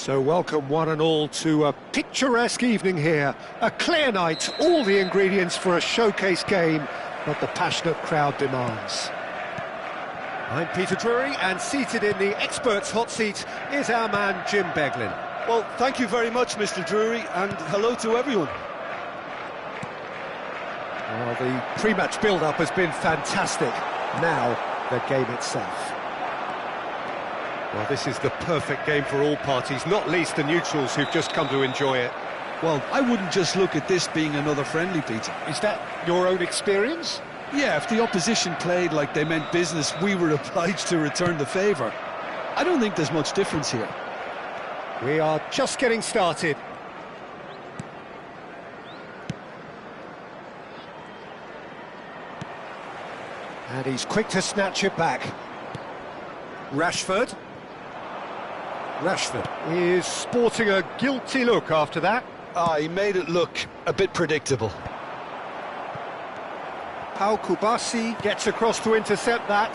So welcome one and all to a picturesque evening here. A clear night, all the ingredients for a showcase game that the passionate crowd demands. I'm Peter Drury, and seated in the experts' hot seat is our man Jim Beglin. Well, thank you very much, Mr. Drury, and hello to everyone. Well, the pre-match build-up has been fantastic. Now, the game itself. Well, this is the perfect game for all parties, not least the neutrals who've just come to enjoy it. Well, I wouldn't just look at this being another friendly, Peter. Is that your own experience? Yeah, if the opposition played like they meant business, we were obliged to return the favour. I don't think there's much difference here. We are just getting started. And he's quick to snatch it back. Rashford is sporting a guilty look after that. He made it look a bit predictable. Pau Kubasi gets across to intercept that.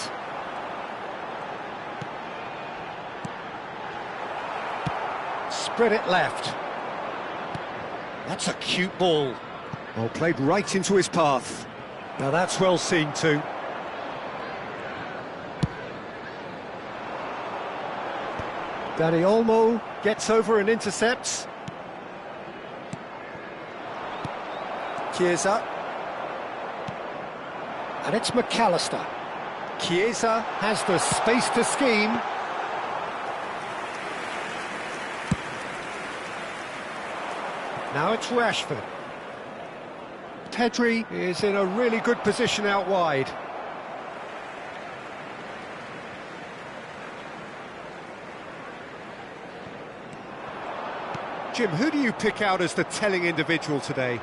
Spread it left. That's a cute ball. Well, played right into his path. Now that's well seen too. Dani Olmo gets over and intercepts. Chiesa. And it's McAllister. Chiesa has the space to scheme. Now it's Rashford. Pedri is in a really good position out wide. Jim, who do you pick out as the telling individual today?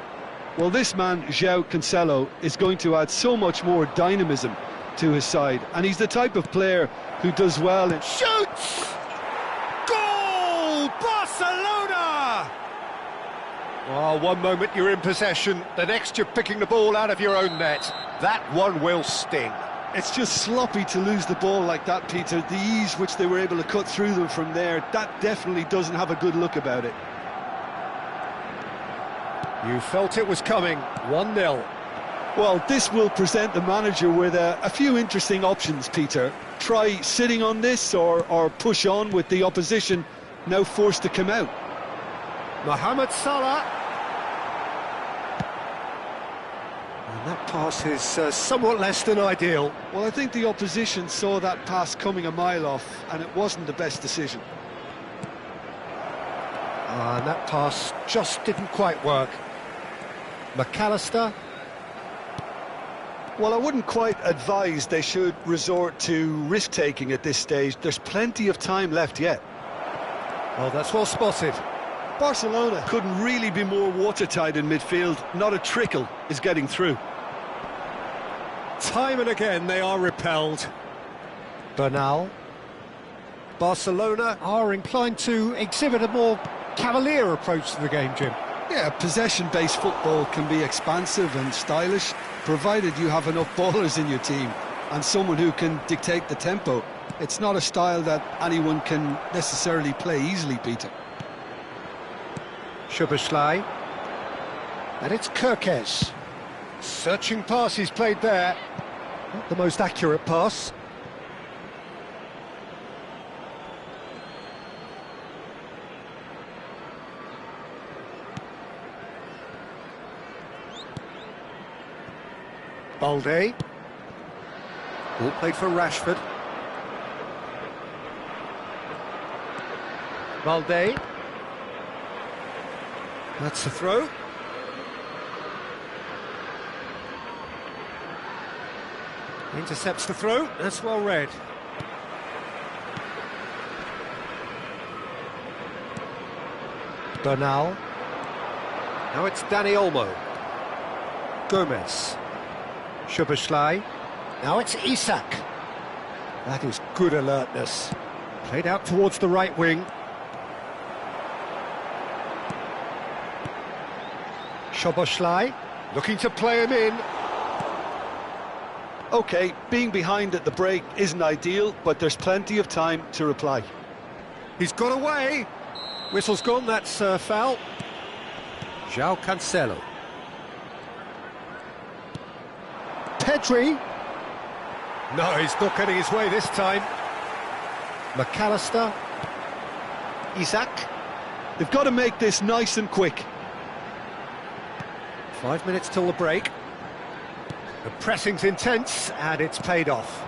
Well, this man, João Cancelo, is going to add so much more dynamism to his side, and he's the type of player who does well in... Shoots! Goal! Barcelona! Oh, one moment you're in possession, the next you're picking the ball out of your own net. That one will sting. It's just sloppy to lose the ball like that, Peter. The ease which they were able to cut through them from there, that definitely doesn't have a good look about it. You felt it was coming, 1-0. Well, this will present the manager with a few interesting options, Peter. Try sitting on this or push on with the opposition now forced to come out. Mohamed Salah. And that pass is somewhat less than ideal. Well, I think the opposition saw that pass coming a mile off, and it wasn't the best decision. And that pass just didn't quite work. McAllister. Well, I wouldn't quite advise they should resort to risk-taking at this stage. There's plenty of time left yet. Oh, that's well spotted. Barcelona couldn't really be more watertight in midfield. Not a trickle is getting through. Time and again they are repelled. Bernal. Barcelona are inclined to exhibit a more cavalier approach to the game, Jim. Yeah, possession-based football can be expansive and stylish, provided you have enough ballers in your team and someone who can dictate the tempo. It's not a style that anyone can necessarily play easily, Peter. Szoboszlai. And it's Kirkes. Searching pass he's played there. Not the most accurate pass. Balde. Ball played for Rashford. Balde. That's the throw. Intercepts the throw. That's well read. Bernal. Now it's Dani Olmo. Gomez. Szoboszlai. Now it's Isak. That is good alertness. Played out towards the right wing. Szoboszlai looking to play him in. OK, being behind at the break isn't ideal, but there's plenty of time to reply. He's got away. Whistle's gone, that's foul. João Cancelo. Pedri. No, he's not getting his way this time. McAllister. Isaac. They've got to make this nice and quick. 5 minutes till the break. The pressing's intense, and it's paid off.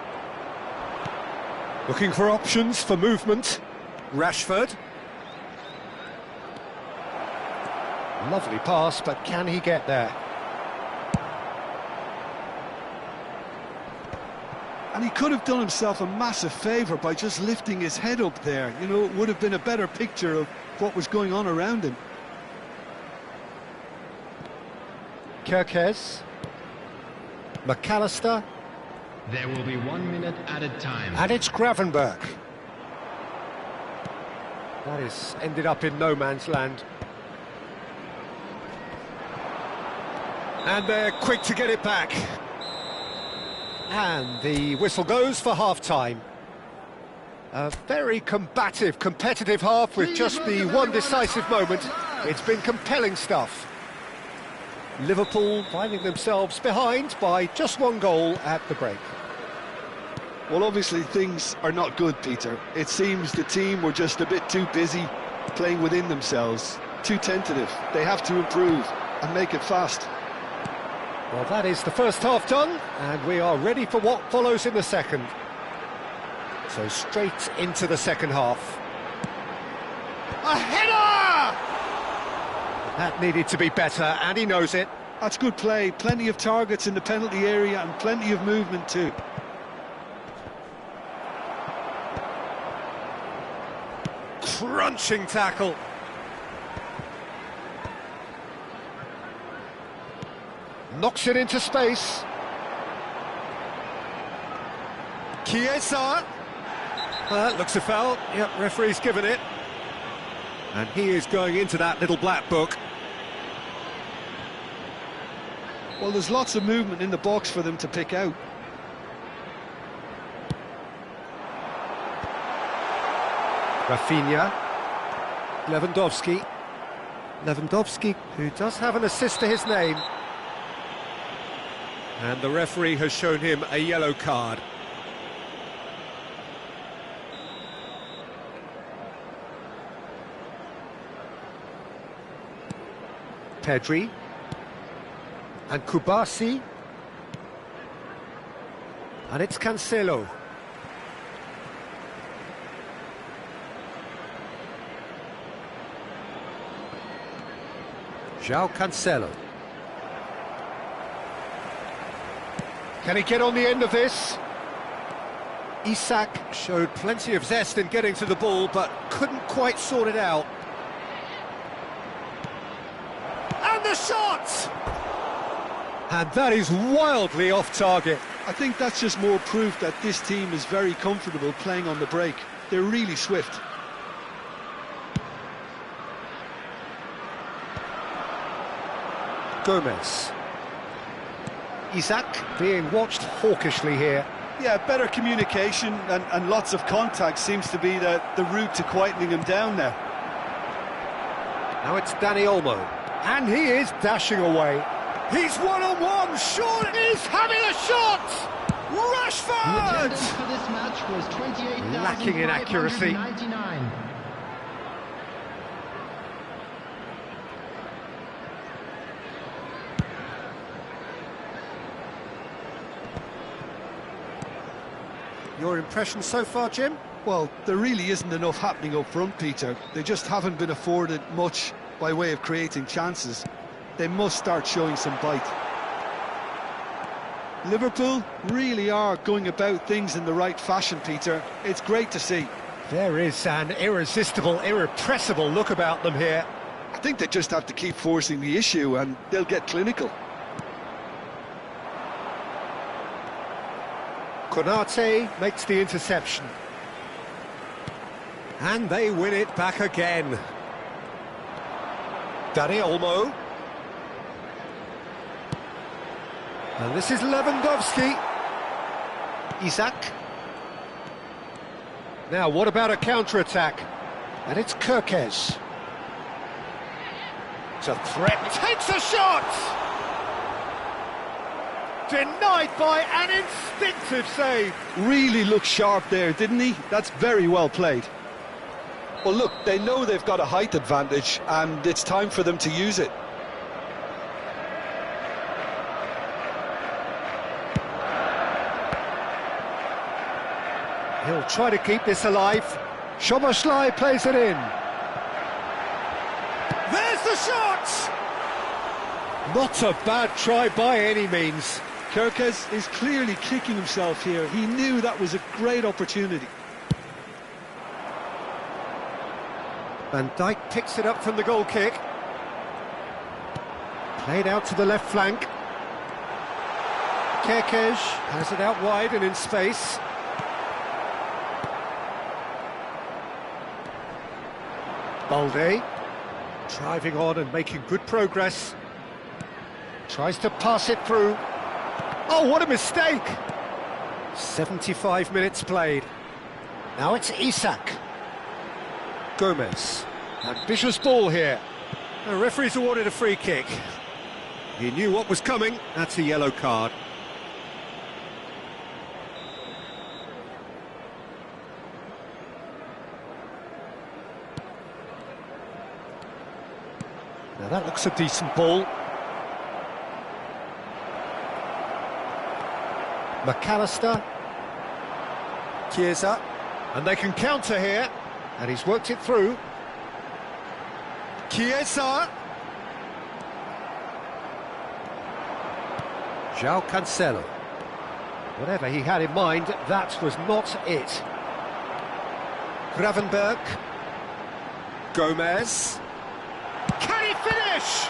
Looking for options for movement. Rashford. Lovely pass, but can he get there? And he could have done himself a massive favour by just lifting his head up there. You know, it would have been a better picture of what was going on around him. Kirkes. McAllister. There will be 1 minute added time. And it's Gravenberch. That is ended up in no man's land. And they're quick to get it back. And the whistle goes for half-time. A very combative, competitive half with just the one decisive moment. It's been compelling stuff. Liverpool finding themselves behind by just one goal at the break. Well, obviously things are not good, Peter. It seems the team were just a bit too busy playing within themselves, too tentative. They have to improve and make it fast. Well, that is the first half done, and we are ready for what follows in the second. So straight into the second half. A header! That needed to be better, and he knows it. That's good play. Plenty of targets in the penalty area and plenty of movement too. Crunching tackle. Knocks it into space. Chiesa. That looks a foul. Yep, referee's given it. And he is going into that little black book. Well, there's lots of movement in the box for them to pick out. Rafinha. Lewandowski. Lewandowski, who does have an assist to his name. And the referee has shown him a yellow card. Pedri. And Kubasi. And it's Cancelo. João Cancelo. Can he get on the end of this? Isaac showed plenty of zest in getting to the ball, but couldn't quite sort it out. And the shot! And that is wildly off target. I think that's just more proof that this team is very comfortable playing on the break. They're really swift. Gomez. Isaac being watched hawkishly here. Yeah, better communication and lots of contact seems to be the route to quietening him down now. Now it's Dani Olmo. And he is dashing away. He's one-on-one, sure, he's having a shot! Rashford! For this match was 28,599. Lacking in accuracy. Your impression so far, Jim? Well, there really isn't enough happening up front, Peter. They just haven't been afforded much by way of creating chances. They must start showing some bite. Liverpool really are going about things in the right fashion, Peter. It's great to see. There is an irresistible, irrepressible look about them here. I think they just have to keep forcing the issue and they'll get clinical. Konate makes the interception. And they win it back again. Dani Olmo. And this is Lewandowski. Isaac. Now, what about a counter-attack? And it's Kirkes. To threat, takes a shot! Denied by an instinctive save. Really looked sharp there, didn't he? That's very well played. Well, look, they know they've got a height advantage, and it's time for them to use it. He'll try to keep this alive. Szoboszlai plays it in. There's the shot! Not a bad try by any means. Kerkez is clearly kicking himself here. He knew that was a great opportunity. Van Dijk picks it up from the goal kick. Played out to the left flank. Kerkez has it out wide and in space. Balde, driving on and making good progress. Tries to pass it through. Oh, what a mistake! 75 minutes played. Now it's Isak. Gomez. Ambitious ball here. The referee's awarded a free kick. He knew what was coming. That's a yellow card. Now that looks a decent ball. McAllister. Chiesa. And they can counter here. And he's worked it through. Chiesa. João Cancelo. Whatever he had in mind, that was not it. Gravenberg. Gomez. Can he finish?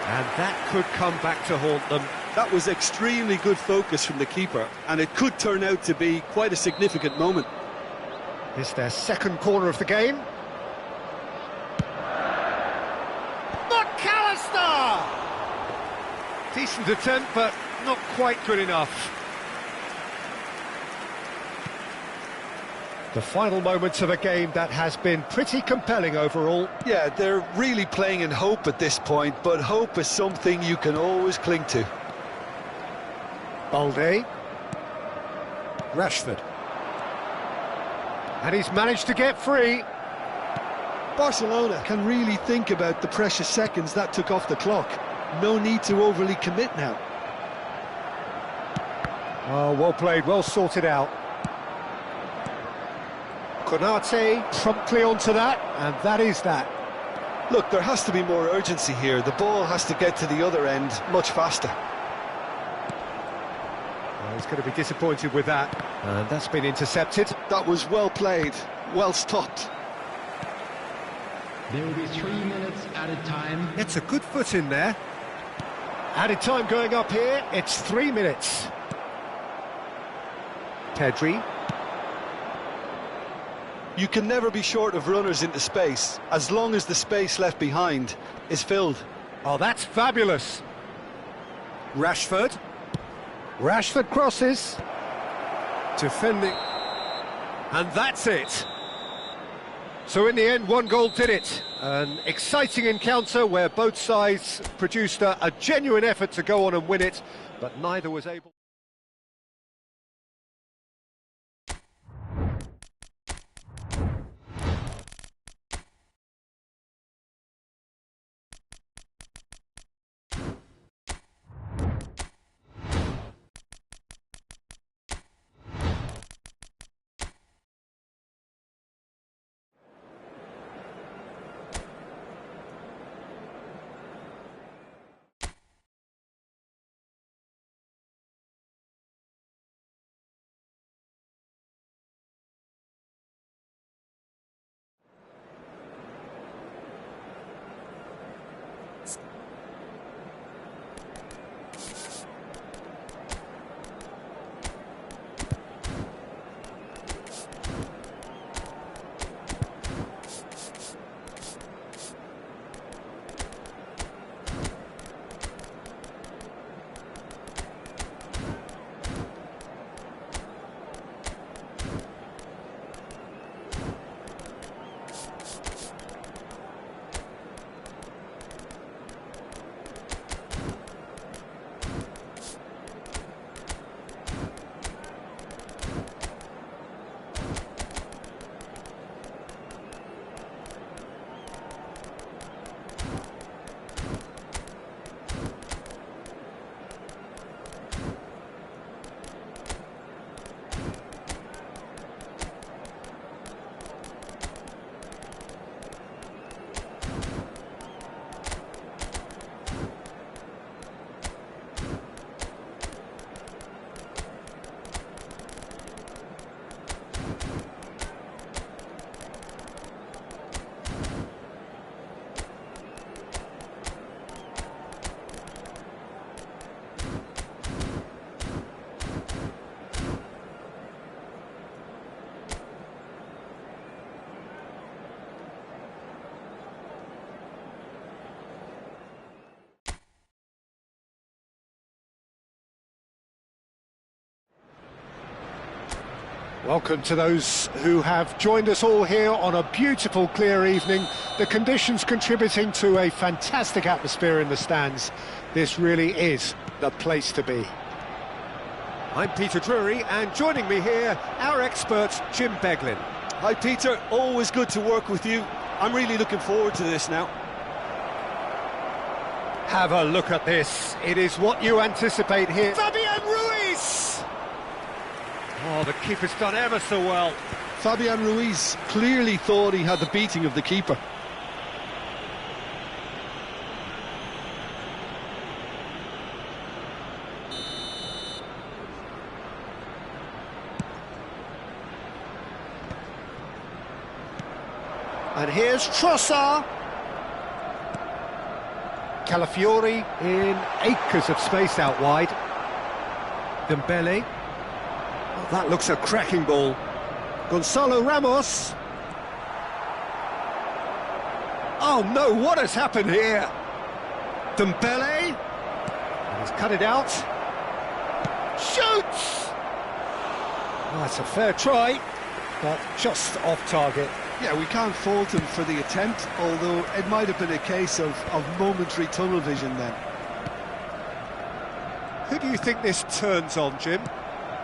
And that could come back to haunt them. That was extremely good focus from the keeper, and it could turn out to be quite a significant moment. This their second corner of the game. McAllister! Decent attempt, but not quite good enough. The final moments of a game that has been pretty compelling overall. Yeah, they're really playing in hope at this point, but hope is something you can always cling to. Balde. Rashford. And he's managed to get free. Barcelona can really think about the precious seconds that took off the clock. No need to overly commit now. Oh, well played, well sorted out. Konate promptly onto that, and that is that. Look, there has to be more urgency here. The ball has to get to the other end much faster. Well, he's going to be disappointed with that, and that's been intercepted. That was well played, well stopped. There will be 3 minutes added time. It's a good foot in there. Added time going up here, it's 3 minutes. Pedri. You can never be short of runners into space, as long as the space left behind is filled. Oh, that's fabulous. Rashford. Rashford crosses. Defending. And that's it. So in the end, one goal did it. An exciting encounter where both sides produced a genuine effort to go on and win it, but neither was able. Welcome to those who have joined us all here on a beautiful, clear evening. The conditions contributing to a fantastic atmosphere in the stands. This really is the place to be. I'm Peter Drury, and joining me here, our expert, Jim Beglin. Hi Peter, always good to work with you. I'm really looking forward to this now. Have a look at this. It is what you anticipate here. Fabian Ruiz! Oh, the keeper's done ever so well. Fabian Ruiz clearly thought he had the beating of the keeper. And here's Trossard. Calafiori in acres of space out wide. Dembele. Oh, that looks a cracking ball. Gonzalo Ramos. Oh no, what has happened here? Dembele. And he's cut it out. Shoots! Oh, that's a fair try, but just off target. Yeah, we can't fault him for the attempt, although it might have been a case of momentary tunnel vision then. Who do you think this turns on, Jim?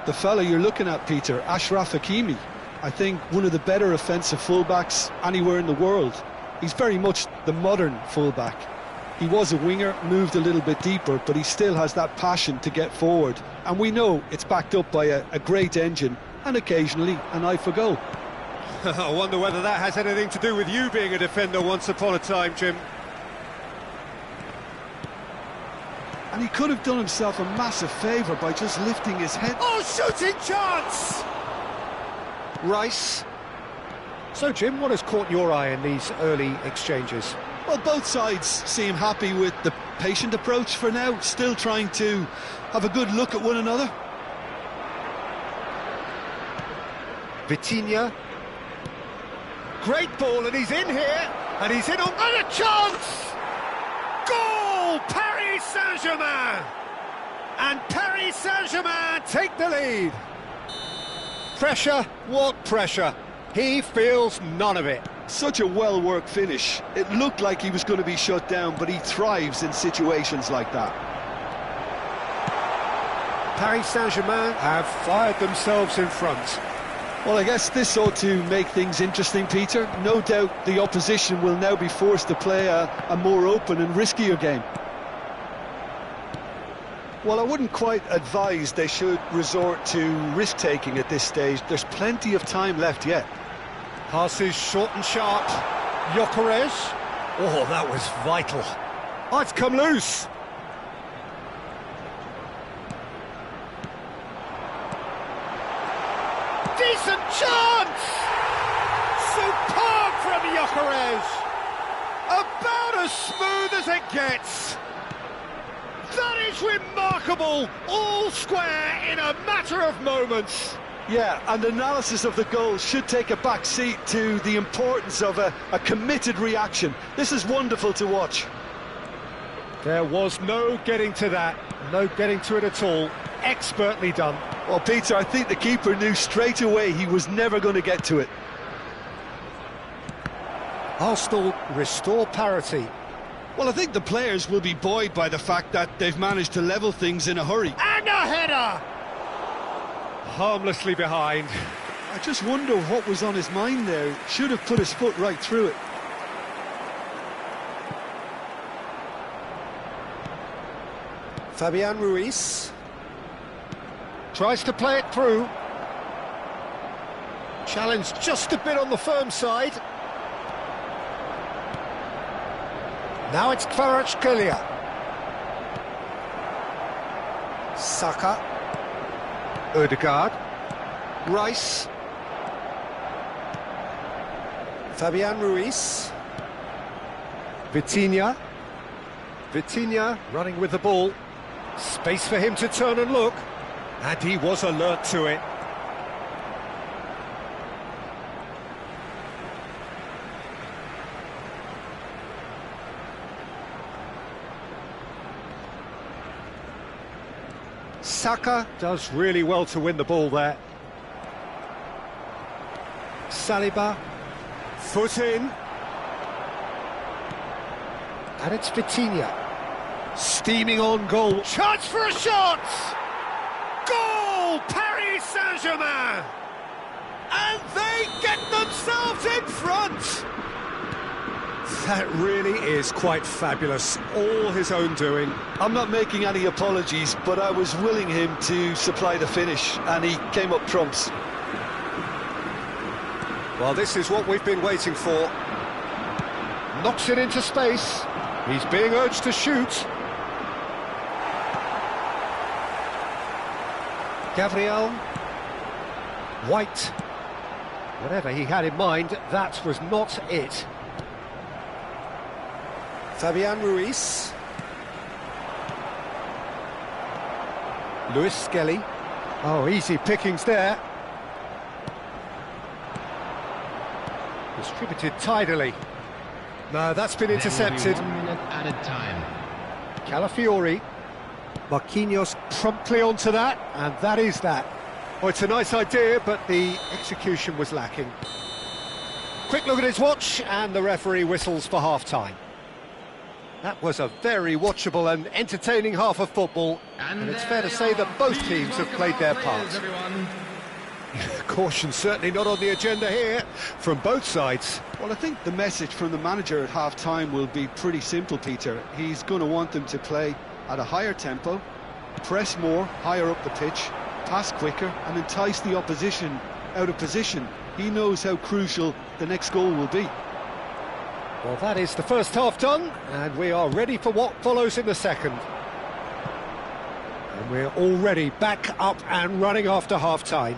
The fella you're looking at, Peter, Achraf Hakimi. I think one of the better offensive fullbacks anywhere in the world. He's very much the modern fullback. He was a winger, moved a little bit deeper, but he still has that passion to get forward. And we know it's backed up by a great engine and occasionally an eye for goal. I wonder whether that has anything to do with you being a defender once upon a time, Jim. And he could have done himself a massive favour by just lifting his head. Oh, shooting chance! Rice. So, Jim, what has caught your eye in these early exchanges? Well, both sides seem happy with the patient approach for now, still trying to have a good look at one another. Vitinha. Great ball, and he's in here, and he's in on... And a chance! Goal! Paris Saint-Germain! And Paris Saint-Germain take the lead. Pressure? What pressure? He feels none of it. Such a well-worked finish. It looked like he was going to be shut down, but he thrives in situations like that. Paris Saint-Germain have fired themselves in front. Well, I guess this ought to make things interesting, Peter. No doubt the opposition will now be forced to play a more open and riskier game. Well, I wouldn't quite advise they should resort to risk-taking at this stage. There's plenty of time left yet. Passes short and sharp. Gyökeres. Oh, that was vital. Oh, it's come loose. Decent chance! Superb from Gyökeres! About as smooth as it gets! That is remarkable! All square in a matter of moments! Yeah, and analysis of the goal should take a back seat to the importance of a committed reaction. This is wonderful to watch. There was no getting to that, no getting to it at all. Expertly done. Well, Peter, I think the keeper knew straight away he was never going to get to it. Arsenal restore parity. Well, I think the players will be buoyed by the fact that they've managed to level things in a hurry. And a header! Harmlessly behind. I just wonder what was on his mind there. Should have put his foot right through it. Fabian Ruiz tries to play it through. Challenge just a bit on the firm side. Now it's Kvaratskhelia. Saka. Ødegaard. Rice. Fabian Ruiz. Vitinha. Vitinha running with the ball. Space for him to turn and look. And he was alert to it. Saka does really well to win the ball there. Saliba, foot in. And it's Vitinha. Steaming on goal. Chance for a shot! Goal! Paris Saint-Germain! And they get themselves in front! That really is quite fabulous. All his own doing. I'm not making any apologies, but I was willing him to supply the finish, and he came up trumps. Well, this is what we've been waiting for. Knocks it into space. He's being urged to shoot. Gabriel. White. Whatever he had in mind, that was not it. Fabian Ruiz. Luis Skelly. Oh, easy pickings there. Distributed tidily. No, that's been intercepted. 1 minute added time. Calafiori. Marquinhos promptly onto that, and that is that. Oh, it's a nice idea, but the execution was lacking. Quick look at his watch, and the referee whistles for half-time. That was a very watchable and entertaining half of football, and it's fair to say that both teams have played their part. Caution certainly not on the agenda here, from both sides. Well, I think the message from the manager at half-time will be pretty simple, Peter. He's going to want them to play at a higher tempo, press more, higher up the pitch, pass quicker, and entice the opposition out of position. He knows how crucial the next goal will be. Well, that is the first half done, and we are ready for what follows in the second. And we're already back up and running after half-time.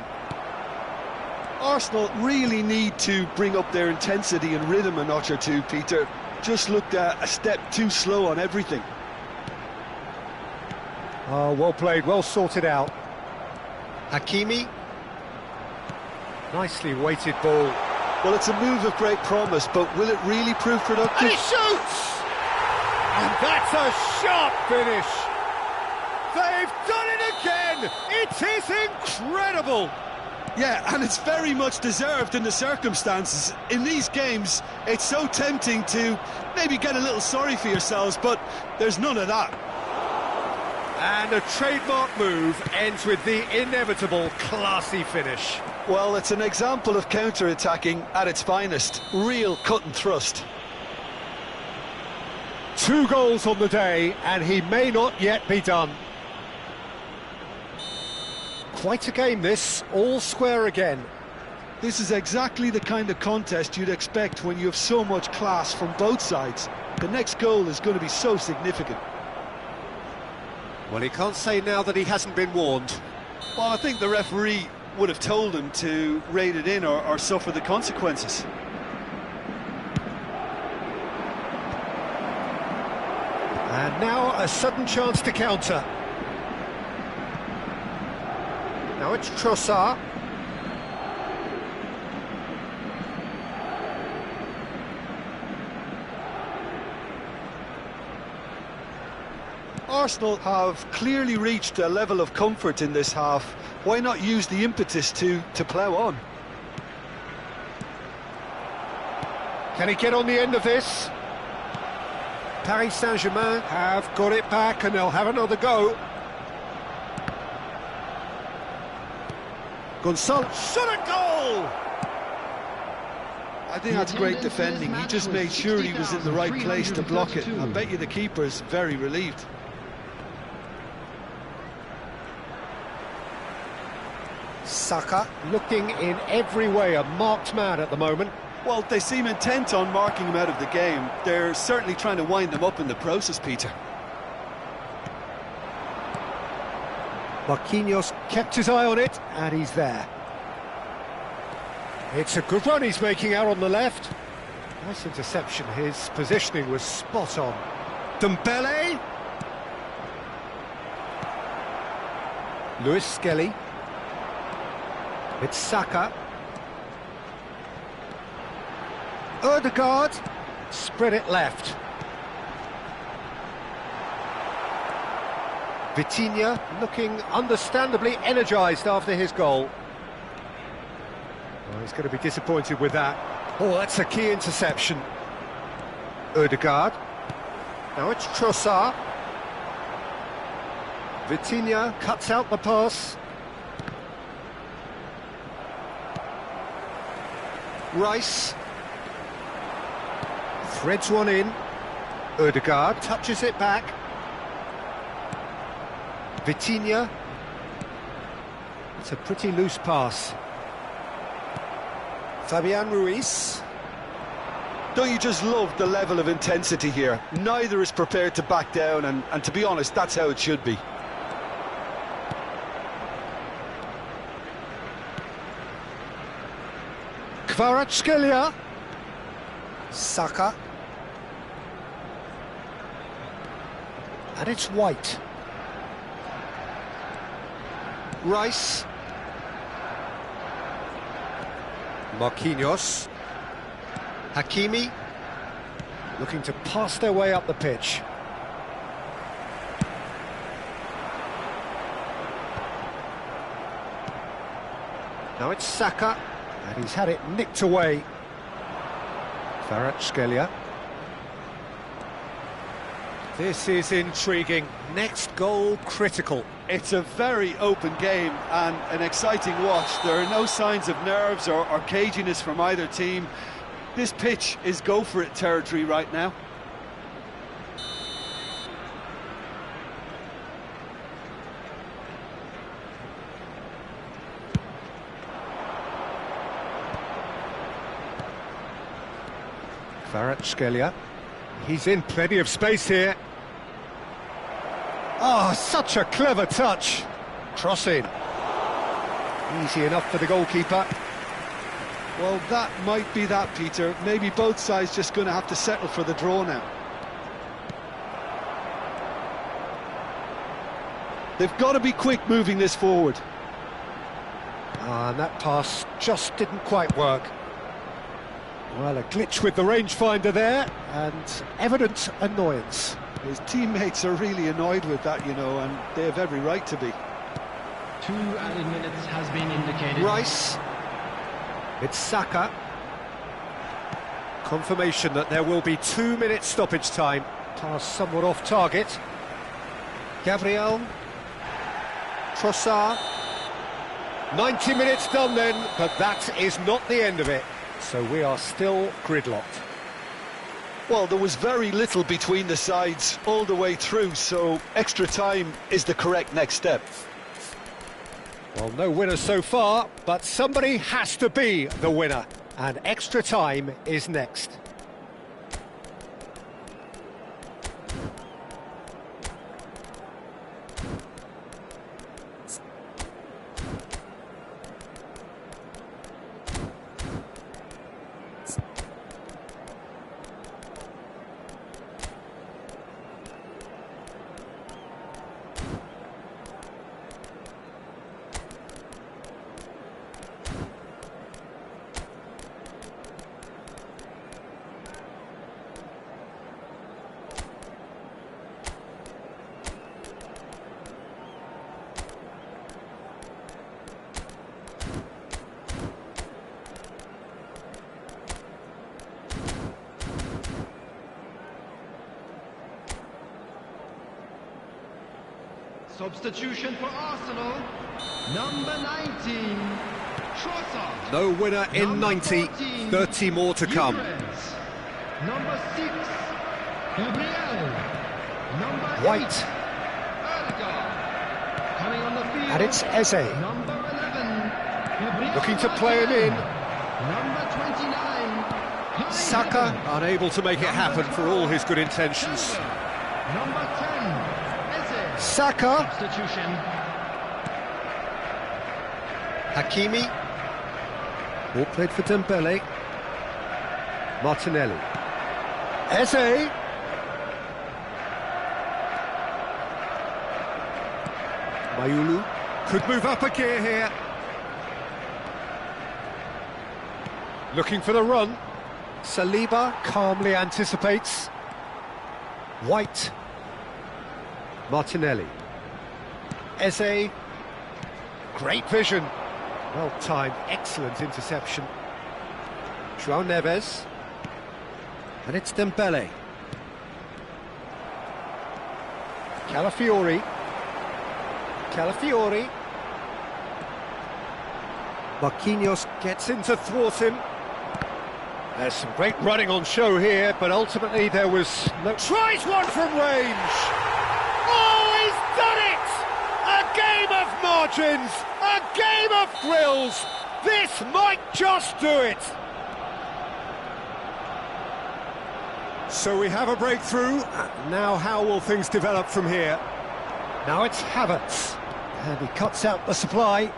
Arsenal really need to bring up their intensity and rhythm a notch or two, Peter. Just looked a step too slow on everything. Oh, well played, well sorted out. Hakimi. Nicely weighted ball. Well, it's a move of great promise, but will it really prove productive? And he shoots! And that's a sharp finish! They've done it again! It is incredible! Yeah, and it's very much deserved in the circumstances. In these games, it's so tempting to maybe get a little sorry for yourselves, but there's none of that. And a trademark move ends with the inevitable classy finish. Well, it's an example of counter-attacking at its finest. Real cut and thrust. 2 goals on the day, and he may not yet be done. Quite a game this, all square again. This is exactly the kind of contest you'd expect when you have so much class from both sides. The next goal is going to be so significant. Well, he can't say now that he hasn't been warned. Well, I think the referee would have told him to rate it in or suffer the consequences. And now a sudden chance to counter. Now it's Trossard. Arsenal have clearly reached a level of comfort in this half. Why not use the impetus to plough on? Can he get on the end of this? Paris Saint-Germain have got it back and they'll have another go. Gonçalves, shot a goal! I think that's great defending. He just made sure he was in the right place to block it. I bet you the keeper's very relieved. Saka looking in every way a marked man at the moment. Well, they seem intent on marking him out of the game. They're certainly trying to wind him up in the process, Peter. Marquinhos kept his eye on it, and he's there. It's a good run he's making out on the left. Nice interception, his positioning was spot on. Dembele. Luis Skelly. It's Saka. Ødegaard. Spread it left. Vitinha looking understandably energised after his goal. Oh, he's going to be disappointed with that. Oh, that's a key interception. Odegaard. Now it's Trossard. Vitinha cuts out the pass. Rice. Threads one in. Odegaard touches it back. Vitinha. It's a pretty loose pass. Fabian Ruiz. Don't you just love the level of intensity here? Neither is prepared to back down, and to be honest, that's how it should be. Kvaratskhelia. Saka. And it's White. Rice. Marquinhos. Hakimi. Looking to pass their way up the pitch. Now it's Saka. And he's had it nicked away. Kvaratskhelia. This is intriguing. Next goal critical. It's a very open game and an exciting watch. There are no signs of nerves or caginess from either team. This pitch is go-for-it territory right now. Kvaratskhelia. He's in plenty of space here. Oh, such a clever touch. Cross in. Easy enough for the goalkeeper. Well, that might be that, Peter. Maybe both sides just going to have to settle for the draw now. They've got to be quick moving this forward. And that pass just didn't quite work. Well, a glitch with the rangefinder there, and evident annoyance. His teammates are really annoyed with that, you know, and they have every right to be. 2 added minutes has been indicated. Rice. It's Saka. Confirmation that there will be 2 minutes stoppage time. Pass somewhat off target. Gabriel. Trossard. 90 minutes done then, but that is not the end of it. So we are still gridlocked. Well, there was very little between the sides all the way through, so extra time is the correct next step. Well, no winner so far, but somebody has to be the winner, and extra time is next. Substitution for Arsenal, number 19, Trossard. No winner in 90, 14, 30 more to come. Hiburan. Number 6, Gabriel. Number White. 8, Odegaard. Coming on the field. And it's Eze. Number 11, Gabriel. Looking to play it in. Number 29, Saka unable to make it happen for all his good intentions. Number 10, Eze. Saka. Substitution. Hakimi. Ball played for Dembele. Martinelli. Eze. Mayulu could move up a gear here. Looking for the run. Saliba calmly anticipates. White. Martinelli. Eze. Great vision. Well-timed, excellent interception. João Neves. And it's Dembele. Calafiori. Marquinhos gets in to thwart him. There's some great running on show here, but ultimately there was no... Tries one from range! Oh, he's done it! A game of margins! A game of thrills! This might just do it! So we have a breakthrough. Now how will things develop from here? Now it's Havertz. And he cuts out the supply.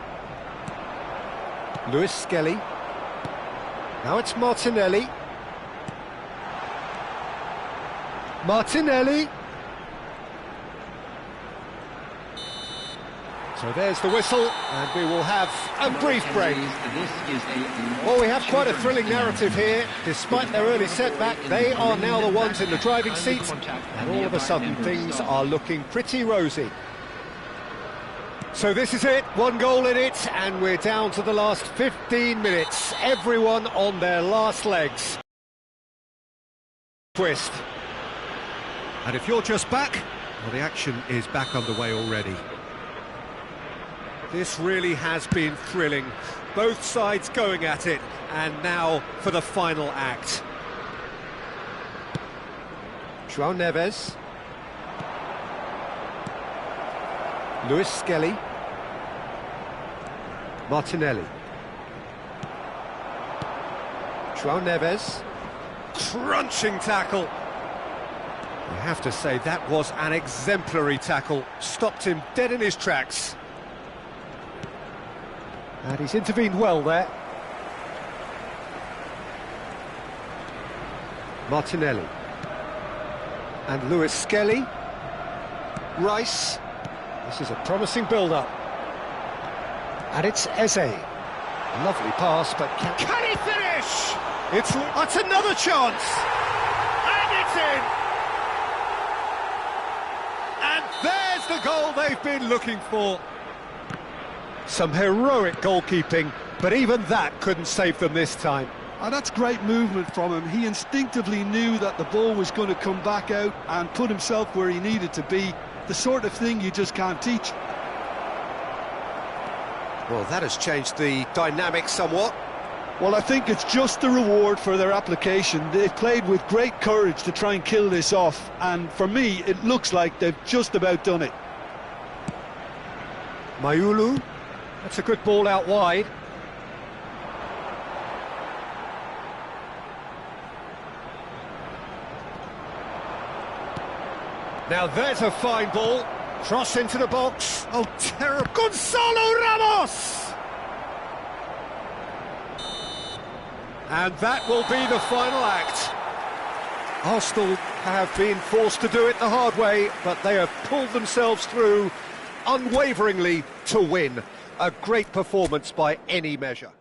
Lewis Skelly. Now it's Martinelli. So there's the whistle, and we will have a brief break. Well, we have quite a thrilling narrative here. Despite their early setback, they are now the ones in the driving seat, and all of a sudden things are looking pretty rosy. So this is it, one goal in it, and we're down to the last 15 minutes. Everyone on their last legs. Twist. And if you're just back, well, the action is back underway already. This really has been thrilling. Both sides going at it, and now for the final act. João Neves. Lewis Skelly. Martinelli. João Neves. Crunching tackle. I have to say, that was an exemplary tackle. Stopped him dead in his tracks. And he's intervened well there. Martinelli. And Lewis Skelly. Rice. This is a promising build-up. And it's Eze. Lovely pass, but can he finish? That's another chance. And it's in. And there's the goal they've been looking for. Some heroic goalkeeping, but even that couldn't save them this time. And that's great movement from him. He instinctively knew that the ball was going to come back out and put himself where he needed to be. The sort of thing you just can't teach. Well, that has changed the dynamic somewhat. Well, I think it's just the reward for their application. They've played with great courage to try and kill this off, and for me, it looks like they've just about done it. Mayulu. That's a good ball out wide. Now there's a fine ball. Cross into the box. Oh, terrible. Gonzalo Ramos! And that will be the final act. Arsenal have been forced to do it the hard way, but they have pulled themselves through unwaveringly to win. A great performance by any measure.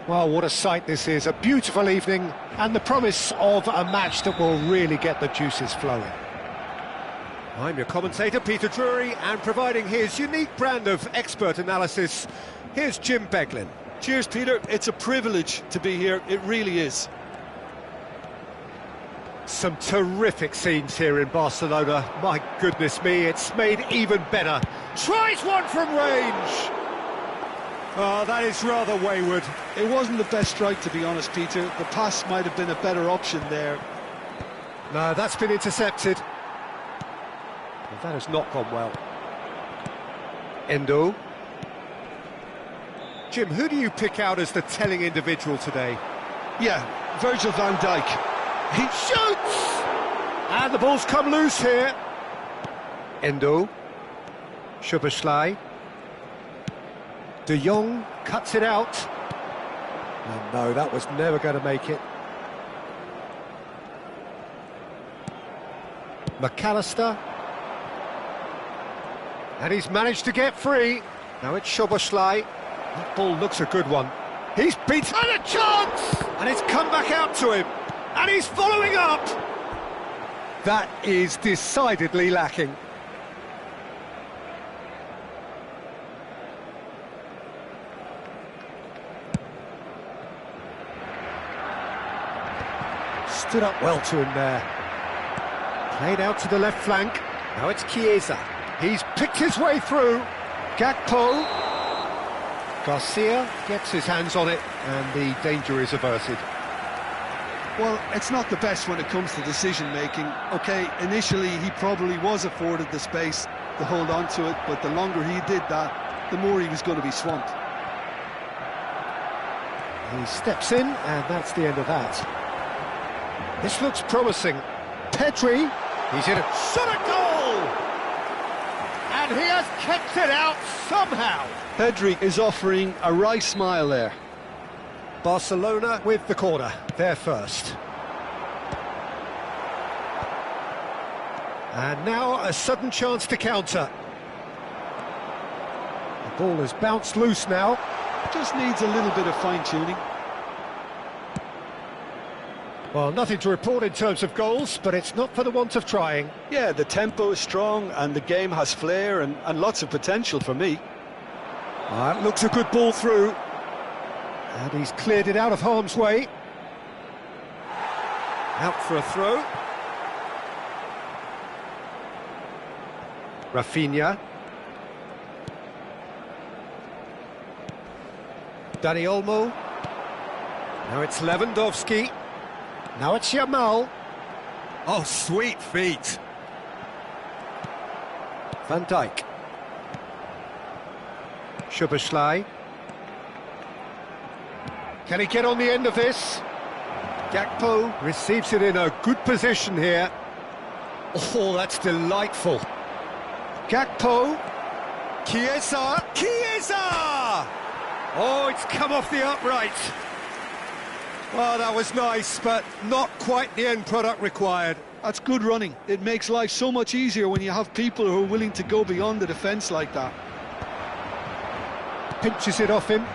Well, what a sight this is, a beautiful evening and the promise of a match that will really get the juices flowing. I'm your commentator, Peter Drury, and providing his unique brand of expert analysis, here's Jim Beglin. Cheers, Peter. It's a privilege to be here, it really is. Some terrific scenes here in Barcelona. My goodness me, it's made even better. Tries one from range! Oh, that is rather wayward. It wasn't the best strike, to be honest, Peter. The pass might have been a better option there. No, that's been intercepted. Well, that has not gone well. Endo. Jim, who do you pick out as the telling individual today? Yeah, Virgil van Dijk. He shoots! And the ball's come loose here. Endo. Szoboszlai. De Jong cuts it out. And no, that was never going to make it. McAllister. And he's managed to get free. Now it's Szoboszlai. That ball looks a good one. He's beaten and a chance! And it's come back out to him. And he's following up. That is decidedly lacking. Stood up well to him there. Played out to the left flank. Now it's Chiesa. He's picked his way through. Gakpo. Garcia gets his hands on it, and the danger is averted. Well, it's not the best when it comes to decision-making. OK, initially he probably was afforded the space to hold on to it, but the longer he did that, the more he was going to be swamped. He steps in, and that's the end of that. This looks promising. Pedri, he's in a shot at goal! And he has kept it out somehow. Pedri is offering a wry smile there. Barcelona with the corner, they're first. And now a sudden chance to counter. The ball has bounced loose now. Just needs a little bit of fine-tuning. Well, nothing to report in terms of goals, but it's not for the want of trying. Yeah, the tempo is strong and the game has flair and lots of potential for me. That looks a good ball through. And he's cleared it out of harm's way. Out for a throw. Rafinha. Dani Olmo. Now it's Lewandowski. Now it's Yamal. Oh, sweet feet. Van Dijk. Szoboszlai. Can he get on the end of this? Gakpo receives it in a good position here. Oh, that's delightful. Gakpo. Chiesa. Chiesa! Oh, it's come off the upright. Well, that was nice, but not quite the end product required. That's good running. It makes life so much easier when you have people who are willing to go beyond the defence like that. Pinches it off him.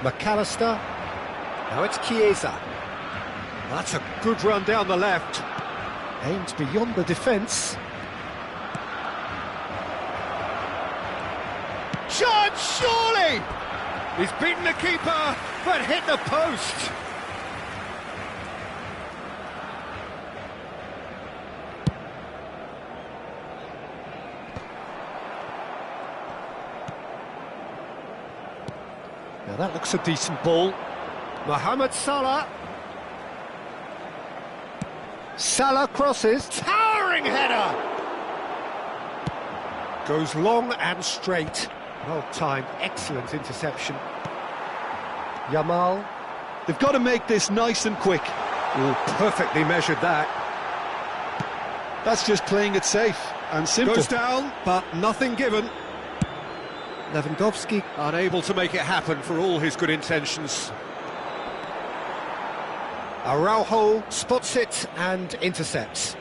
McAllister. Now it's Chiesa. That's a good run down the left. Aims beyond the defence. Chance, surely! He's beaten the keeper, but hit the post. Now that looks a decent ball. Mohamed Salah. Salah crosses. Towering header! Goes long and straight. Well timed, excellent interception. Yamal. They've got to make this nice and quick. Oh, perfectly measured that. That's just playing it safe and simple. Goes down, but nothing given. Lewandowski unable to make it happen for all his good intentions. Araujo spots it and intercepts.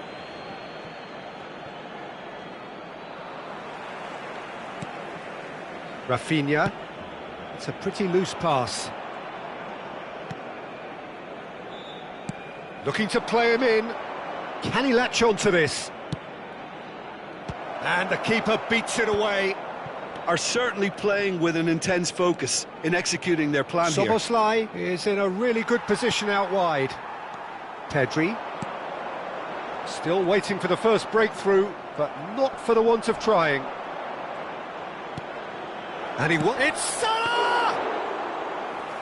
Rafinha. It's a pretty loose pass. Looking to play him in. Can he latch on to this? And the keeper beats it away. Are certainly playing with an intense focus in executing their plan here. Soboslai is in a really good position out wide. Pedri. Still waiting for the first breakthrough, but not for the want of trying. And it's Salah!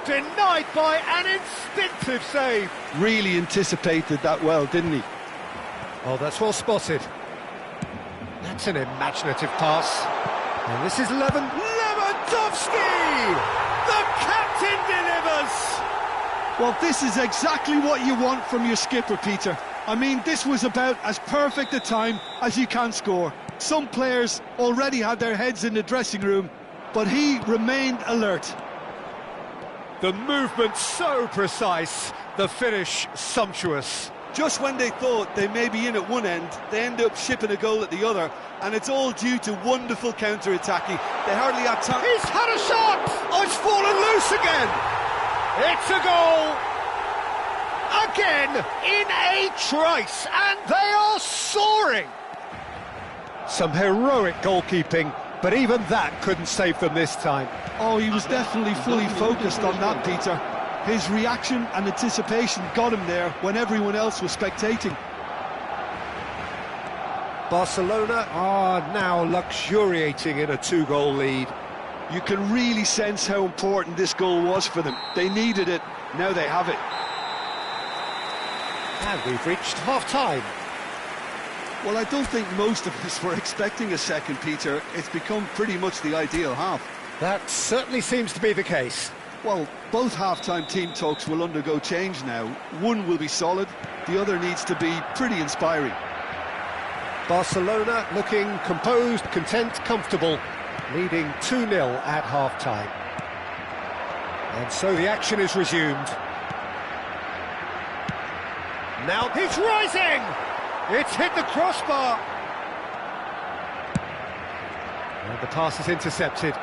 Denied by an instinctive save. Really anticipated that well, didn't he? Oh, that's well spotted. That's an imaginative pass. And this is Lewandowski! The captain delivers! Well, this is exactly what you want from your skipper, Peter. I mean, this was about as perfect a time as you can score. Some players already had their heads in the dressing room, but he remained alert. The movement so precise, the finish sumptuous. Just when they thought they may be in at one end, they end up shipping a goal at the other, and it's all due to wonderful counter-attacking. They hardly had time. He's had a shot! Oh, it's fallen loose again! It's a goal! Again, in a trice, and they are soaring! Some heroic goalkeeping, but even that couldn't save them this time. Oh, he was definitely fully focused on that, Peter. His reaction and anticipation got him there when everyone else was spectating. Barcelona are now luxuriating in a 2-goal lead. You can really sense how important this goal was for them. They needed it, now they have it. And we've reached half-time. Well, I don't think most of us were expecting a second, Peter. It's become pretty much the ideal half. That certainly seems to be the case. Well, both half-time team talks will undergo change now. One will be solid, the other needs to be pretty inspiring. Barcelona looking composed, content, comfortable, leading 2-0 at half-time. And so the action is resumed. Now he's rising! It's hit the crossbar! And the pass is intercepted.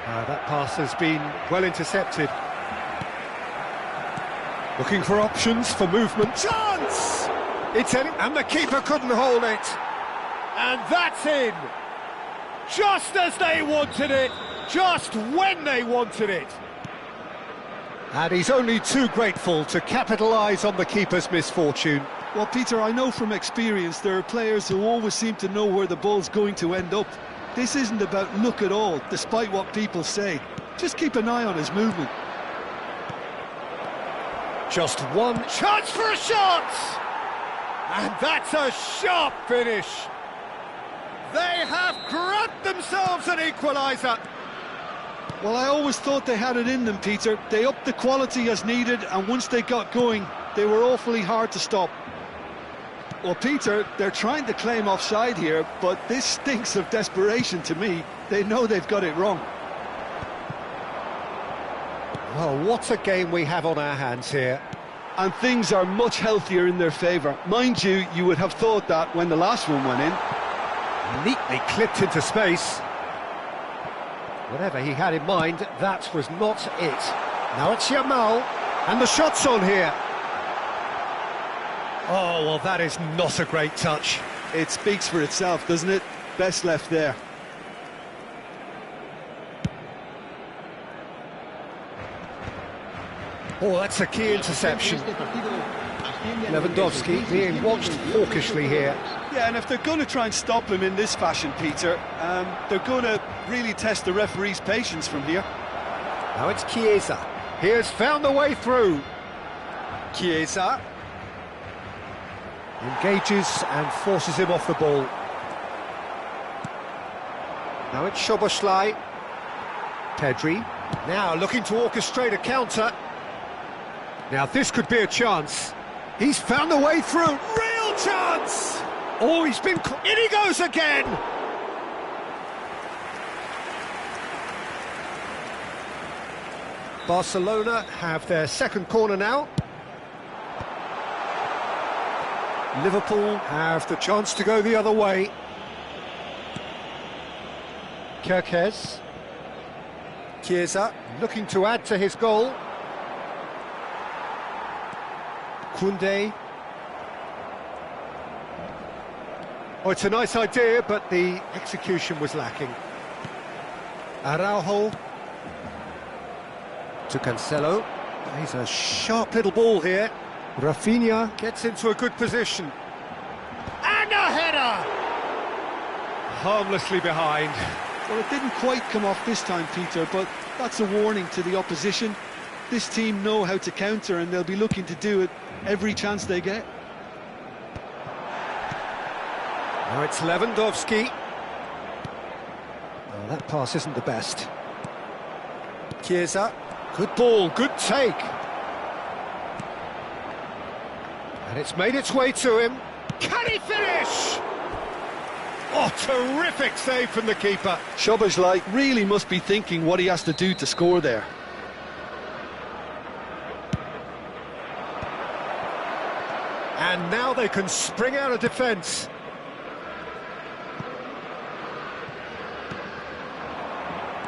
That pass has been well intercepted. Looking for options for movement. Chance! It's in, and the keeper couldn't hold it. And that's in. Just as they wanted it, just when they wanted it. And he's only too grateful to capitalise on the keeper's misfortune. Well, Peter, I know from experience there are players who always seem to know where the ball's going to end up. This isn't about luck at all, despite what people say. Just keep an eye on his movement. Just one chance for a shot! And that's a sharp finish. They have grabbed themselves an equaliser. Well, I always thought they had it in them, Peter. They upped the quality as needed, and once they got going, they were awfully hard to stop. Well, Peter, they're trying to claim offside here, but this stinks of desperation to me. They know they've got it wrong. Well, what a game we have on our hands here. And things are much healthier in their favour. Mind you, you would have thought that when the last one went in. Neatly clipped into space. Whatever he had in mind, that was not it. Now it's Yamal, and the shot's on here. Oh, well, that is not a great touch. It speaks for itself, doesn't it? Best left there. Oh, that's a key interception. Lewandowski being watched hawkishly here. Yeah, and if they're going to try and stop him in this fashion, Peter, they're going to really test the referee's patience from here. Now it's Chiesa. He has found the way through. Chiesa engages and forces him off the ball. Now it's Soboslai. Pedri. Now looking to orchestrate a counter. Now this could be a chance. He's found a way through. Real chance! Oh, he's been... In he goes again! Barcelona have their second corner now. Liverpool have the chance to go the other way. Kirkes. Chiesa looking to add to his goal. Koundé. Oh, it's a nice idea, but the execution was lacking. Araujo. To Cancelo. He's a sharp little ball here. Rafinha gets into a good position. And a header! Harmlessly behind. Well, it didn't quite come off this time, Peter, but that's a warning to the opposition. This team know how to counter, and they'll be looking to do it every chance they get. Now it's Lewandowski. Oh, that pass isn't the best. Chiesa. Good ball, good take. And it's made its way to him. Can he finish? Oh, terrific save from the keeper. Szoboszlai really must be thinking what he has to do to score there. And now they can spring out of defence.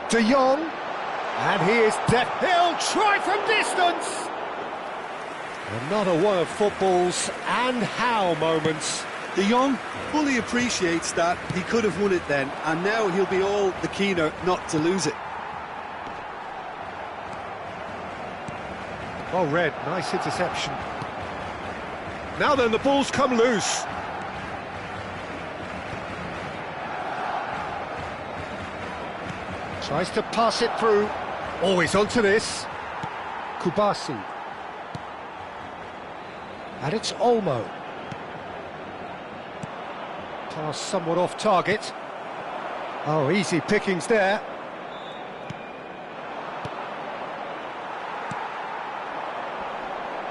De Jong. And he is dead. He'll try from distance. Another one of football's and how moments. De Jong fully appreciates that he could have won it then, and now he'll be all the keener not to lose it. Well read, nice interception. Now then, the ball's come loose. Tries to pass it through. Oh, he's onto this. Kubasi. And it's Olmo. Pass somewhat off target. Oh, easy pickings there.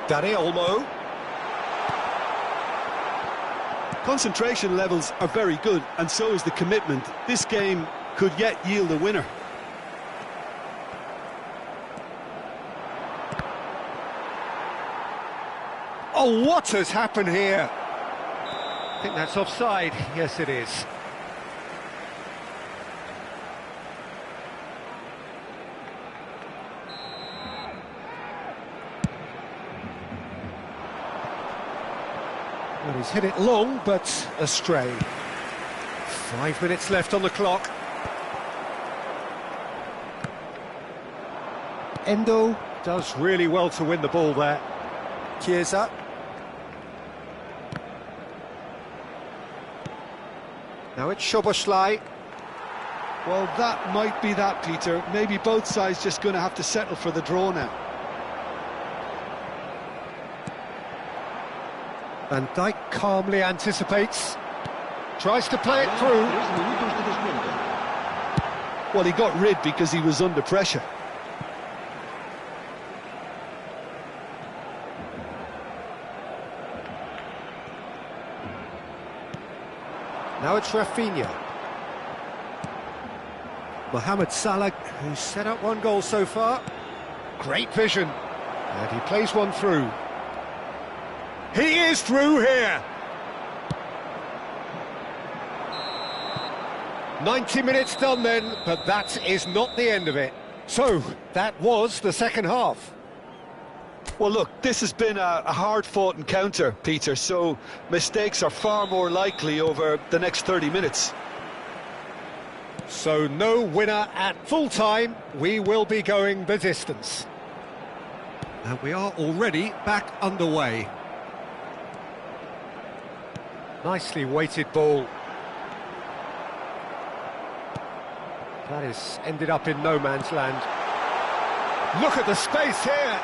Dani Olmo. Concentration levels are very good, and so is the commitment. This game could yet yield a winner. Oh, what has happened here? I think that's offside. Yes, it is. Well, he's hit it long, but astray. 5 minutes left on the clock. Endo does really well to win the ball there. Chiesa. Now it's Szoboszlai. Well, that might be that, Peter. Maybe both sides just going to have to settle for the draw now. Van Dijk calmly anticipates. Tries to play it through. Well, he got rid because he was under pressure. Now it's Rafinha. Mohamed Salah, who's set up one goal so far. Great vision. And he plays one through. He is through here. 90 minutes done then, but that is not the end of it. So, that was the second half. Well, look, this has been a hard-fought encounter, Peter, so mistakes are far more likely over the next 30 minutes. So, no winner at full-time. We will be going the distance. And we are already back underway. Nicely weighted ball. That has ended up in no man's land. Look at the space here.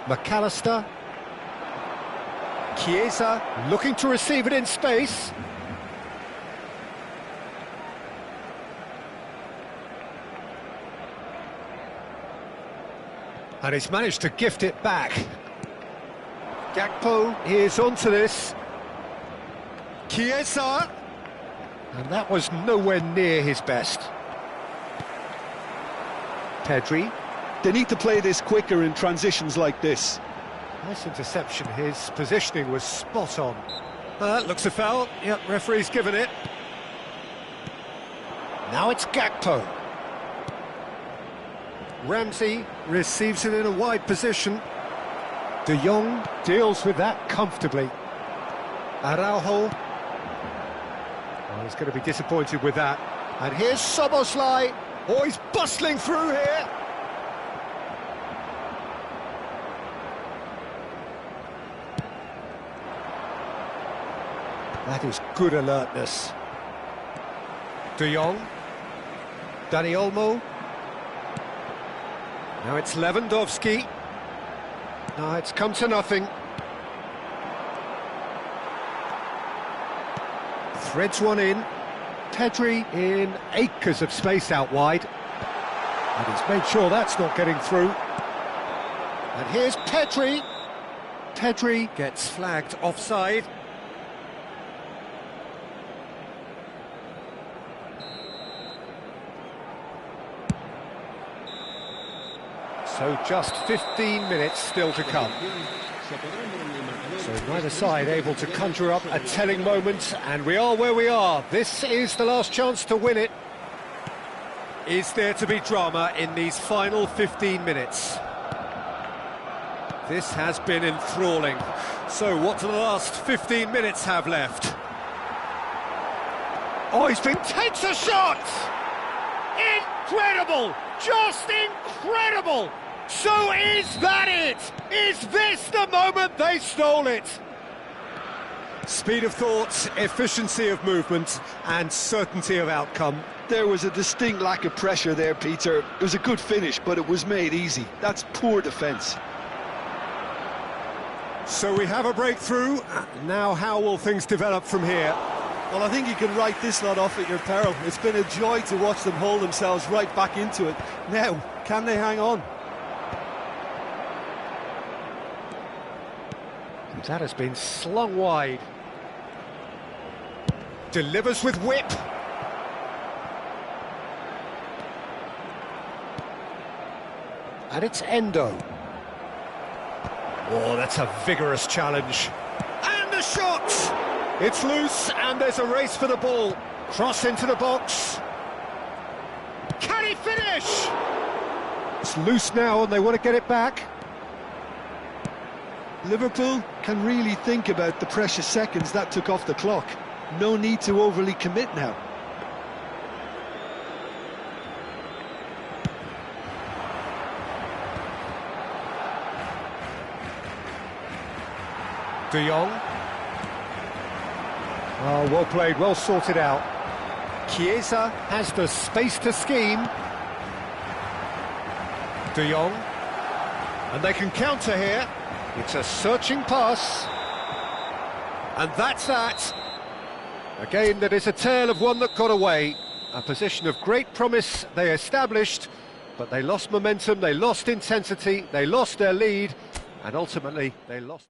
McAllister. Chiesa looking to receive it in space. And he's managed to gift it back. Gakpo is onto this. Chiesa. And that was nowhere near his best. Pedri. They need to play this quicker in transitions like this. Nice interception. His positioning was spot on. That looks a foul. Yep, referee's given it. Now it's Gakpo. Ramsey receives it in a wide position. De Jong deals with that comfortably. Araujo. Oh, he's going to be disappointed with that. And here's Soboslai. Oh, he's bustling through here. That is good alertness. De Jong. Dani Olmo. Now it's Lewandowski. No, it's come to nothing. Threads one in. Pedri in acres of space out wide. And he's made sure that's not getting through. And here's Pedri. Pedri gets flagged offside. So just 15 minutes still to come. So neither side able to conjure up a telling moment, and we are where we are. This is the last chance to win it. Is there to be drama in these final 15 minutes? This has been enthralling. So what do the last 15 minutes have left? Oh, he's been takes a shot! Incredible! Just incredible! So is that it? Is this the moment they stole it? Speed of thought, efficiency of movement and certainty of outcome. There was a distinct lack of pressure there, Peter. It was a good finish, but it was made easy. That's poor defence. So we have a breakthrough. Now how will things develop from here? Well, I think you can write this lot off at your peril. It's been a joy to watch them hold themselves right back into it. Now, can they hang on? That has been slung wide. Delivers with whip. And it's Endo. Oh, that's a vigorous challenge. And the shot! It's loose, and there's a race for the ball. Cross into the box. Can he finish? It's loose now, and they want to get it back. Liverpool can really think about the precious seconds that took off the clock. No need to overly commit now. De Jong. Oh, well played, well sorted out. Chiesa has the space to scheme. De Jong. And they can counter here. It's a searching pass. And that's that. A game that is a tale of one that got away. A position of great promise they established, but they lost momentum, they lost intensity, they lost their lead, and ultimately they lost...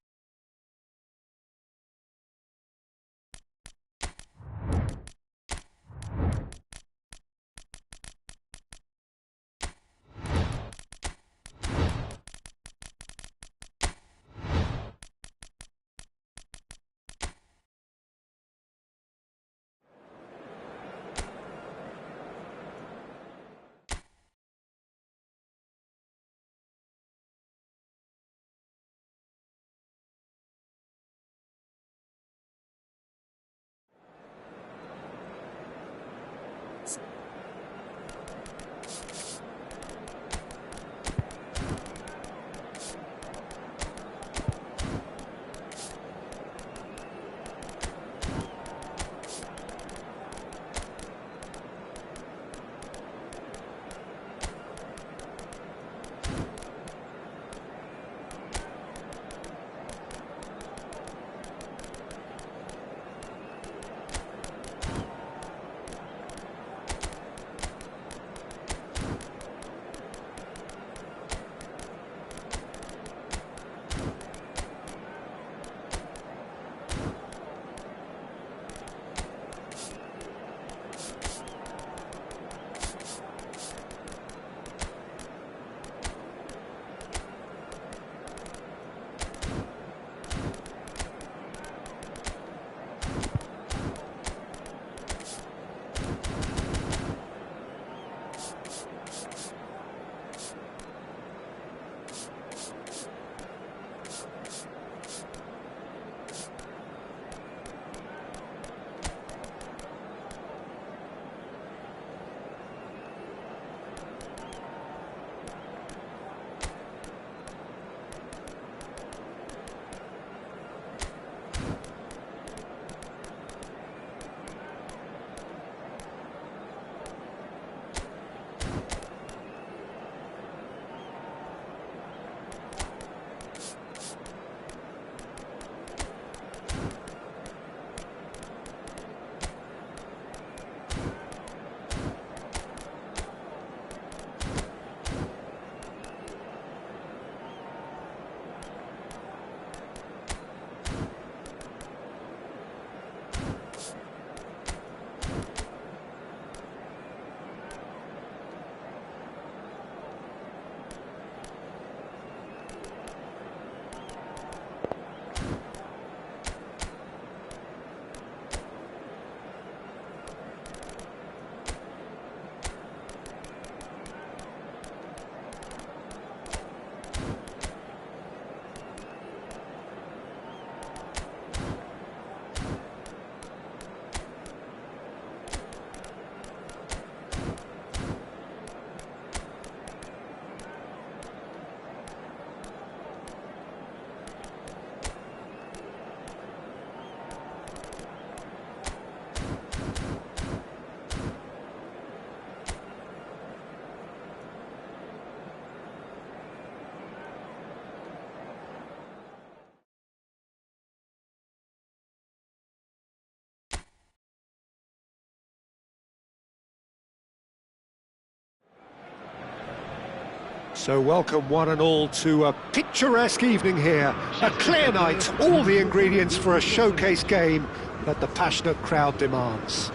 So welcome one and all to a picturesque evening here. A clear night, all the ingredients for a showcase game that the passionate crowd demands.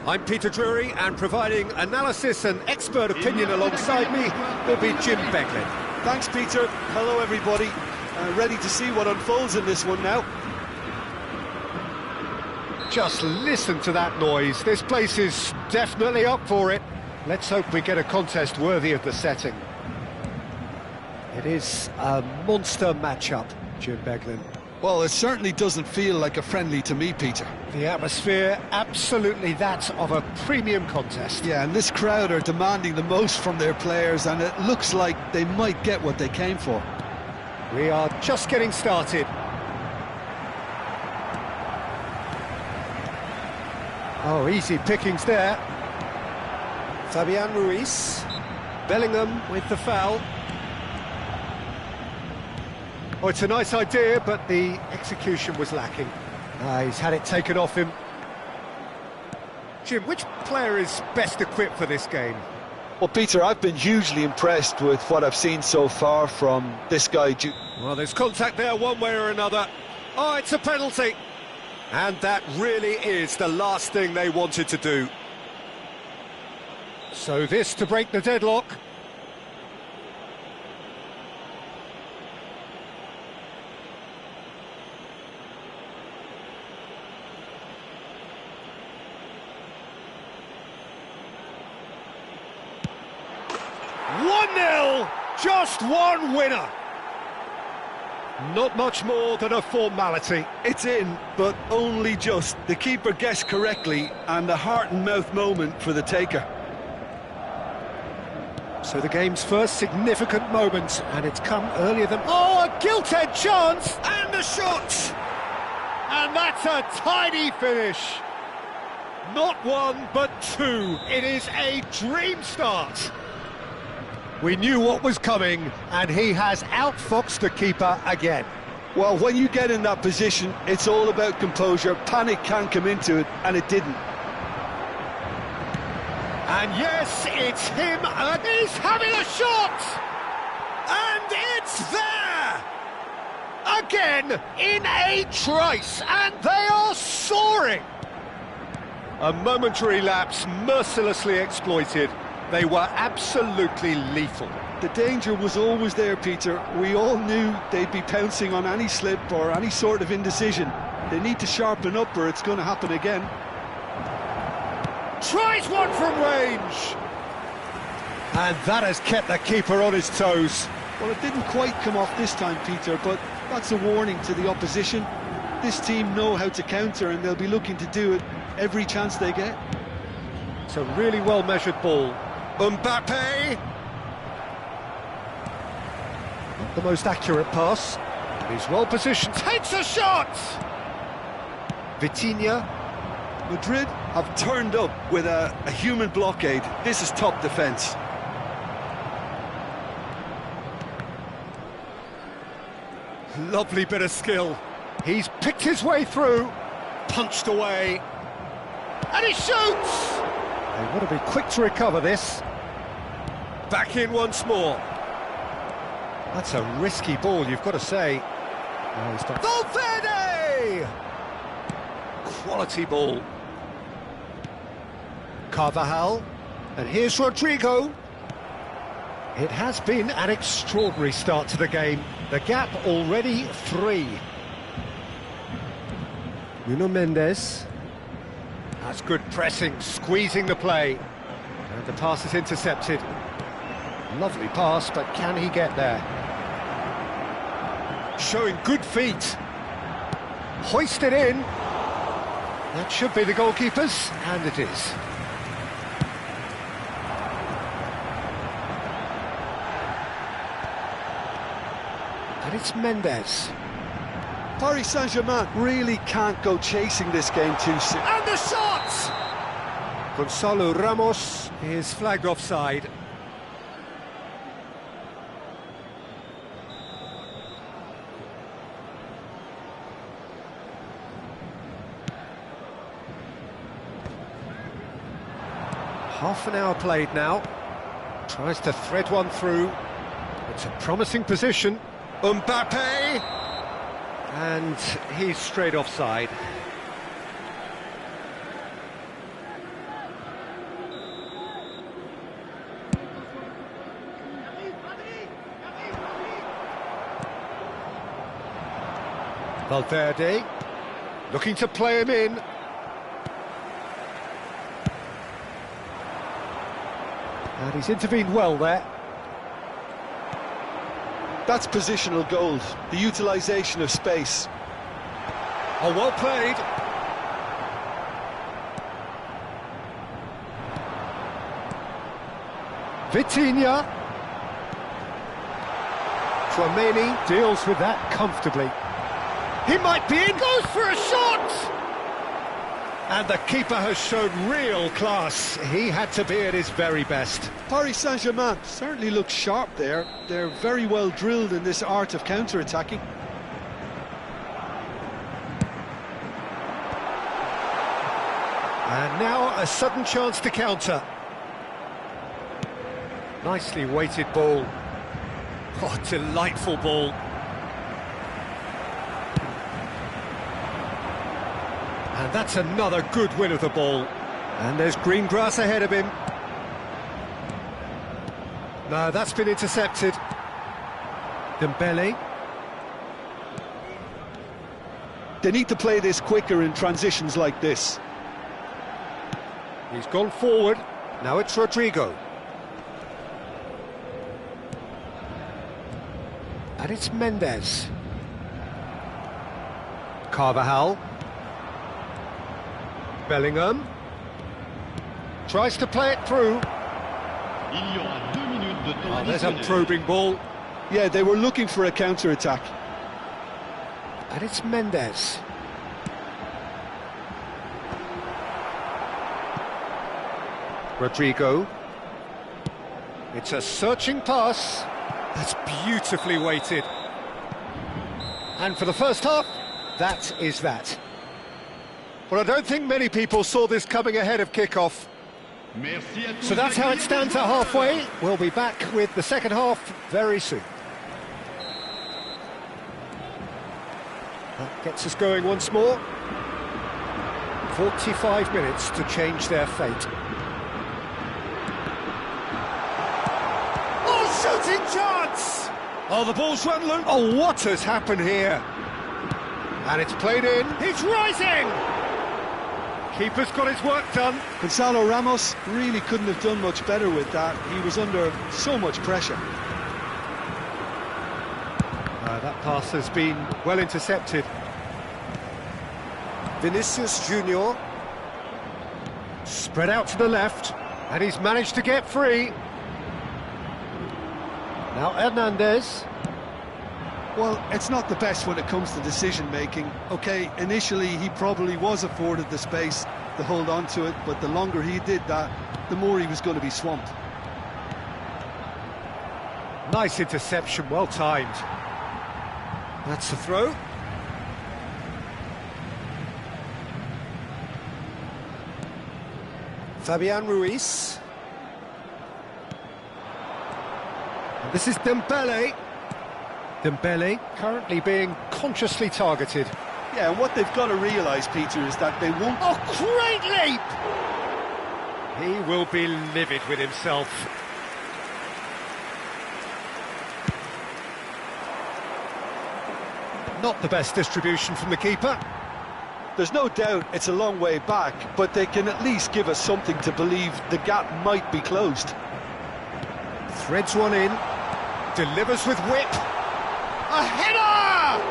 I'm Peter Drury, and providing analysis and expert opinion alongside me will be Jim Beglin. Thanks, Peter. Hello, everybody. Ready to see what unfolds in this one now. Just listen to that noise. This place is definitely up for it. Let's hope we get a contest worthy of the setting. It is a monster matchup, Jim Beglin. Well, it certainly doesn't feel like a friendly to me, Peter. The atmosphere, absolutely that of a premium contest. Yeah, and this crowd are demanding the most from their players, and it looks like they might get what they came for. We are just getting started. Oh, easy pickings there. Fabian Ruiz. Bellingham with the foul. Oh, it's a nice idea, but the execution was lacking. He's had it taken off him. Jim, which player is best equipped for this game? Well, Peter, I've been hugely impressed with what I've seen so far from this guy. Well, there's contact there one way or another. Oh, it's a penalty. And that really is the last thing they wanted to do. So this to break the deadlock. Just one winner. Not much more than a formality. It's in, but only just. The keeper guessed correctly, and a heart-and-mouth moment for the taker. So the game's first significant moment, and it's come earlier than... Oh, a gilt-edged chance! And a shot! And that's a tiny finish. Not one, but two. It is a dream start. We knew what was coming, and he has outfoxed the keeper again. Well, when you get in that position, it's all about composure. Panic can come into it, and it didn't. And yes, it's him, and he's having a shot! And it's there! Again, in a trice, and they are soaring! A momentary lapse mercilessly exploited. They were absolutely lethal. The danger was always there, Peter. We all knew they'd be pouncing on any slip or any sort of indecision. They need to sharpen up or it's going to happen again. Tries one from range! And that has kept the keeper on his toes. Well, it didn't quite come off this time, Peter, but that's a warning to the opposition. This team know how to counter and they'll be looking to do it every chance they get. It's a really well-measured ball. Mbappe! Not the most accurate pass. He's well positioned, takes a shot! Vitinha. Madrid have turned up with a human blockade. This is top defence. Lovely bit of skill. He's picked his way through, punched away, and he shoots! They want to be quick to recover this. Back in once more. That's a risky ball, you've got to say. Oh, he's got Valverde! Quality ball. Carvajal. And here's Rodrigo. It has been an extraordinary start to the game. The gap already 3. Nuno Mendes. That's good pressing, squeezing the play. And the pass is intercepted. Lovely pass, but can he get there? Showing good feet. Hoisted in. That should be the goalkeeper's, and it is. And it's Mendes. Paris Saint-Germain really can't go chasing this game too soon. And the shot! Gonzalo Ramos is flagged offside. Half an hour played now. Tries to thread one through. It's a promising position. Mbappe! And he's straight offside. Valverde, looking to play him in. And he's intervened well there. That's positional gold, the utilisation of space. Oh, well played. Vitinha. Tchouameni deals with that comfortably. He might be in, goes for a shot! And the keeper has shown real class. He had to be at his very best. Paris Saint-Germain certainly looks sharp there. They're very well drilled in this art of counter-attacking. And now a sudden chance to counter. Nicely weighted ball. Oh, delightful ball. And that's another good win of the ball. And there's green grass ahead of him. No, that's been intercepted. Dembele. They need to play this quicker in transitions like this. He's gone forward. Now it's Rodrigo. And it's Mendes. Carvajal. Bellingham tries to play it through. Oh, there's a probing ball. Yeah, they were looking for a counter-attack. And it's Mendes. Rodrigo. It's a searching pass. That's beautifully weighted. And for the first half, that is that. Well, I don't think many people saw this coming ahead of kickoff. So that's how it stands at halfway. We'll be back with the second half very soon. That gets us going once more. 45 minutes to change their fate. Oh, shooting chance! Oh, the ball's run loose. Oh, what has happened here? And it's played in. He's rising! Keeper's got his work done. Gonzalo Ramos really couldn't have done much better with that. He was under so much pressure. That pass has been well intercepted. Vinicius Junior spread out to the left, and he's managed to get free. Now Hernandez. Well, it's not the best when it comes to decision-making. OK, initially he probably was afforded the space to hold on to it, but the longer he did that, the more he was going to be swamped. Nice interception, well timed. That's the throw. Fabian Ruiz. And this is Dembele. Dembele currently being consciously targeted. Yeah, and what they've got to realise, Peter, is that they won't... Oh, great leap! He will be livid with himself. Not the best distribution from the keeper. There's no doubt it's a long way back, but they can at least give us something to believe the gap might be closed. Threads one in, delivers with whip. A header!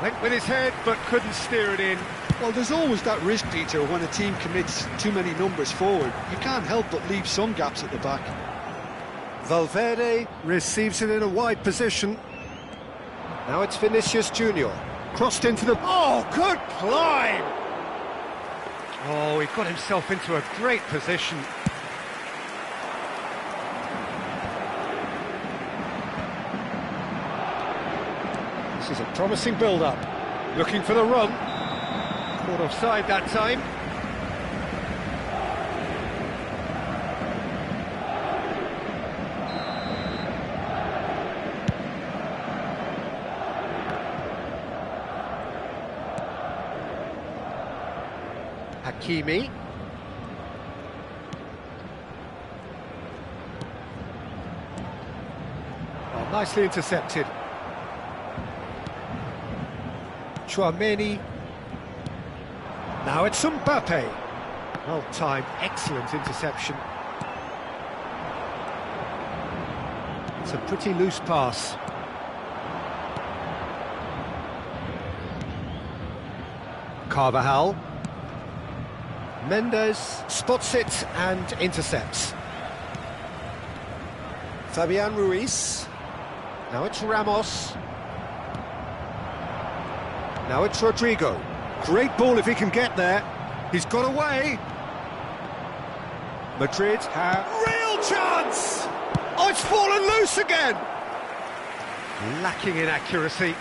Went with his head, but couldn't steer it in. Well, there's always that risk, Peter, when a team commits too many numbers forward. You can't help but leave some gaps at the back. Valverde receives it in a wide position. Now it's Vinicius Junior. Crossed into the... Oh, good climb! Oh, he got himself into a great position. This is a promising build-up. Looking for the run. Caught offside that time. Hakimi. Oh, nicely intercepted. Chouameni. Now it's Mbappe. Well timed, excellent interception. It's a pretty loose pass. Carvajal. Mendes spots it and intercepts. Fabian Ruiz. Now it's Ramos. Now it's Rodrigo. Great ball if he can get there. He's got away. Madrid have... Real chance! Oh, it's fallen loose again! Lacking in accuracy.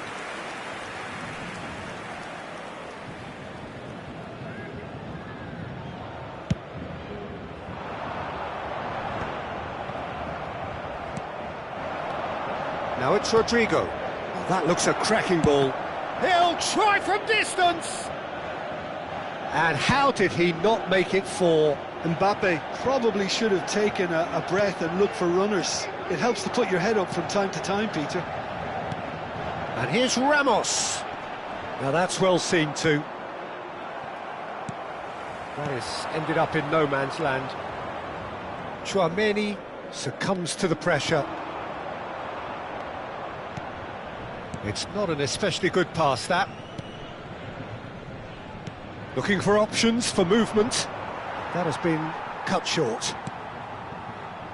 Now it's Rodrigo. Oh, that looks a cracking ball. He'll try from distance! And how did he not make it four? Mbappe probably should have taken a breath and looked for runners. It helps to put your head up from time to time, Peter. And here's Ramos. Now that's well seen too. That has ended up in no man's land. Chouameni succumbs to the pressure. It's not an especially good pass, that. Looking for options for movement. That has been cut short.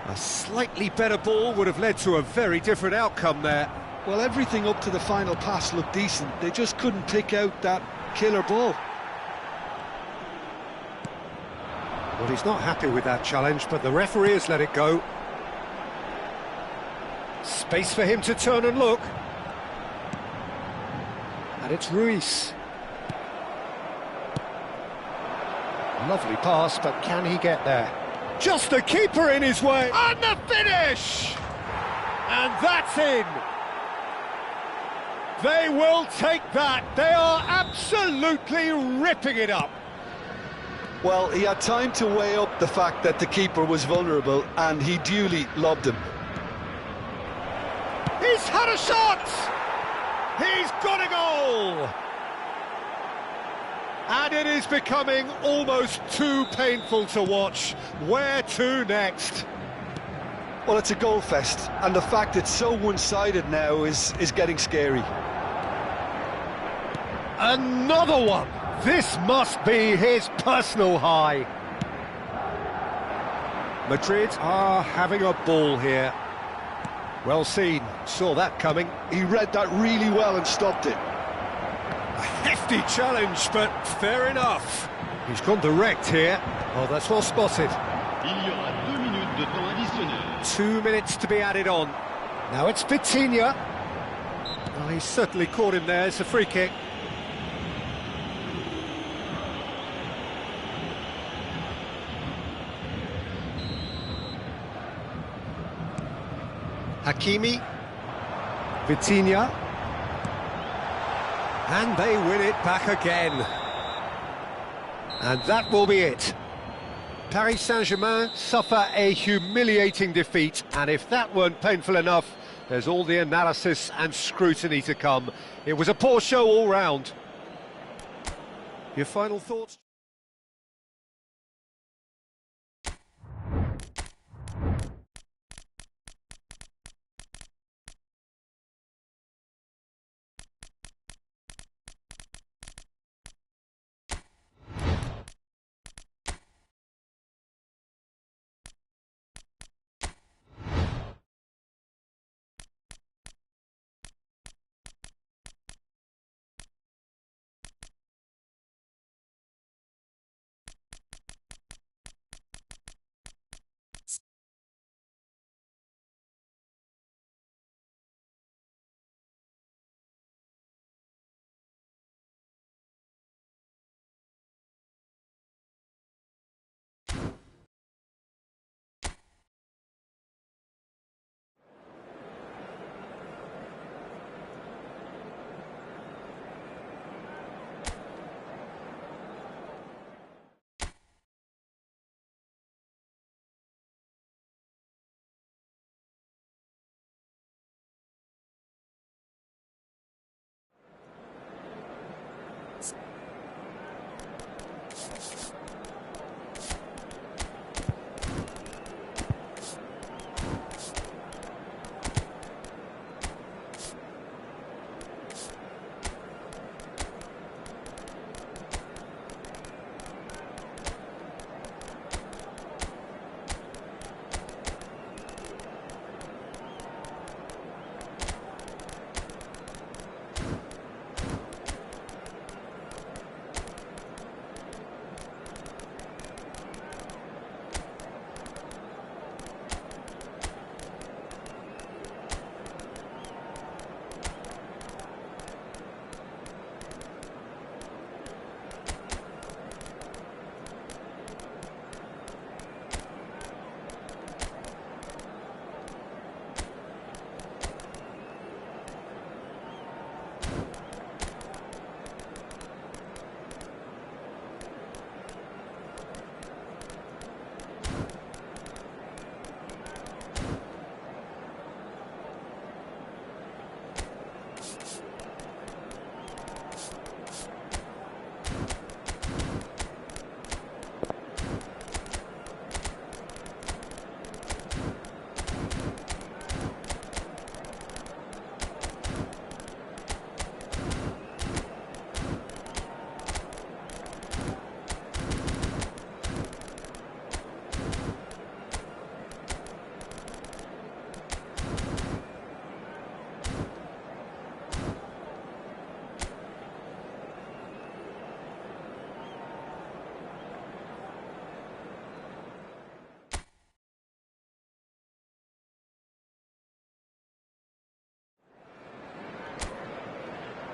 A slightly better ball would have led to a very different outcome there. Well, everything up to the final pass looked decent. They just couldn't pick out that killer ball. Well, he's not happy with that challenge, but the referee has let it go. Space for him to turn and look. And it's Ruiz. Lovely pass, but can he get there? Just the keeper in his way. And the finish! And that's in. They will take that. They are absolutely ripping it up. Well, he had time to weigh up the fact that the keeper was vulnerable, and he duly lobbed him. He's had a shot! He's got a goal! And it is becoming almost too painful to watch. Where to next? Well, it's a goal fest, and the fact it's so one-sided now is getting scary. Another one! This must be his personal high. Madrid are having a ball here. Well seen, saw that coming. He read that really well and stopped it. A hefty challenge, but fair enough. He's gone direct here. Oh, that's well spotted. Il y aura 2 minutes de temps additionnel. 2 minutes to be added on. Now it's Vitinha. Well, he's certainly caught him there. It's a free kick. Hakimi. Vitinha. And they win it back again. And that will be it. Paris Saint-Germain suffer a humiliating defeat, and if that weren't painful enough, there's all the analysis and scrutiny to come. It was a poor show all round. Your final thoughts?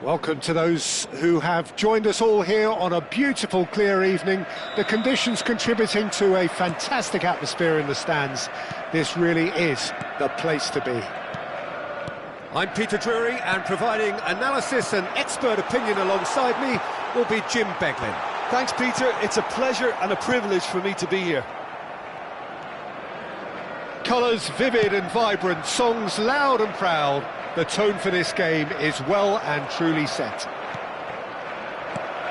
Welcome to those who have joined us all here on a beautiful, clear evening. The conditions contributing to a fantastic atmosphere in the stands. This really is the place to be. I'm Peter Drury, and providing analysis and expert opinion alongside me will be Jim Beglin. Thanks, Peter. It's a pleasure and a privilege for me to be here. Colours vivid and vibrant, songs loud and proud. The tone for this game is well and truly set.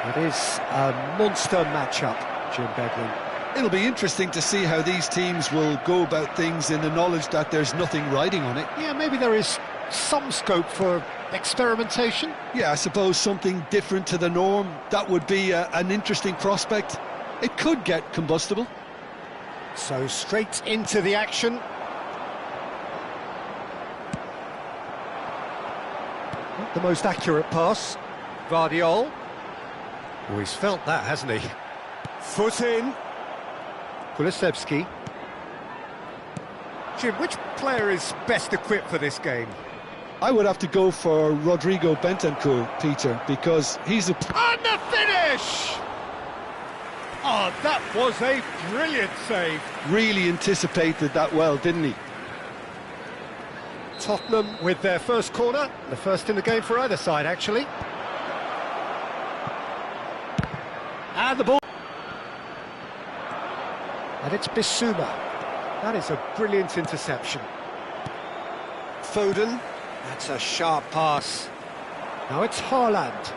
It is a monster matchup, Jim Beglin. It'll be interesting to see how these teams will go about things in the knowledge that there's nothing riding on it. Yeah, maybe there is some scope for experimentation. Yeah, I suppose something different to the norm. That would be an interesting prospect. It could get combustible. So straight into the action. Not the most accurate pass. Vardiol. Oh, he's felt that, hasn't he? Foot in. Kulusevski. Jim, which player is best equipped for this game? I would have to go for Rodrigo Bentancur, Peter, because he's a... And the finish! Oh, that was a brilliant save. Really anticipated that well, didn't he? Tottenham with their first corner, the first in the game for either side, actually. And the ball. And it's Bissouma. That is a brilliant interception. Foden, that's a sharp pass. Now it's Haaland.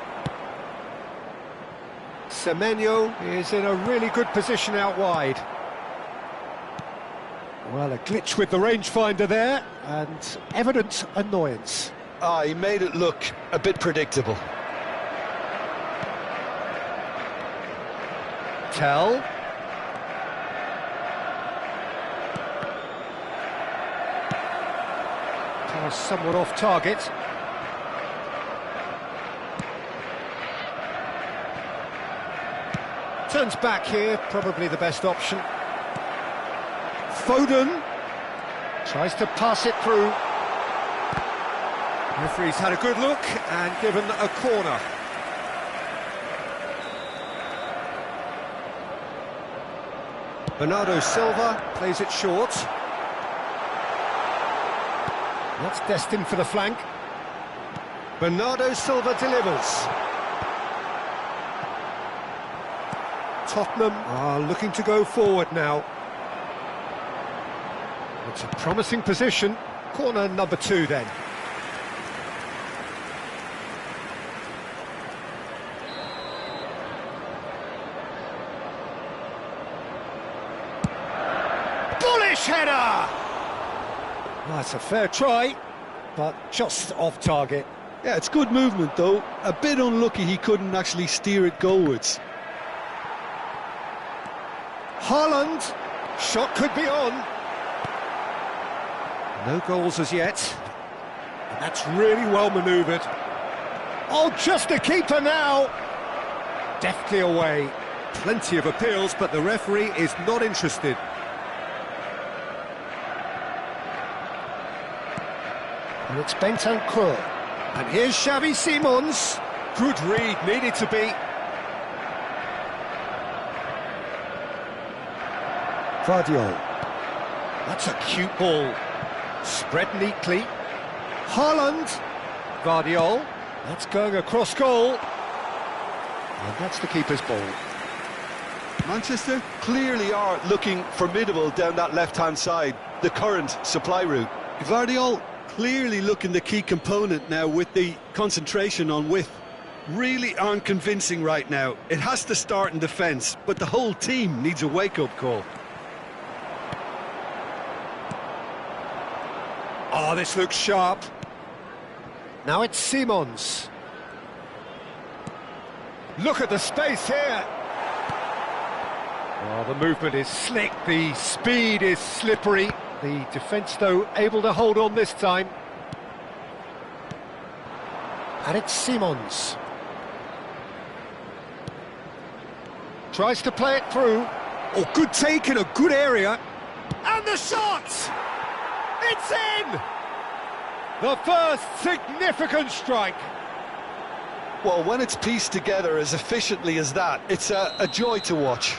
Semenyo is in a really good position out wide. Well, a glitch with the rangefinder there, and evident annoyance. He made it look a bit predictable. Tell. Pass somewhat off target. Turns back here, probably the best option. Foden tries to pass it through. Referee's had a good look and given a corner. Bernardo Silva plays it short. That's destined for the flank. Bernardo Silva delivers. Tottenham are looking to go forward now. It's a promising position. Corner number 2 then. Bullish header! Well, that's a fair try, but just off target. Yeah, it's good movement though. A bit unlucky he couldn't actually steer it goalwards. Haaland, shot could be on. No goals as yet. And that's really well manoeuvred. Oh, just a keeper now. Deftly away. Plenty of appeals, but the referee is not interested. And it's Bentancur. And here's Xavi Simons. Good read, needed to be. Vardiol. That's a cute ball. Spread neatly. Haaland. Vardiol. That's going across goal. And that's the keeper's ball. Manchester clearly are looking formidable down that left-hand side, the current supply route. Vardiol clearly looking the key component now with the concentration on width. Really aren't convincing right now. It has to start in defence, but the whole team needs a wake-up call. Oh, this looks sharp. Now it's Simons. Look at the space here. Oh, the movement is slick, the speed is slippery. The defence, though, able to hold on this time. And it's Simons. Tries to play it through. Oh, good take in a good area. And the shot! It's in! The first significant strike. Well, when it's pieced together as efficiently as that, it's a joy to watch.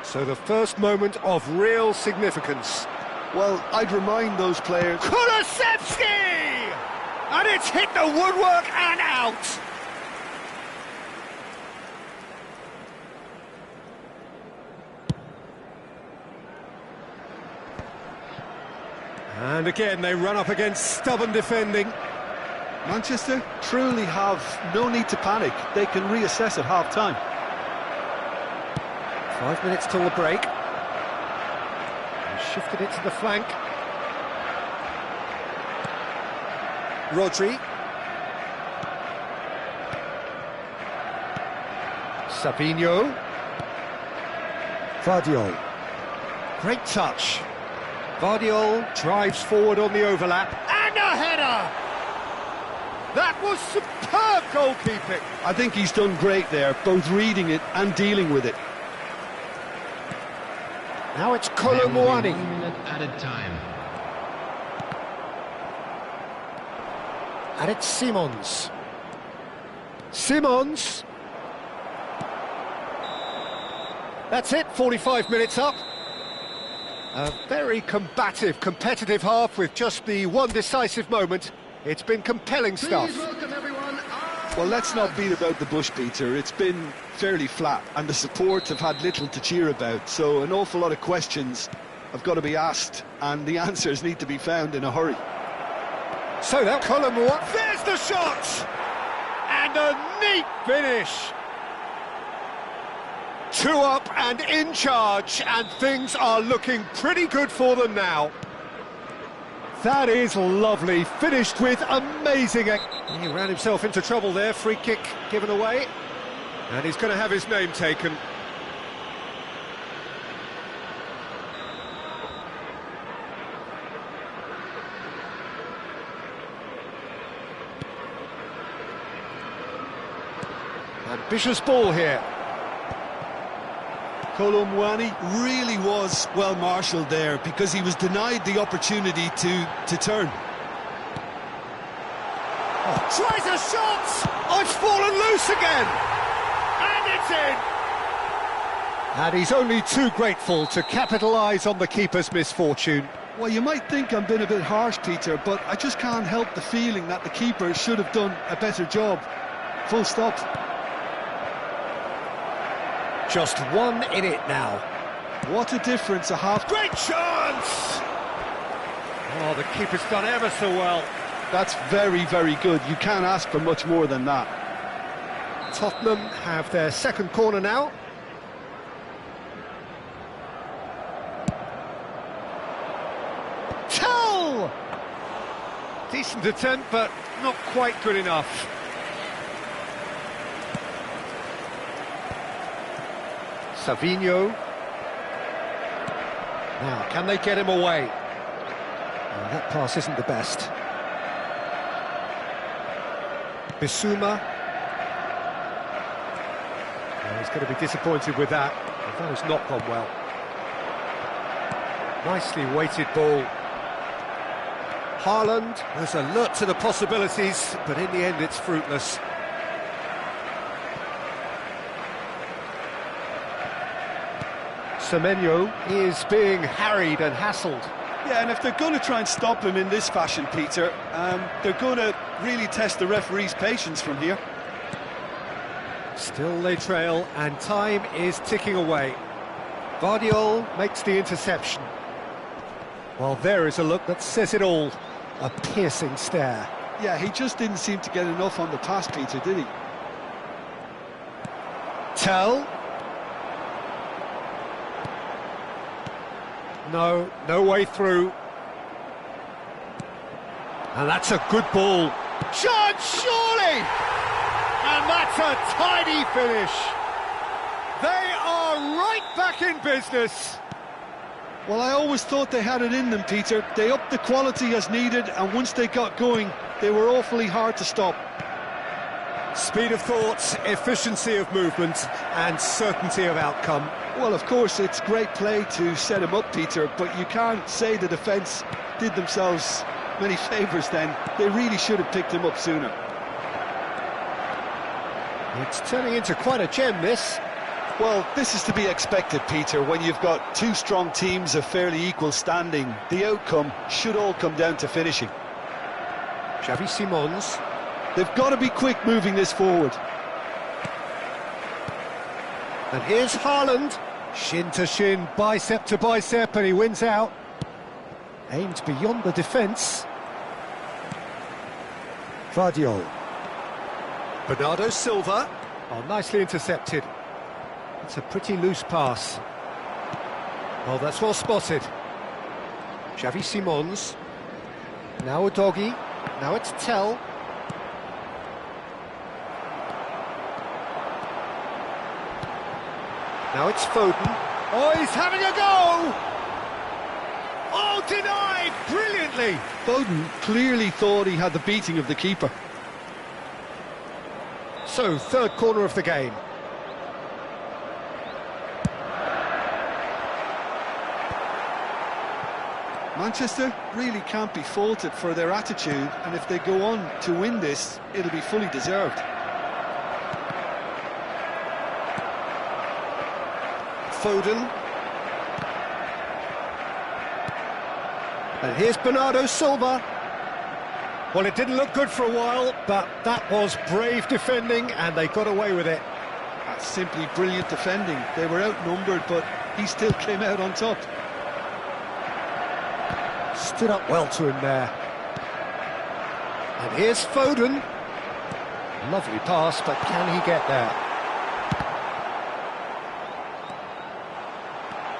So the first moment of real significance. Well, I'd remind those players... Kulusevski! And it's hit the woodwork and out! And again, they run up against stubborn defending. Manchester truly have no need to panic. They can reassess at half-time. 5 minutes till the break. He shifted it to the flank. Rodri. Sabinho. Vardiol. Great touch. Vardiol drives forward on the overlap. And a header! That was superb goalkeeping. I think he's done great there, both reading it and dealing with it. Now it's There will be Kolomouani. 1 minute added time. And it's Simons. Simons. That's it, 45 minutes up. A very combative, competitive half with just the one decisive moment. It's been compelling stuff. Please welcome everyone. Well, let's not beat about the bush, Peter. It's been fairly flat, and the support have had little to cheer about, so an awful lot of questions have got to be asked, and the answers need to be found in a hurry. So that Kolomouani, there's the shot! And a neat finish! 2 up and in charge, and things are looking pretty good for them now. That is lovely, finished with amazing... He ran himself into trouble there, free kick given away. And he's going to have his name taken. Ambitious ball here. Kolomouani really was well marshalled there because he was denied the opportunity to turn. Tries a shot! Oh, it's fallen loose again! And it's in! And he's only too grateful to capitalise on the keeper's misfortune. Well, you might think I'm being a bit harsh, Peter, but I just can't help the feeling that the keeper should have done a better job. Full stop. Just 1 in it now. What a difference a half... Great chance! Oh, the keeper's done ever so well. That's very, very good. You can't ask for much more than that. Tottenham have their second corner now. Tell! Decent attempt, but not quite good enough. Savinho. Now, can they get him away? Oh, that pass isn't the best. Bissouma. Oh, he's going to be disappointed with that. That has not gone well. Nicely weighted ball. Haaland was alert to the possibilities, but in the end it's fruitless. Semenyo is being harried and hassled. Yeah, and if they're going to try and stop him in this fashion, Peter, they're going to really test the referee's patience from here. Still they trail, and time is ticking away. Vardiol makes the interception. Well, there is a look that says it all. A piercing stare. Yeah, he just didn't seem to get enough on the pass, Peter, did he? Tell. No way through. And that's a good ball. Chance, surely! And that's a tidy finish. They are right back in business. Well, I always thought they had it in them, Peter. They upped the quality as needed, and once they got going, they were awfully hard to stop. Speed of thought, efficiency of movement, and certainty of outcome. Well, of course, it's great play to set him up, Peter, but you can't say the defence did themselves many favours then. They really should have picked him up sooner. It's turning into quite a gem, this. Well, this is to be expected, Peter, when you've got two strong teams of fairly equal standing. The outcome should all come down to finishing. Xavi Simons. They've got to be quick moving this forward. And here's Haaland. Shin to shin, bicep to bicep, and he wins out. Aimed beyond the defence. Vardiol. Bernardo Silva. Oh, nicely intercepted. It's a pretty loose pass. Oh, that's well spotted. Xavi Simons. Now a doggy. Now it's Tell. Now it's Foden. Oh, he's having a go! Oh, denied! Brilliantly! Foden clearly thought he had the beating of the keeper. So, third corner of the game. Manchester really can't be faulted for their attitude, and if they go on to win this, it'll be fully deserved. Foden. And here's Bernardo Silva. Well, it didn't look good for a while, but that was brave defending, and they got away with it. That's simply brilliant defending. They were outnumbered, but he still came out on top. Stood up well to him there. And here's Foden. Lovely pass, but can he get there?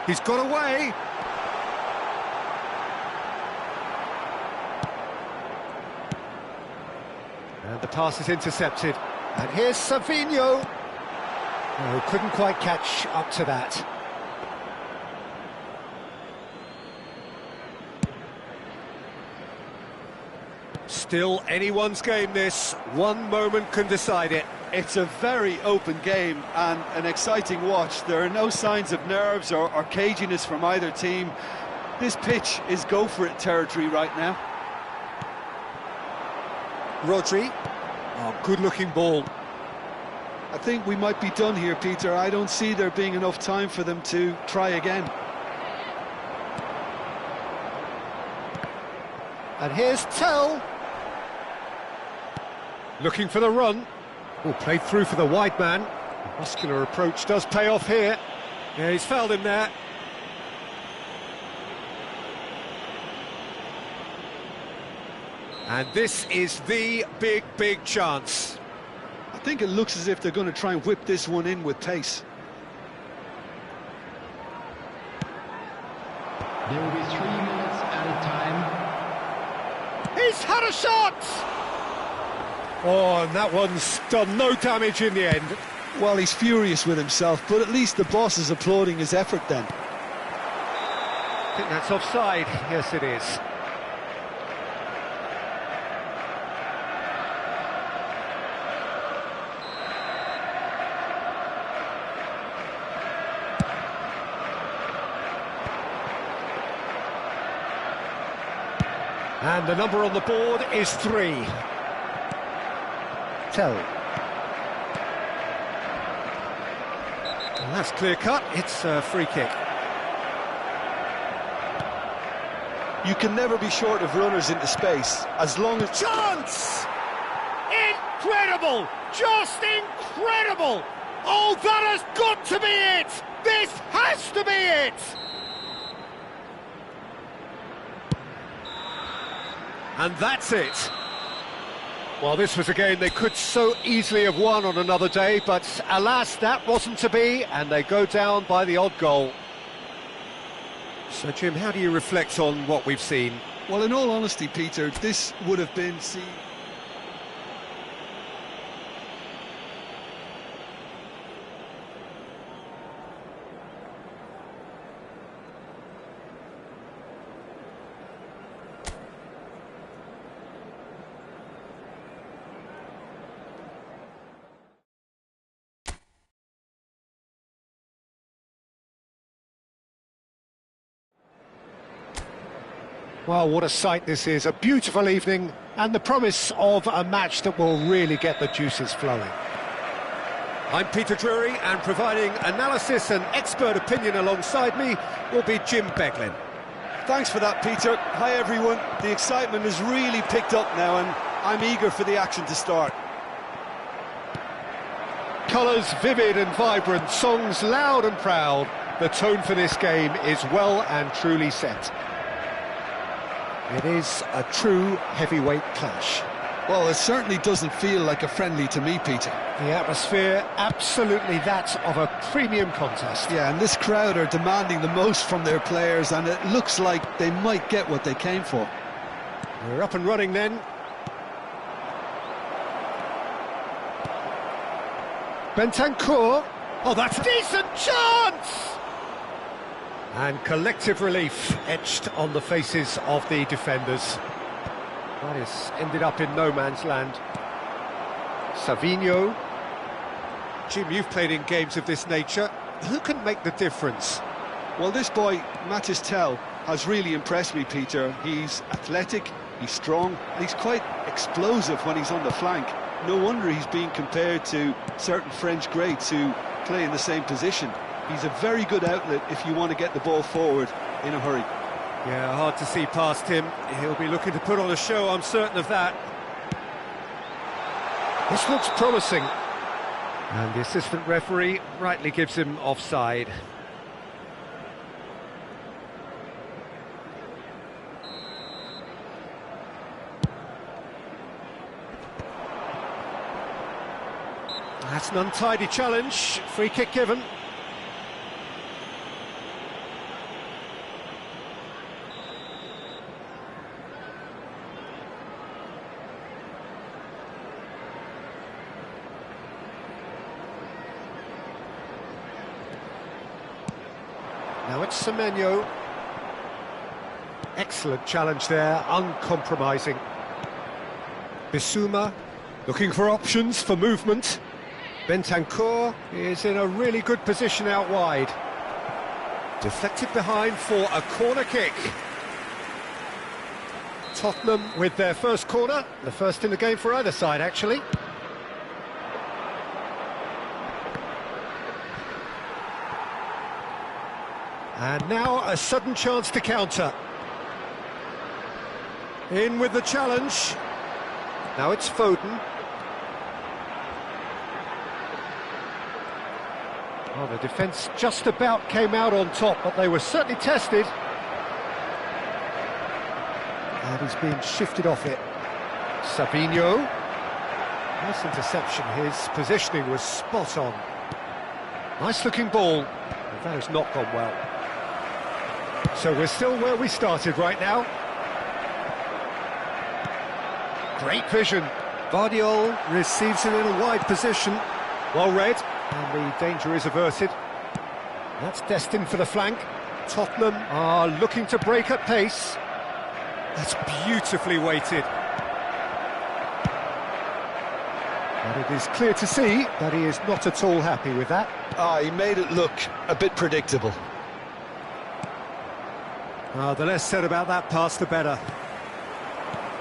He's got away. And the pass is intercepted. And here's Savinho. Oh, couldn't quite catch up to that. Still anyone's game, this. One moment can decide it. It's a very open game and an exciting watch. There are no signs of nerves or caginess from either team. This pitch is go-for-it territory right now. Rodri. Oh, good-looking ball. I think we might be done here, Peter. I don't see there being enough time for them to try again. And here's Tell. Looking for the run. Oh, played through for the wide man. The muscular approach does pay off here. Yeah, he's fouled him there. And this is the big chance. I think it looks as if they're going to try and whip this one in with pace. There will be 3 minutes at a time. He's had a shot! Oh, and that one's done no damage in the end. Well, he's furious with himself, but at least the boss is applauding his effort then. I think that's offside. Yes, it is. And the number on the board is 3. Tell. And that's clear cut. It's a free kick. You can never be short of runners into space, as long as... Chance! Incredible! Just incredible! Oh, that has got to be it! This has to be it! And that's it. Well, this was a game they could so easily have won on another day, but alas, that wasn't to be, and they go down by the odd goal. So, Jim, how do you reflect on what we've seen? Well, in all honesty, Peter, this would have been seen... Well, what a sight this is, a beautiful evening, and the promise of a match that will really get the juices flowing. I'm Peter Drury, and providing analysis and expert opinion alongside me will be Jim Beglin. Thanks for that, Peter. Hi, everyone. The excitement has really picked up now, and I'm eager for the action to start. Colours vivid and vibrant, songs loud and proud. The tone for this game is well and truly set. It is a true heavyweight clash. Well, it certainly doesn't feel like a friendly to me, Peter. The atmosphere, absolutely that of a premium contest. Yeah, and this crowd are demanding the most from their players, and it looks like they might get what they came for. We're up and running then. Bentancur. Oh, that's a decent chance! And collective relief etched on the faces of the defenders. That has ended up in no man's land. Savinho. Jim, you've played in games of this nature. Who can make the difference? Well, this boy, Matis Tel, has really impressed me, Peter. He's athletic, he's strong, and he's quite explosive when he's on the flank. No wonder he's being compared to certain French greats who play in the same position. He's a very good outlet if you want to get the ball forward in a hurry. Yeah, hard to see past him. He'll be looking to put on a show, I'm certain of that. This looks promising. And the assistant referee rightly gives him offside. That's an untidy challenge. Free kick given. Now it's Semenyo. Excellent challenge there, uncompromising. Bissouma looking for options for movement. Bentancur is in a really good position out wide. Deflected behind for a corner kick. Tottenham with their first corner, the first in the game for either side actually. And now a sudden chance to counter. In with the challenge. Now it's Foden. Well, the defence just about came out on top, but they were certainly tested. And he's being shifted off it. Savinho. Nice interception, his positioning was spot on. Nice looking ball, but that has not gone well. So we're still where we started right now. Great vision. Vardiol receives it in a wide position. Well read. And the danger is averted. That's destined for the flank. Tottenham are looking to break at pace. That's beautifully weighted. But it is clear to see that he is not at all happy with that. He made it look a bit predictable. The less said about that pass, the better.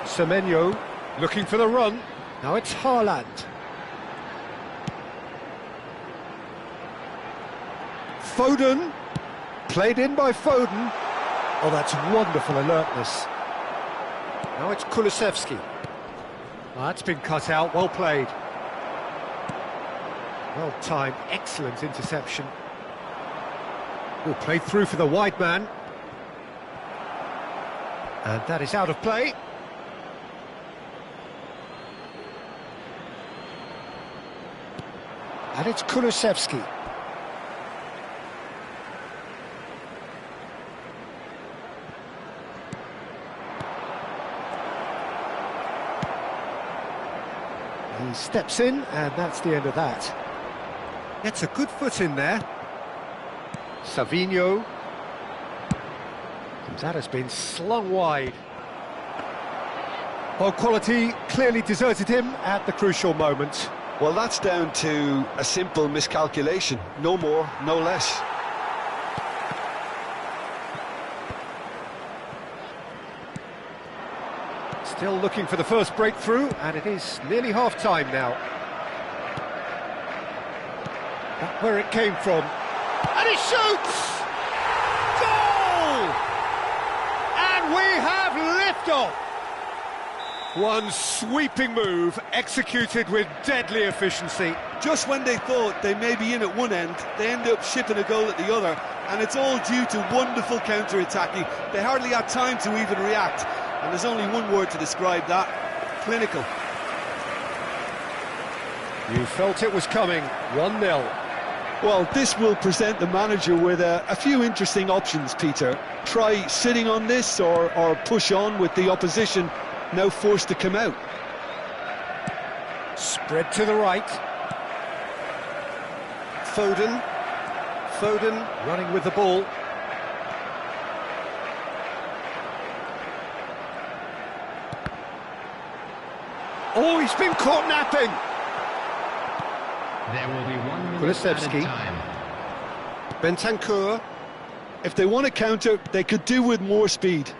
Semenyo looking for the run. Now it's Haaland. Foden, played in by Foden. Oh, that's wonderful alertness. Now it's Kulusevski. Well, that's been cut out, well played. Well timed, excellent interception. Oh, played through for the wide man. And that is out of play. And it's Kulusevski. He steps in, and that's the end of that. Gets a good foot in there. Savinho. That has been slung wide. Well, quality clearly deserted him at the crucial moment. Well, that's down to a simple miscalculation. No more, no less. Still looking for the first breakthrough, and it is nearly half-time now. That's where it came from. And he shoots! Goal! And we have liftoff! One sweeping move, executed with deadly efficiency. Just when they thought they may be in at one end, they end up shipping a goal at the other, and it's all due to wonderful counter-attacking. They hardly had time to even react, and there's only one word to describe that: clinical. You felt it was coming, 1-0. Well, this will present the manager with a few interesting options, Peter. Try sitting on this or push on with the opposition now forced to come out. Spread to the right. Foden running with the ball. Oh, he's been caught napping. There will be 1 minute Kulusevski. added time. Bentancur. If they want to counter, they could do with more speed.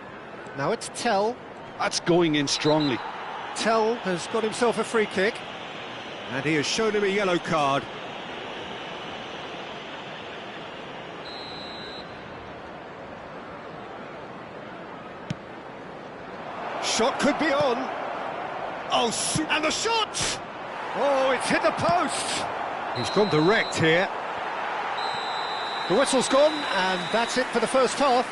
Now it's Tell. That's going in strongly. Tell has got himself a free kick. And he has shown him a yellow card. Shot could be on. Oh, and the shot! Oh, it's hit the post. He's gone direct here. The whistle's gone, and that's it for the first half.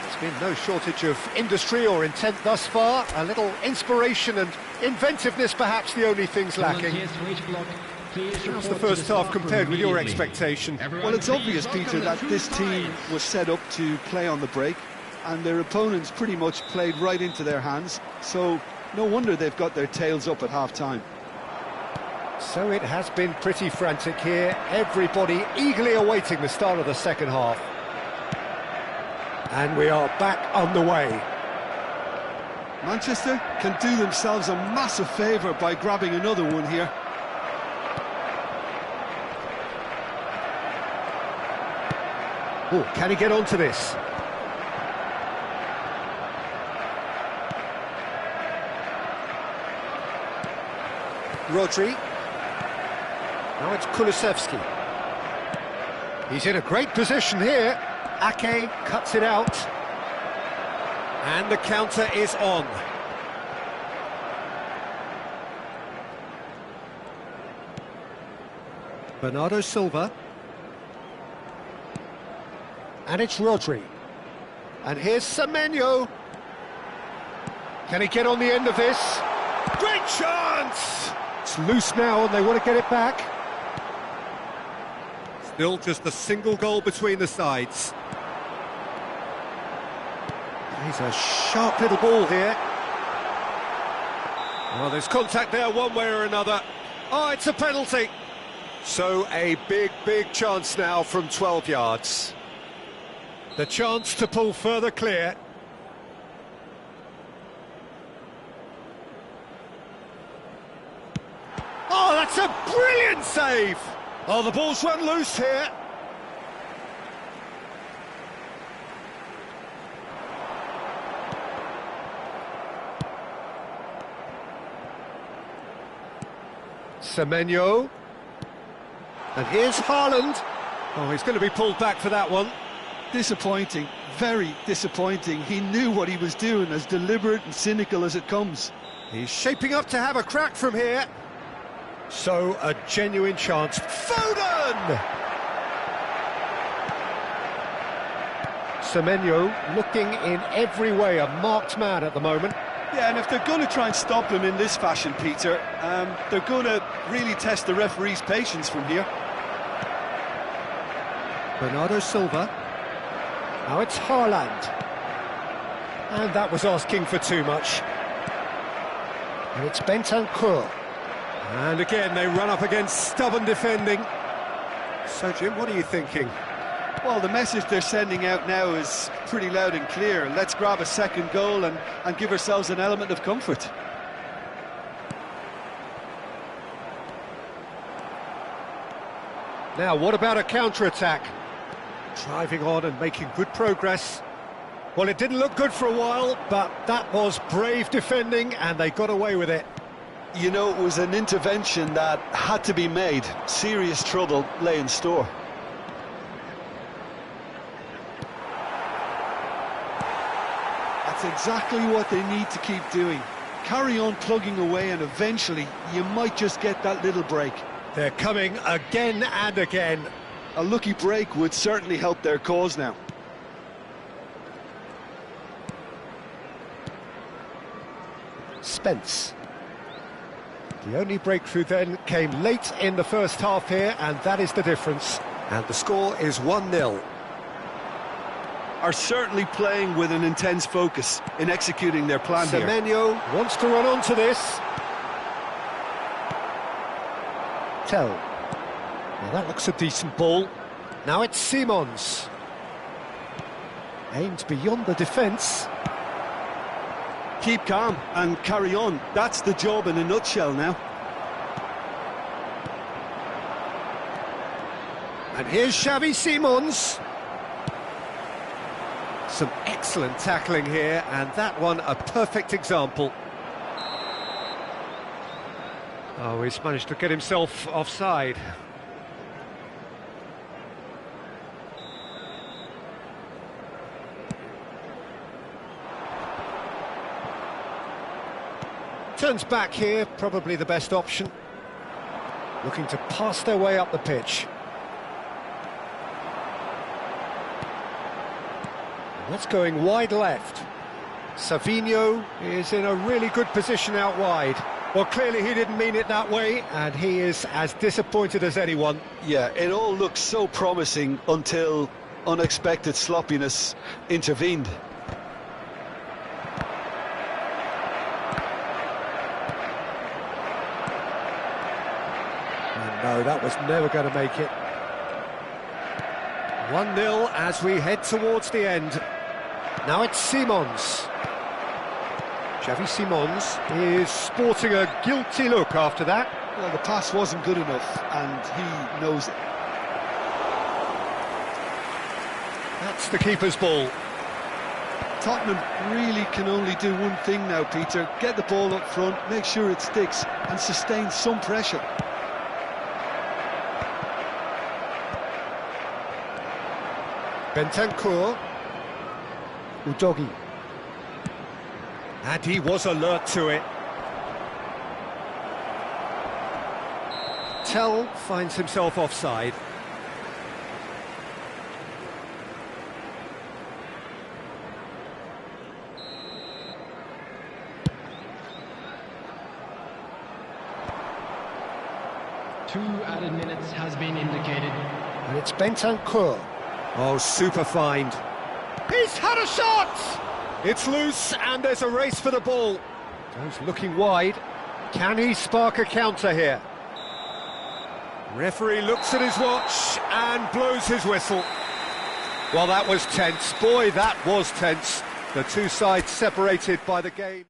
There's been no shortage of industry or intent thus far. A little inspiration and inventiveness, perhaps the only things lacking. Volunteers for each block, please How's the report to first half staff compared room with your immediately. expectation? Everyone Well, it's please obvious, welcome Peter, the that two this team sides. was set up to play on the break, and their opponents pretty much played right into their hands, so no wonder they've got their tails up at half-time. So it has been pretty frantic here. Everybody eagerly awaiting the start of the second half. And we are back underway. Manchester can do themselves a massive favour by grabbing another one here. Oh, can he get onto this? Rodri. Now it's Kulusevski. He's in a great position here. Ake cuts it out. And the counter is on. Bernardo Silva. And it's Rodri. And here's Semenyo. Can he get on the end of this? Great chance! It's loose now and they want to get it back. Still just a single goal between the sides. He's a sharp little ball here. Well, there's contact there one way or another. Oh, it's a penalty. So a big chance now from 12 yards. The chance to pull further clear. Oh, that's a brilliant save! Oh, the ball's run loose here. Semenyo. And here's Haaland. Oh, he's going to be pulled back for that one. Disappointing, very disappointing. He knew what he was doing, as deliberate and cynical as it comes. He's shaping up to have a crack from here. So, a genuine chance. Foden! Semenyo looking in every way a marked man at the moment. Yeah, and if they're going to try and stop him in this fashion, Peter, they're going to really test the referee's patience from here. Bernardo Silva. Now it's Haaland. And that was asking for too much. And it's Bentancur. And again, they run up against stubborn defending. So, Jim, what are you thinking? Well, the message they're sending out now is pretty loud and clear. Let's grab a second goal and give ourselves an element of comfort. Now, What about a counter-attack? Driving on and making good progress. Well, it didn't look good for a while, but that was brave defending, and they got away with it. You know, it was an intervention that had to be made. Serious trouble lay in store. That's exactly what they need to keep doing. Carry on plugging away, and eventually you might just get that little break. They're coming again and again. A lucky break would certainly help their cause now. Spence. The only breakthrough then came late in the first half here, and that is the difference. And the score is 1-0. Are certainly playing with an intense focus in executing their plan here. Semenyo wants to run onto this. Tell. Well, that looks a decent ball. Now it's Simons. Aimed beyond the defence. Keep calm and carry on. That's the job in a nutshell now. And here's Xavi Simons. Some excellent tackling here, and that one a perfect example. Oh, he's managed to get himself offside. Turns back here, probably the best option. Looking to pass their way up the pitch. That's going wide left. Savinho is in a really good position out wide. Well, clearly he didn't mean it that way, and he is as disappointed as anyone. Yeah, it all looked so promising until unexpected sloppiness intervened. And no, that was never going to make it. 1-0 as we head towards the end. Now it's Simons. Xavi Simons is sporting a guilty look after that. Well, the pass wasn't good enough, and he knows it. That's the keeper's ball. Tottenham really can only do one thing now, Peter. Get the ball up front, make sure it sticks, and sustain some pressure. Bentancur. Udogi. And he was alert to it. Tell finds himself offside. Two added minutes has been indicated. And it's Bentancur. Oh, super find. He's had a shot! It's loose, and there's a race for the ball. Goes looking wide. Can he spark a counter here? Referee looks at his watch and blows his whistle. Well, that was tense. Boy, that was tense. The two sides separated by the game.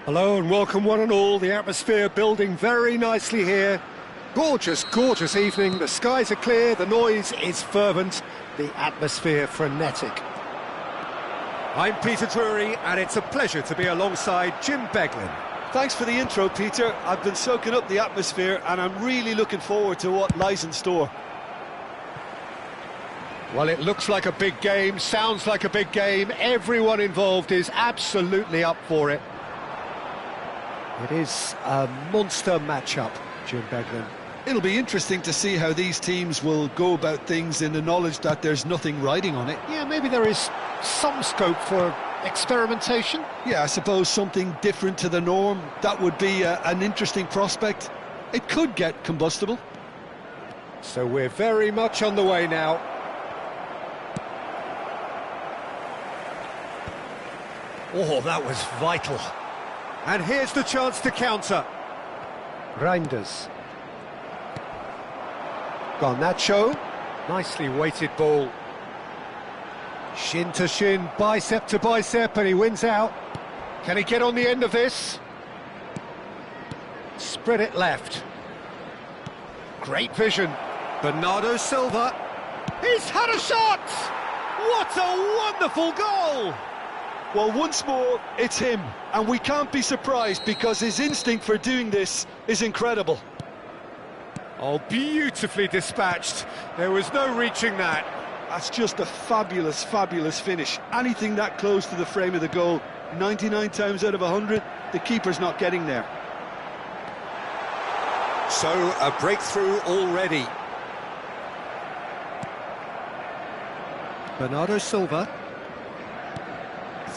Hello and welcome one and all. The atmosphere building very nicely here. Gorgeous, gorgeous evening. The skies are clear, the noise is fervent, the atmosphere frenetic. I'm Peter Drury and it's a pleasure to be alongside Jim Beglin. Thanks for the intro, Peter. I've been soaking up the atmosphere and I'm really looking forward to what lies in store. Well, it looks like a big game, sounds like a big game. Everyone involved is absolutely up for it. It is a monster matchup, Jim Beglin. It'll be interesting to see how these teams will go about things in the knowledge that there's nothing riding on it. Yeah, maybe there is some scope for experimentation. Yeah, I suppose something different to the norm. That would be an interesting prospect. It could get combustible. So we're very much on the way now. Oh, that was vital. And here's the chance to counter. Reinders. Garnacho. Nicely weighted ball. Shin to shin, bicep to bicep, and he wins out. Can he get on the end of this? Spread it left. Great vision. Bernardo Silva. He's had a shot! What a wonderful goal! Well, once more, it's him. And we can't be surprised because his instinct for doing this is incredible. Oh, beautifully dispatched. There was no reaching that. That's just a fabulous, fabulous finish. Anything that close to the frame of the goal, 99 times out of 100, the keeper's not getting there. So, a breakthrough already. Bernardo Silva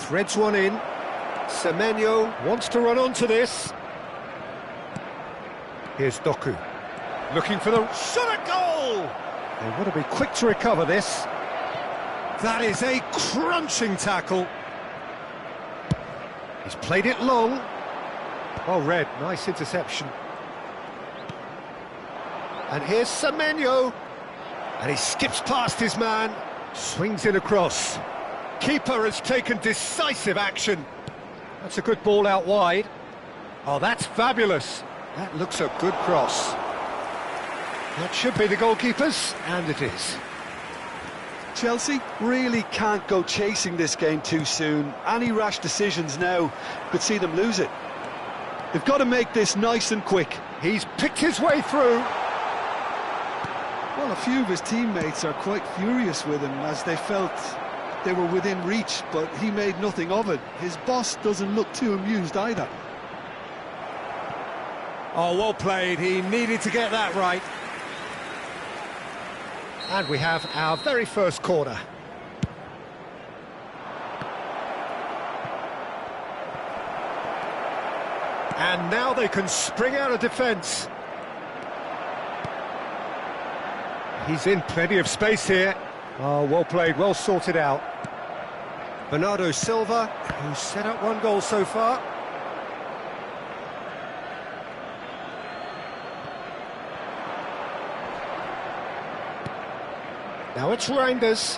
threads one in. Semenyo wants to run onto this. Here's Doku. Looking for the shot at goal! They want to be quick to recover this. That is a crunching tackle. He's played it long. Well read, nice interception. And here's Semenyo. And he skips past his man. Swings in across. Keeper has taken decisive action. That's a good ball out wide. Oh, that's fabulous. That looks a good cross. That should be the goalkeeper's, and it is. Chelsea really can't go chasing this game too soon. Any rash decisions now could see them lose it. They've got to make this nice and quick. He's picked his way through. Well, a few of his teammates are quite furious with him as they felt they were within reach, but he made nothing of it. His boss doesn't look too amused either. Oh, well played. He needed to get that right. And we have our very first corner. And now they can spring out of defence. He's in plenty of space here. Oh, well played, well sorted out. Bernardo Silva, who's set up one goal so far. Now it's Reinders.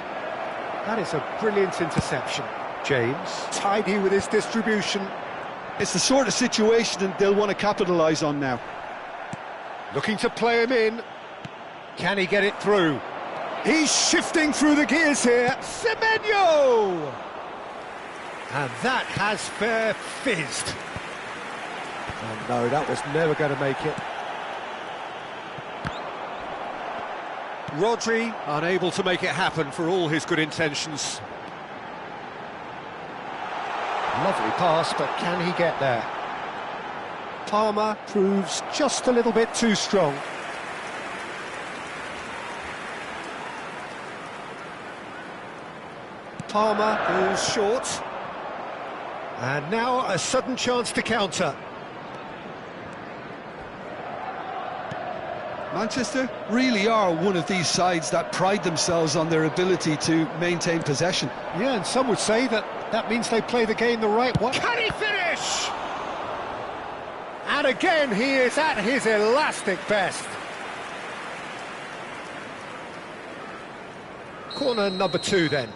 That is a brilliant interception. James, tidy with his distribution. It's the sort of situation they'll want to capitalise on now. Looking to play him in. Can he get it through? He's shifting through the gears here. Semenyo! And that has fair fizzed. Oh no, that was never going to make it. Rodri unable to make it happen for all his good intentions. Lovely pass, but can he get there? Palmer proves just a little bit too strong. Palmer goes short. And now a sudden chance to counter. Manchester really are one of these sides that pride themselves on their ability to maintain possession. Yeah, and some would say that means they play the game the right way. Can he finish? And again, he is at his elastic best. Corner number 2 then.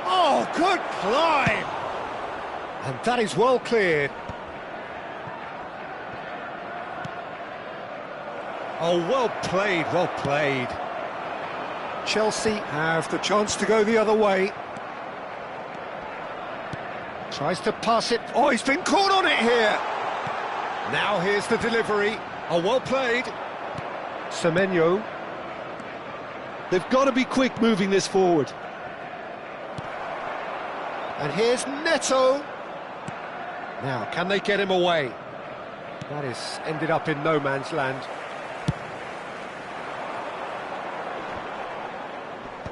Oh, Oh, good climb! And that is well cleared. Oh, well played, well played. Chelsea have the chance to go the other way. Tries to pass it. Oh, he's been caught on it here. Now here's the delivery. Oh, well played. Semenyo. They've got to be quick moving this forward. And here's Neto. Now, can they get him away? That is ended up in no man's land.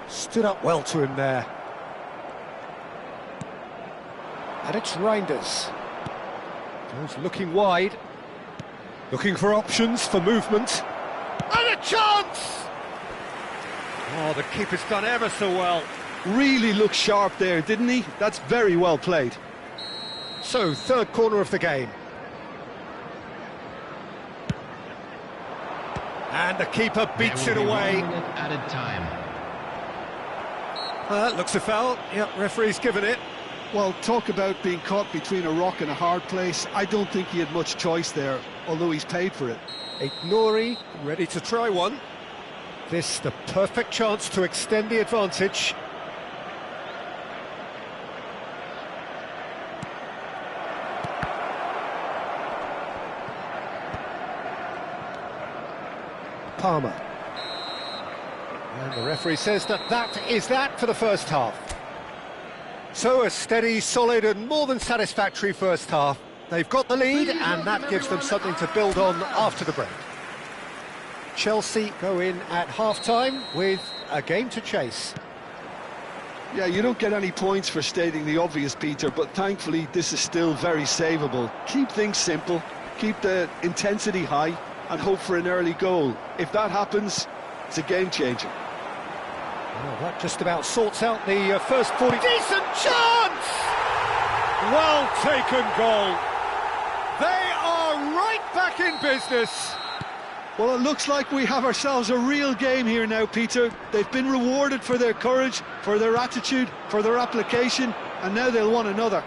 Stood up well to him there. And it's Reinders. Goes looking wide. Looking for options for movement. And a chance! Oh, the keeper's done ever so well. Really looked sharp there, didn't he? That's very well played. So, third corner of the game. And the keeper beats it away. 1 minute added time. Looks a foul. Yep, referee's given it. Well, talk about being caught between a rock and a hard place. I don't think he had much choice there, although he's paid for it. Nori ready to try one. This the perfect chance to extend the advantage. Palmer. And the referee says that is that for the first half. So a steady, solid and more than satisfactory first half. They've got the lead and that gives them something to build on after the break. Chelsea go in at half-time with a game to chase. Yeah, you don't get any points for stating the obvious, Peter, but thankfully this is still very savable. Keep things simple, keep the intensity high and hope for an early goal. If that happens, it's a game changer. Well, that just about sorts out the first 40... Decent chance! Well taken goal. They are right back in business. Well, it looks like we have ourselves a real game here now, Peter. They've been rewarded for their courage, for their attitude, for their application, and now they'll want another.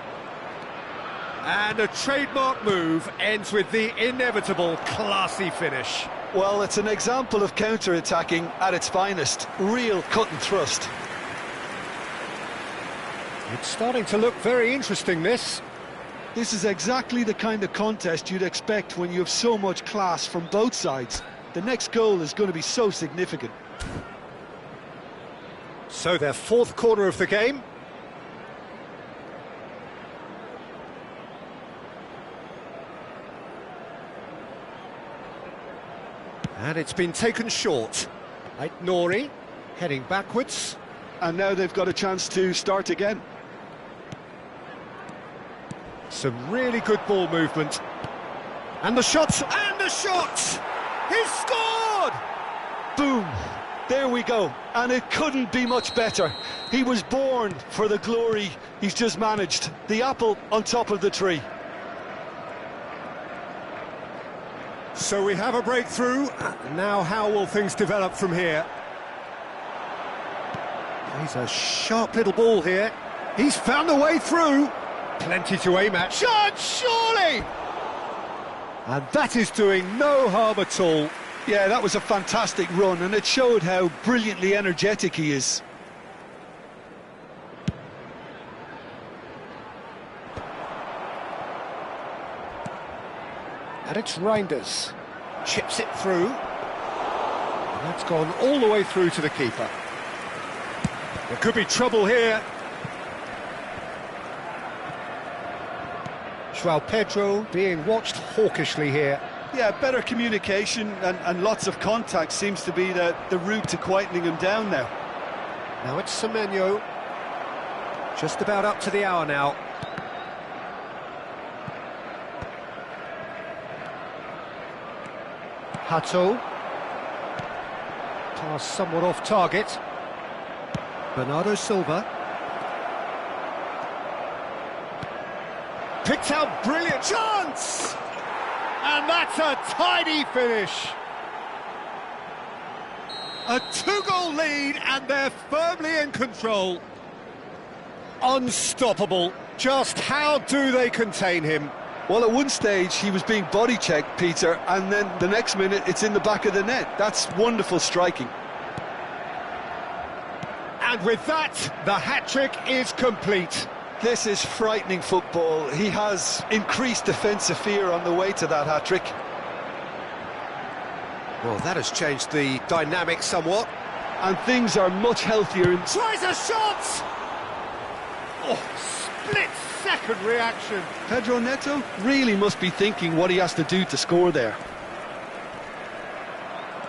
And a trademark move ends with the inevitable classy finish. Well, it's an example of counter-attacking at its finest. Real cut and thrust. It's starting to look very interesting, this. This is exactly the kind of contest you'd expect when you have so much class from both sides. The next goal is going to be so significant. So their fourth corner of the game. And it's been taken short. Nori heading backwards. And now they've got a chance to start again. Some really good ball movement. And the shots, and the shots! He's scored! Boom! There we go. And it couldn't be much better. He was born for the glory he's just managed. The apple on top of the tree. So we have a breakthrough. Now how will things develop from here? He's a sharp little ball here. He's found a way through. Plenty to aim at. Chance, surely! And that is doing no harm at all. Yeah, that was a fantastic run, and it showed how brilliantly energetic he is. And it's Reinders. Chips it through. And that's gone all the way through to the keeper. There could be trouble here. João Pedro being watched hawkishly here. Yeah, better communication and lots of contact seems to be the route to quietening him down now. Now it's Semenyo. Just about up to the hour now. Hato. Pass somewhat off target. Bernardo Silva. Picked out, brilliant chance! And that's a tidy finish. A 2-goal lead and they're firmly in control. unstoppable. Just how do they contain him? Well, at one stage he was being body checked, Peter, and then the next minute it's in the back of the net. That's wonderful striking. And with that, the hat-trick is complete. This is frightening football. He has increased defensive fear on the way to that hat-trick. Well, that has changed the dynamic somewhat. And things are much healthier. Tries a shot! Oh, split-second reaction. Pedro Neto really must be thinking what he has to do to score there.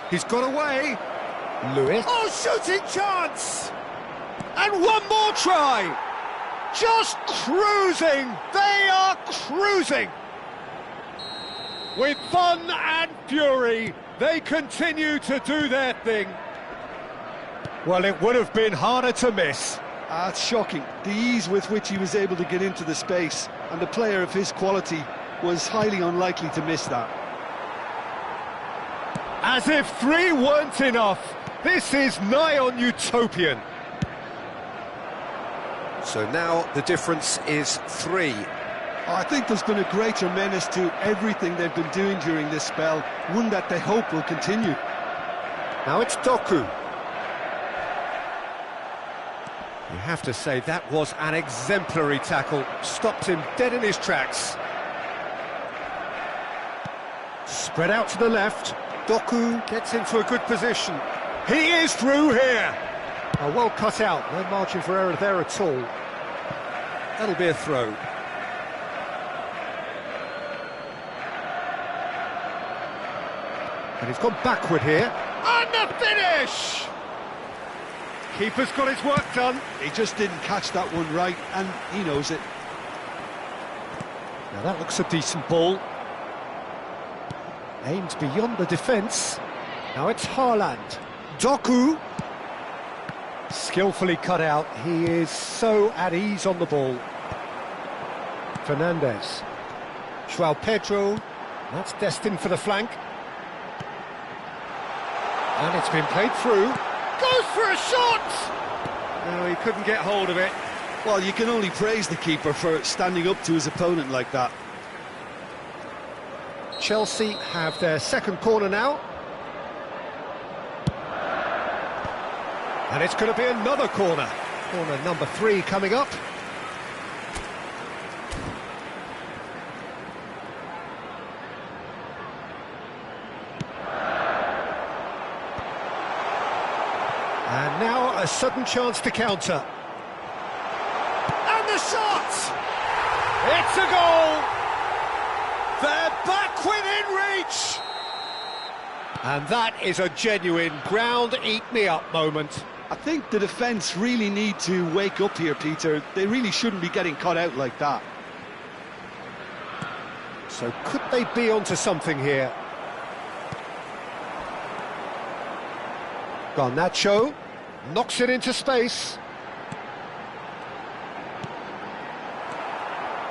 He's got away. Lewis. Oh, shooting chance! And one more try! Just cruising! They are cruising! With fun and fury, they continue to do their thing. Well, it would have been harder to miss. It's shocking, the ease with which he was able to get into the space, and a player of his quality was highly unlikely to miss that. As if 3 weren't enough, this is nigh on utopian. So now the difference is 3. I think there's been a greater menace to everything they've been doing during this spell, one that they hope will continue. Now it's Doku. You have to say that was an exemplary tackle, stopped him dead in his tracks. Spread out to the left, Doku gets into a good position. He is through here! Oh, well cut out, no margin for error there at all. That'll be a throw. And he's gone backward here. And the finish! Keeper's got his work done. He just didn't catch that one right, and he knows it. Now that looks a decent ball. Aimed beyond the defence. Now it's Haaland. Doku. Skillfully cut out. He is so at ease on the ball. Fernandes. João Pedro. That's destined for the flank. And it's been played through. Goes for a shot! No, he couldn't get hold of it. Well, you can only praise the keeper for standing up to his opponent like that. Chelsea have their second corner now. And it's going to be another corner. Corner number 3 coming up. And now a sudden chance to counter. And the shot! It's a goal! They're back within reach! And that is a genuine ground-eat-me-up moment. I think the defence really need to wake up here, Peter. They really shouldn't be getting caught out like that. So could they be onto something here? Garnacho knocks it into space.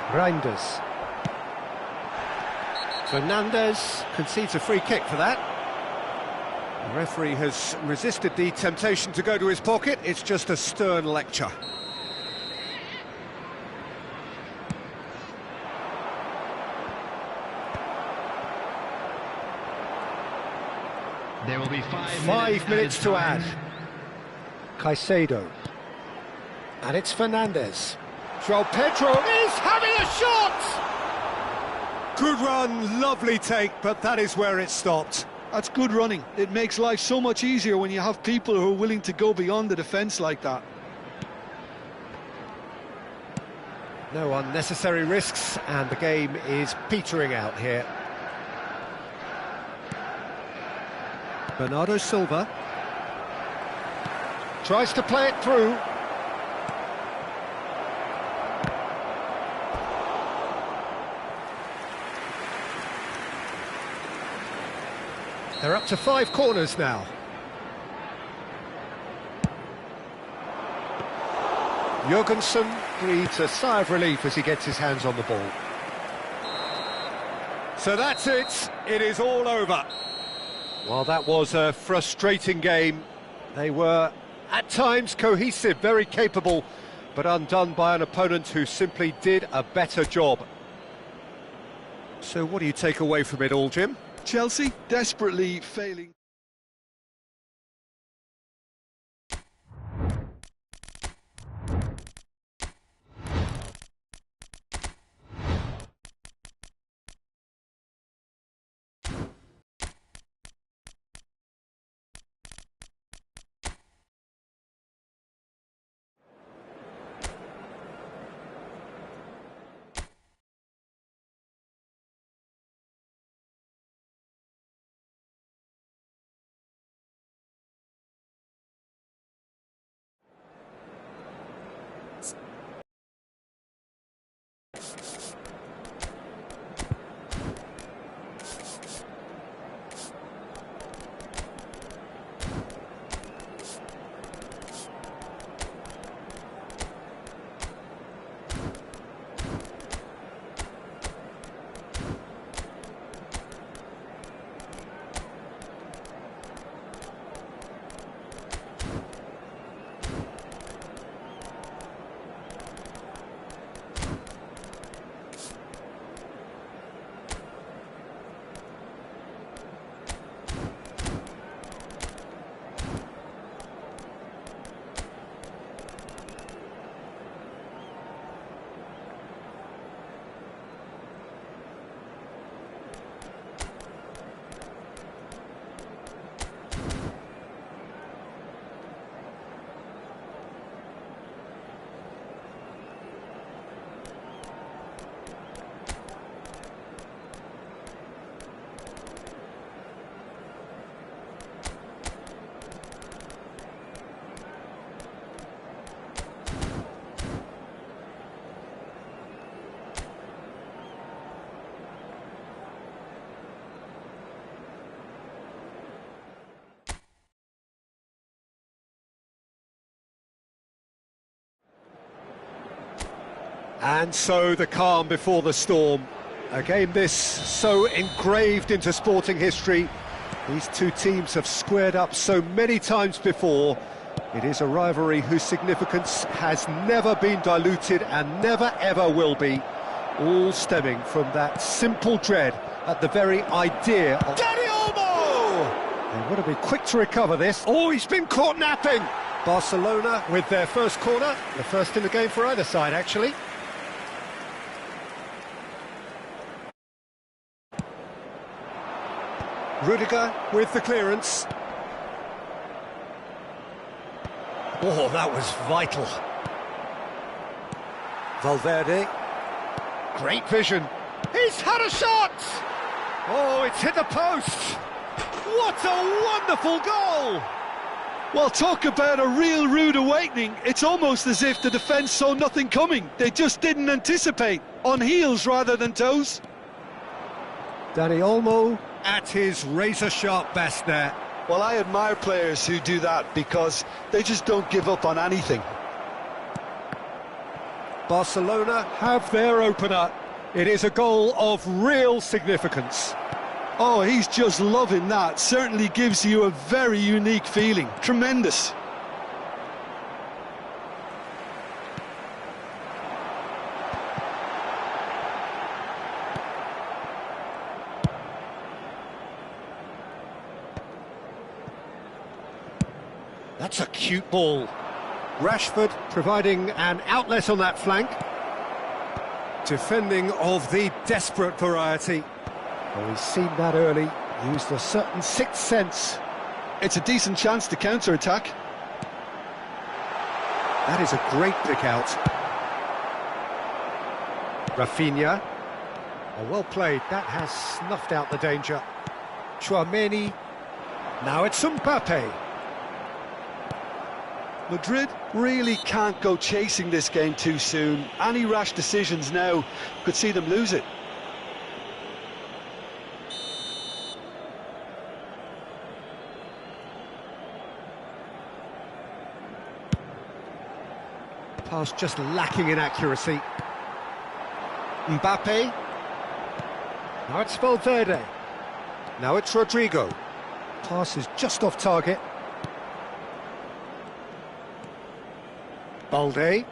Reinders. Fernandes concedes a free kick for that. The referee has resisted the temptation to go to his pocket. It's just a stern lecture. There will be 5 minutes to add. Caicedo. And it's Fernandes. João Pedro is having a shot! Good run, lovely take, but that is where it stopped. That's good running. It makes life so much easier when you have people who are willing to go beyond the defence like that. No unnecessary risks, and the game is petering out here. Bernardo Silva tries to play it through. They're up to 5 corners now. Jurgensen breathes a sigh of relief as he gets his hands on the ball. So that's it. It is all over. Well, that was a frustrating game. They were, at times, cohesive, very capable, but undone by an opponent who simply did a better job. So what do you take away from it all, Jim? Chelsea desperately failing. And so the calm before the storm. A game this so engraved into sporting history. These two teams have squared up so many times before. It is a rivalry whose significance has never been diluted and never ever will be. All stemming from that simple dread at the very idea of... Danny Olmo! They want to be quick to recover this. Oh, he's been caught napping! Barcelona with their first corner. The first in the game for either side, actually. Rudiger with the clearance. Oh, that was vital. Valverde. Great vision. He's had a shot! Oh, it's hit the post. What a wonderful goal! Well, talk about a real rude awakening. It's almost as if the defence saw nothing coming. They just didn't anticipate. On heels rather than toes. Danny Olmo at his razor-sharp best there. Well, I admire players who do that because they just don't give up on anything. Barcelona have their opener. It is a goal of real significance. Oh, he's just loving that. Certainly gives you a very unique feeling. Tremendous. That's a cute ball. Rashford providing an outlet on that flank. Defending of the desperate variety. Oh, he's seen that early, used a certain sixth sense. It's a decent chance to counter-attack. That is a great pick out. Rafinha. Oh, well played, that has snuffed out the danger. Tchouaméni. Now it's Mbappe. Madrid really can't go chasing this game too soon. Any rash decisions now could see them lose it. Pass just lacking in accuracy. Mbappe. Now it's Valverde. Now it's Rodrigo. Pass is just off target. Balde.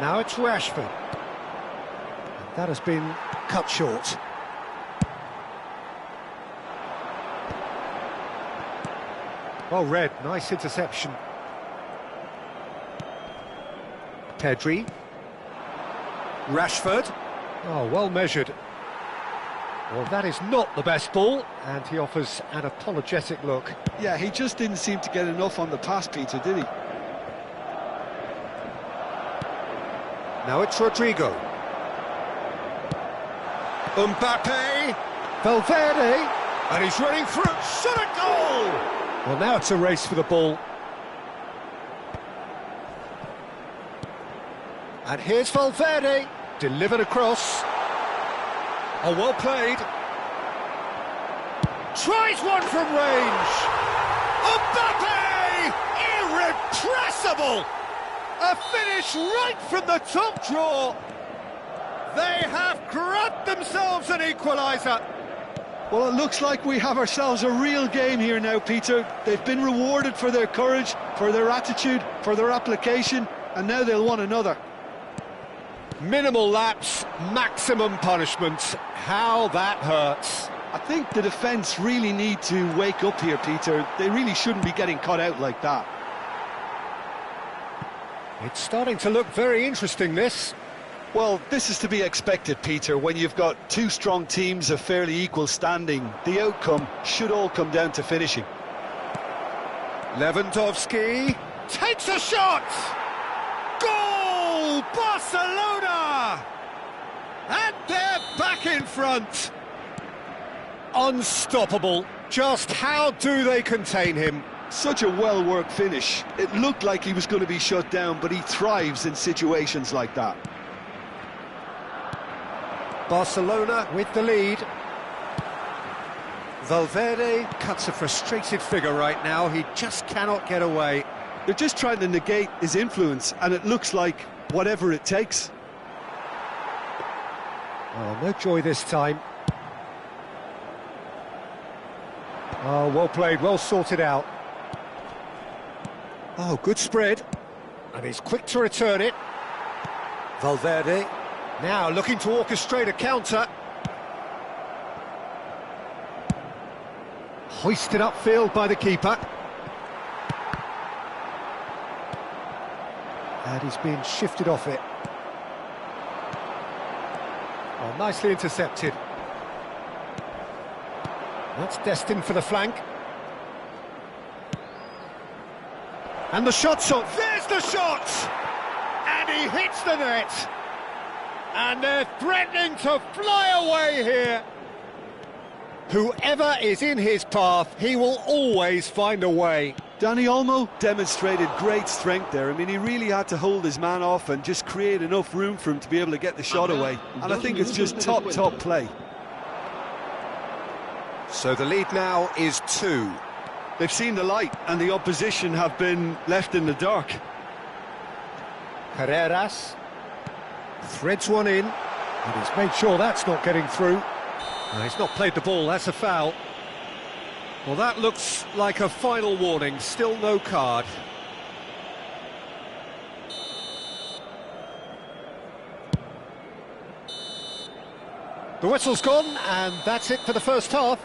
Now it's Rashford. And that has been cut short. Well read, nice interception. Pedri. Rashford. Oh, well measured. Well, that is not the best ball, and he offers an apologetic look. Yeah, he just didn't seem to get enough on the pass, Peter, did he? Now it's Rodrigo. Mbappe. Valverde. And he's running through. Shot a goal! Well, now it's a race for the ball. And here's Valverde. Delivered across. Oh, well played. Tries one from range. Mbappe! Irrepressible! A finish right from the top draw. They have grabbed themselves an equaliser. Well, it looks like we have ourselves a real game here now, Peter. They've been rewarded for their courage, for their attitude, for their application, and now they'll want another. Minimal lapse, maximum punishment. How that hurts. I think the defence really need to wake up here, Peter. They really shouldn't be getting caught out like that. It's starting to look very interesting, this. Well, this is to be expected, Peter. When you've got two strong teams of fairly equal standing, the outcome should all come down to finishing. Lewandowski takes a shot! Goal! Barcelona! And they're back in front. Unstoppable. Just how do they contain him? Such a well-worked finish. It looked like he was going to be shut down, but he thrives in situations like that. Barcelona with the lead. Valverde cuts a frustrated figure right now. He just cannot get away. They're just trying to negate his influence, and it looks like whatever it takes. Oh, no joy this time. Oh, well played, well sorted out. Oh, good spread. And he's quick to return it. Valverde. Now looking to orchestrate a counter. Hoisted upfield by the keeper. And he's being shifted off it. Oh, nicely intercepted. That's destined for the flank. And the shot's on. There's the shot! And he hits the net. And they're threatening to fly away here. Whoever is in his path, he will always find a way. Dani Olmo demonstrated great strength there. I mean, he really had to hold his man off and just create enough room for him to be able to get the shot away. And I think it's just top play. So the lead now is 2. They've seen the light, and the opposition have been left in the dark. Carreras threads one in, and he's made sure that's not getting through. No, he's not played the ball, that's a foul. Well, that looks like a final warning, still no card. The whistle's gone, and that's it for the first half.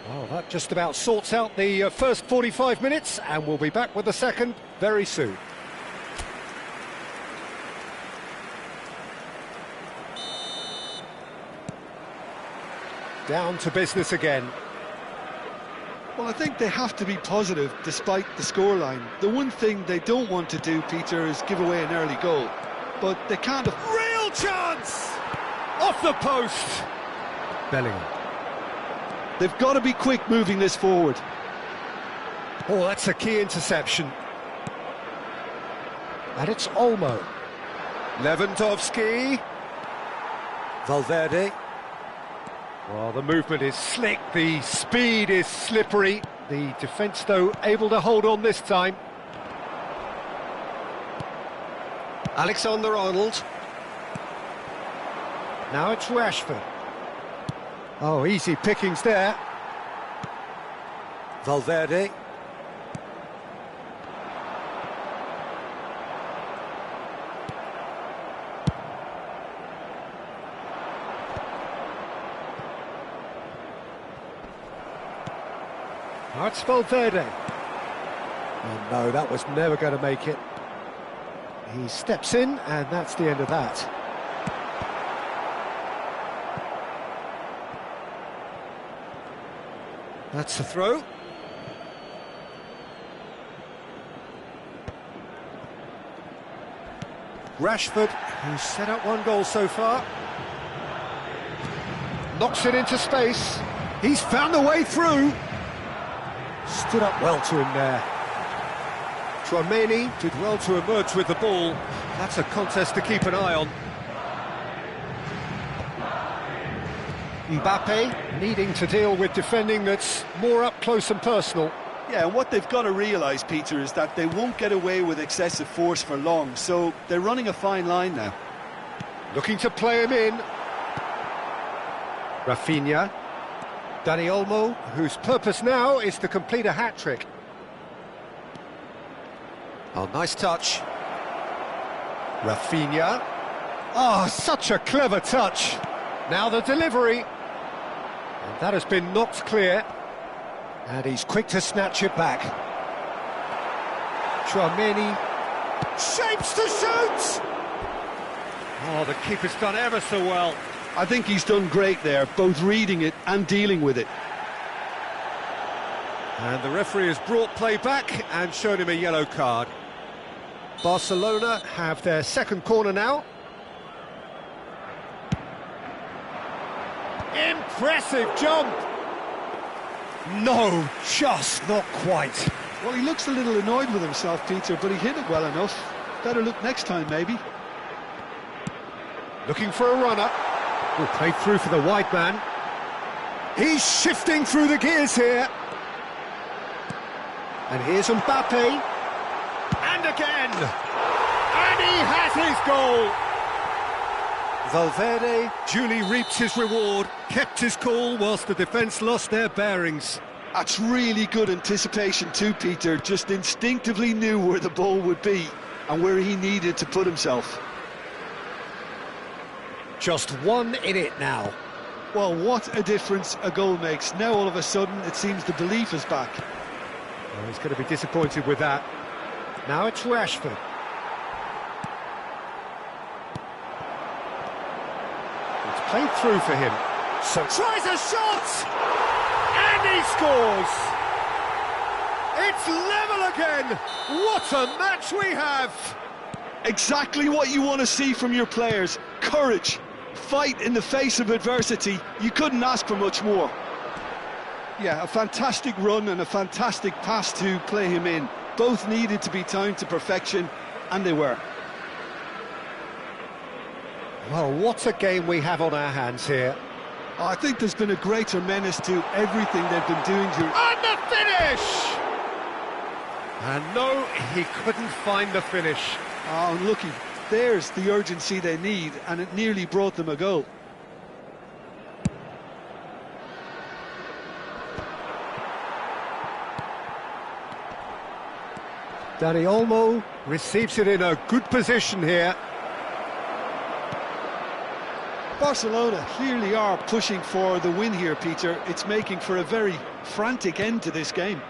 Well, that just about sorts out the first 45 minutes, and we'll be back with the second very soon. Down to business again. Well, I think they have to be positive despite the scoreline. The one thing they don't want to do, Peter, is give away an early goal. But they can't... Real chance! Off the post! Bellingham. They've got to be quick moving this forward. Oh, that's a key interception. And it's Olmo. Lewandowski. Valverde. Well, the movement is slick, the speed is slippery. The defence, though, able to hold on this time. Alexander-Arnold. Now it's Rashford. Oh, easy pickings there. Valverde. Oh, it's Valverde. Oh no, that was never going to make it. He steps in, and that's the end of that. That's the throw. Rashford, who's set up one goal so far. Knocks it into space. He's found a way through. Stood up well to him there. Tchouaméni did well to emerge with the ball. That's a contest to keep an eye on. Mbappe needing to deal with defending that's more up close and personal. Yeah, and what they've got to realise, Peter, is that they won't get away with excessive force for long, so they're running a fine line now. Looking to play him in. Rafinha. Dani Olmo, whose purpose now is to complete a hat-trick. Oh, nice touch. Rafinha. Oh, such a clever touch. Now the delivery. And that has been knocked clear. And he's quick to snatch it back. Tchouaméni shapes to shoot! Oh, the keeper's done ever so well. I think he's done great there, both reading it and dealing with it. And the referee has brought play back and shown him a yellow card. Barcelona have their second corner now. Impressive jump! No, just not quite. Well, he looks a little annoyed with himself, Peter, but he hit it well enough. Better look next time, maybe. Looking for a runner. Oh, played through for the wide man. He's shifting through the gears here. And here's Mbappe. And again! And he has his goal! Valverde duly reaps his reward, kept his cool whilst the defence lost their bearings. That's really good anticipation too, Peter. Just instinctively knew where the ball would be and where he needed to put himself. Just one in it now. Well, what a difference a goal makes. Now all of a sudden it seems the belief is back. Well, he's going to be disappointed with that. Now it's Rashford. It's played through for him. So tries a shot! And he scores! It's level again! What a match we have! Exactly what you want to see from your players. Courage, fight in the face of adversity. You couldn't ask for much more. Yeah, a fantastic run and a fantastic pass to play him in. Both needed to be timed to perfection, and they were. Well, what a game we have on our hands here. I think there's been a greater menace to everything they've been doing during... And the finish! And no, he couldn't find the finish. Oh, unlucky. There's the urgency they need, and it nearly brought them a goal. Dani Olmo receives it in a good position here. Barcelona clearly are pushing for the win here, Peter. It's making for a very frantic end to this game.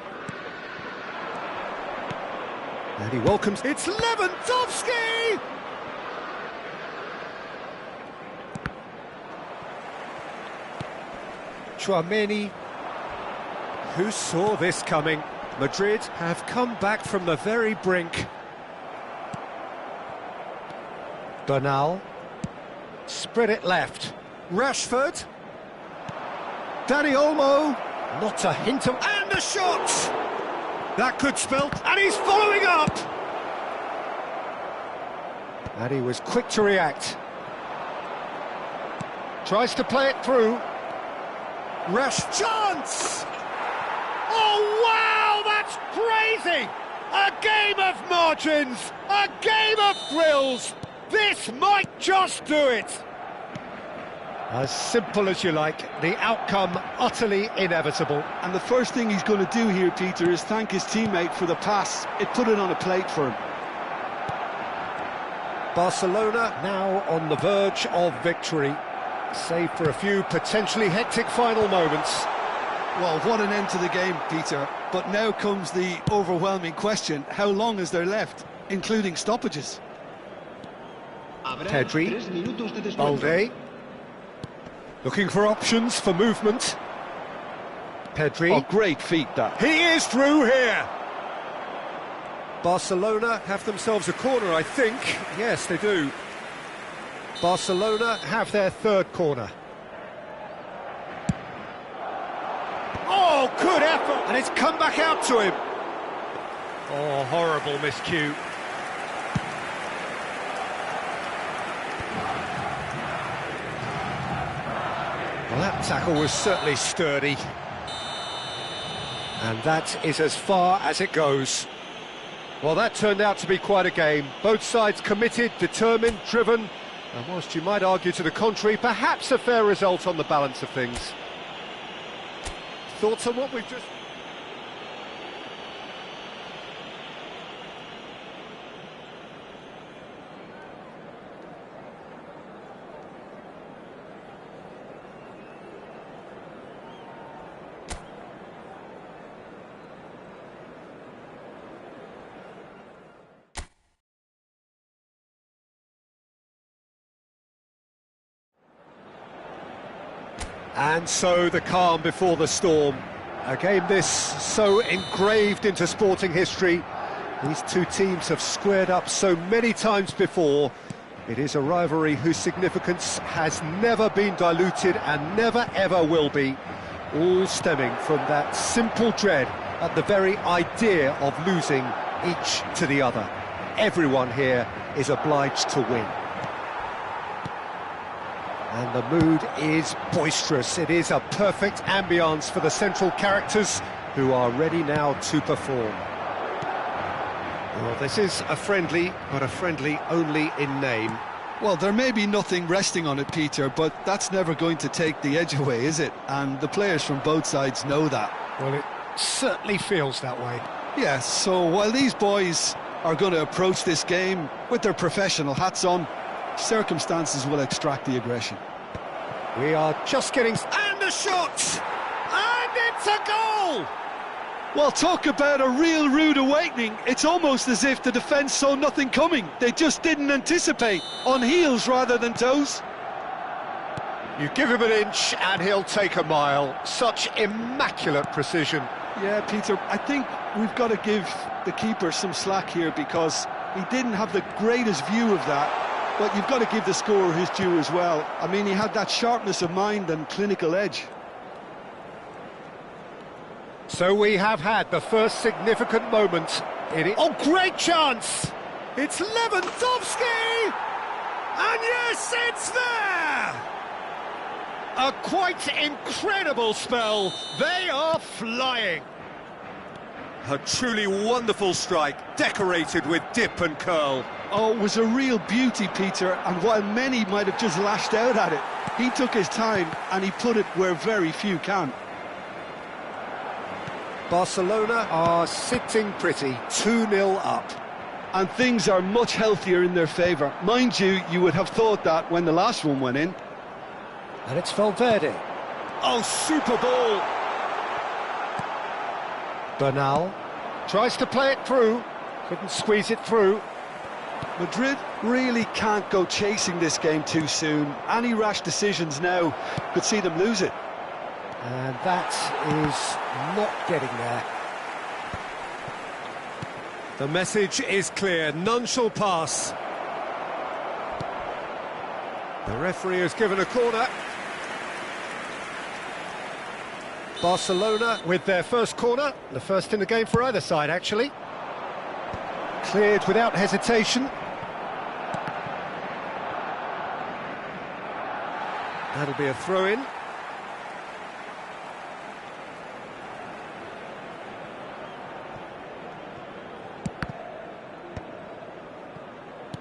And he welcomes... It's Lewandowski! Tchouaméni. Who saw this coming? Madrid have come back from the very brink. Bernal. Spread it left. Rashford. Dani Olmo. Not a hint of... And a shot! That could spell... And he's following up! And he was quick to react. Tries to play it through. Chance! Oh, wow! That's crazy! A game of margins! A game of thrills! This might just do it! As simple as you like, the outcome utterly inevitable. And the first thing he's going to do here, Peter, is thank his teammate for the pass. It put it on a plate for him. Barcelona now on the verge of victory, save for a few potentially hectic final moments. Well, what an end to the game, Peter. But now comes the overwhelming question: how long is there left, including stoppages? Pedri, Balde, looking for options for movement. Pedri. Oh, great feat, that. He is through here. Barcelona have themselves a corner, I think. Yes, they do. Barcelona have their third corner. Oh, good effort! And it's come back out to him. Oh, horrible miscue. Well, that tackle was certainly sturdy. And that is as far as it goes. Well, that turned out to be quite a game. Both sides committed, determined, driven. And whilst you might argue to the contrary, perhaps a fair result on the balance of things. Thoughts on what we've just... And so the calm before the storm. A game this so engraved into sporting history. These two teams have squared up so many times before. It is a rivalry whose significance has never been diluted and never ever will be. All stemming from that simple dread at the very idea of losing each to the other. Everyone here is obliged to win. And the mood is boisterous. It is a perfect ambience for the central characters who are ready now to perform. Well, this is a friendly, but a friendly only in name. Well, there may be nothing resting on it, Peter, but that's never going to take the edge away, is it? And the players from both sides know that. Well, it certainly feels that way. Yes, so while these boys are going to approach this game with their professional hats on, circumstances will extract the aggression. We are just getting... And a shot! And it's a goal! Well, talk about a real rude awakening. It's almost as if the defence saw nothing coming. They just didn't anticipate. On heels rather than toes. You give him an inch and he'll take a mile. Such immaculate precision. Yeah, Peter, I think we've got to give the keeper some slack here because he didn't have the greatest view of that. But you've got to give the scorer his due as well. I mean, he had that sharpness of mind and clinical edge. So we have had the first significant moment in it. Oh, great chance! It's Lewandowski! And yes, it's there! A quite incredible spell. They are flying. A truly wonderful strike, decorated with dip and curl. Oh, it was a real beauty, Peter, and while many might have just lashed out at it, he took his time and he put it where very few can. Barcelona are sitting pretty, 2-0 up. And things are much healthier in their favour. Mind you, you would have thought that when the last one went in. And it's Valverde. Oh, super ball! Bernal tries to play it through, couldn't squeeze it through. Madrid really can't go chasing this game too soon. Any rash decisions now could see them lose it. And that is not getting there. The message is clear, none shall pass. The referee has given a corner. Barcelona with their first corner, the first in the game for either side actually. Cleared without hesitation. That'll be a throw-in.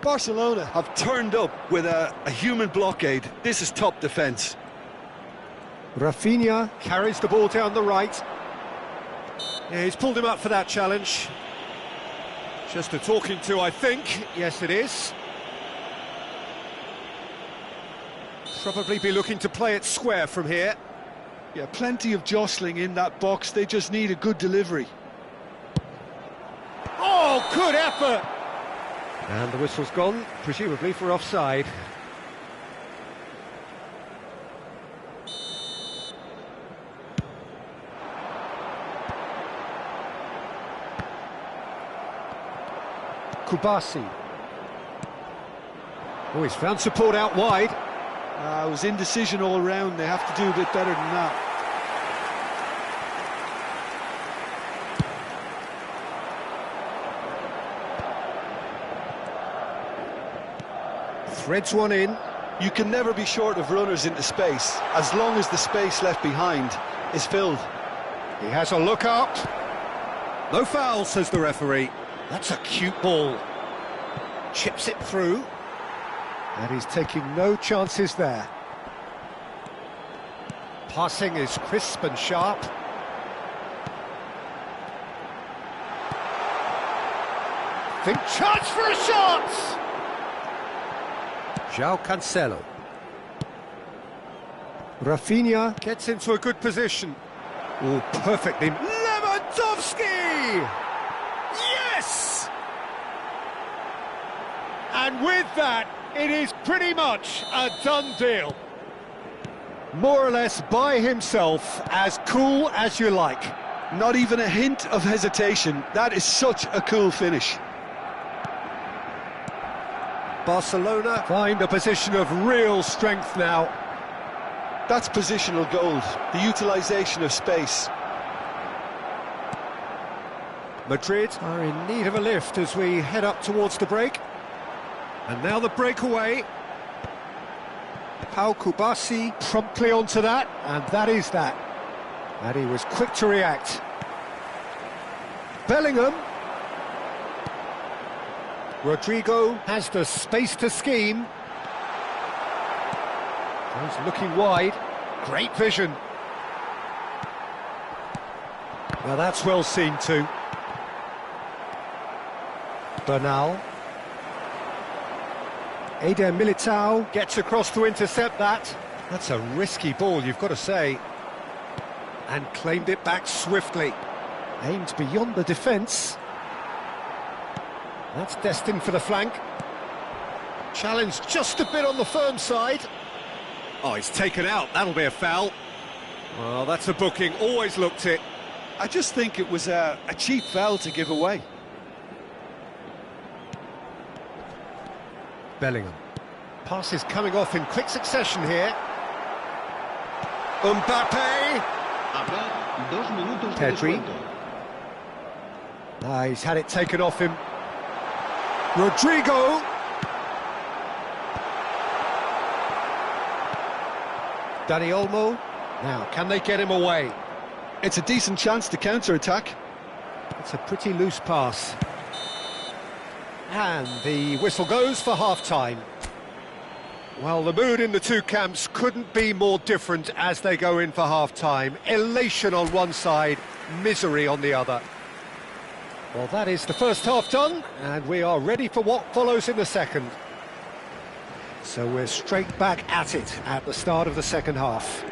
Barcelona have turned up with a human blockade. This is top defence. Rafinha carries the ball down the right. Yeah, he's pulled him up for that challenge. Just a talking to, I think. Yes, it is. Probably be looking to play it square from here. Yeah, plenty of jostling in that box. They just need a good delivery. Oh, good effort! And the whistle's gone, presumably for offside. Kubasi. Oh, he's found support out wide. It was indecision all round. They have to do a bit better than that. Threads one in. You can never be short of runners into space, as long as the space left behind is filled. He has a look up. No foul, says the referee. That's a cute ball. Chips it through. And he's taking no chances there. Passing is crisp and sharp. Think chance for a shot! João Cancelo. Rafinha gets into a good position. Oh, perfectly. Lewandowski! Yes! And with that, it is pretty much a done deal. More or less by himself, as cool as you like. Not even a hint of hesitation. That is such a cool finish. Barcelona find a position of real strength now. That's positional gold, the utilisation of space. Madrid are in need of a lift as we head up towards the break. And now the breakaway. Pau Kubasi promptly onto that, and that is that. And he was quick to react. Bellingham. Rodrigo has the space to scheme. He's looking wide. Great vision. Now that's well seen too. Bernal. Eder Militao gets across to intercept that. That's a risky ball, you've got to say. And claimed it back swiftly. Aimed beyond the defence. That's destined for the flank. Challenged just a bit on the firm side. Oh, he's taken out. That'll be a foul. Well, that's a booking. Always looked it. I just think it was a cheap foul to give away. Bellingham. Passes coming off in quick succession here. Mbappe. Habrá 2 minutos de Pedri. descuento. He's had it taken off him. Rodrigo. Dani Olmo. Now, can they get him away? It's a decent chance to counter-attack. It's a pretty loose pass. And the whistle goes for half-time. Well, the mood in the two camps couldn't be more different as they go in for half-time. Elation on one side, misery on the other. Well, that is the first half done, and we are ready for what follows in the second. So we're straight back at it at the start of the second half.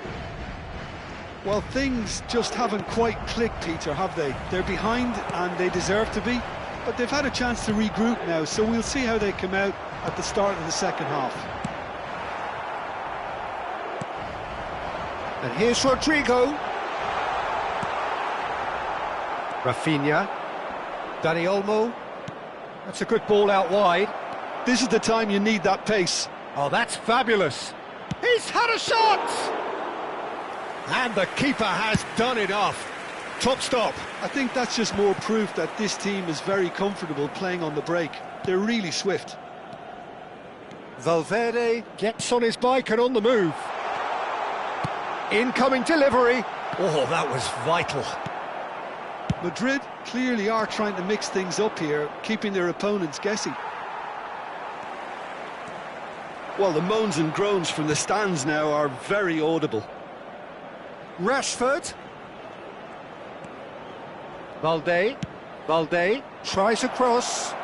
Well, things just haven't quite clicked, Peter, have they? They're behind, and they deserve to be, but they've had a chance to regroup now, so we'll see how they come out at the start of the second half. And here's Rodrigo. Rafinha. Dani Olmo. That's a good ball out wide. This is the time you need that pace. Oh, that's fabulous. He's had a shot! And the keeper has done enough. Top stop. I think that's just more proof that this team is very comfortable playing on the break. They're really swift. Valverde gets on his bike and on the move. Incoming delivery. Oh, that was vital. Madrid clearly are trying to mix things up here, keeping their opponents guessing. Well, the moans and groans from the stands now are very audible. Rashford. Valde tries a cross.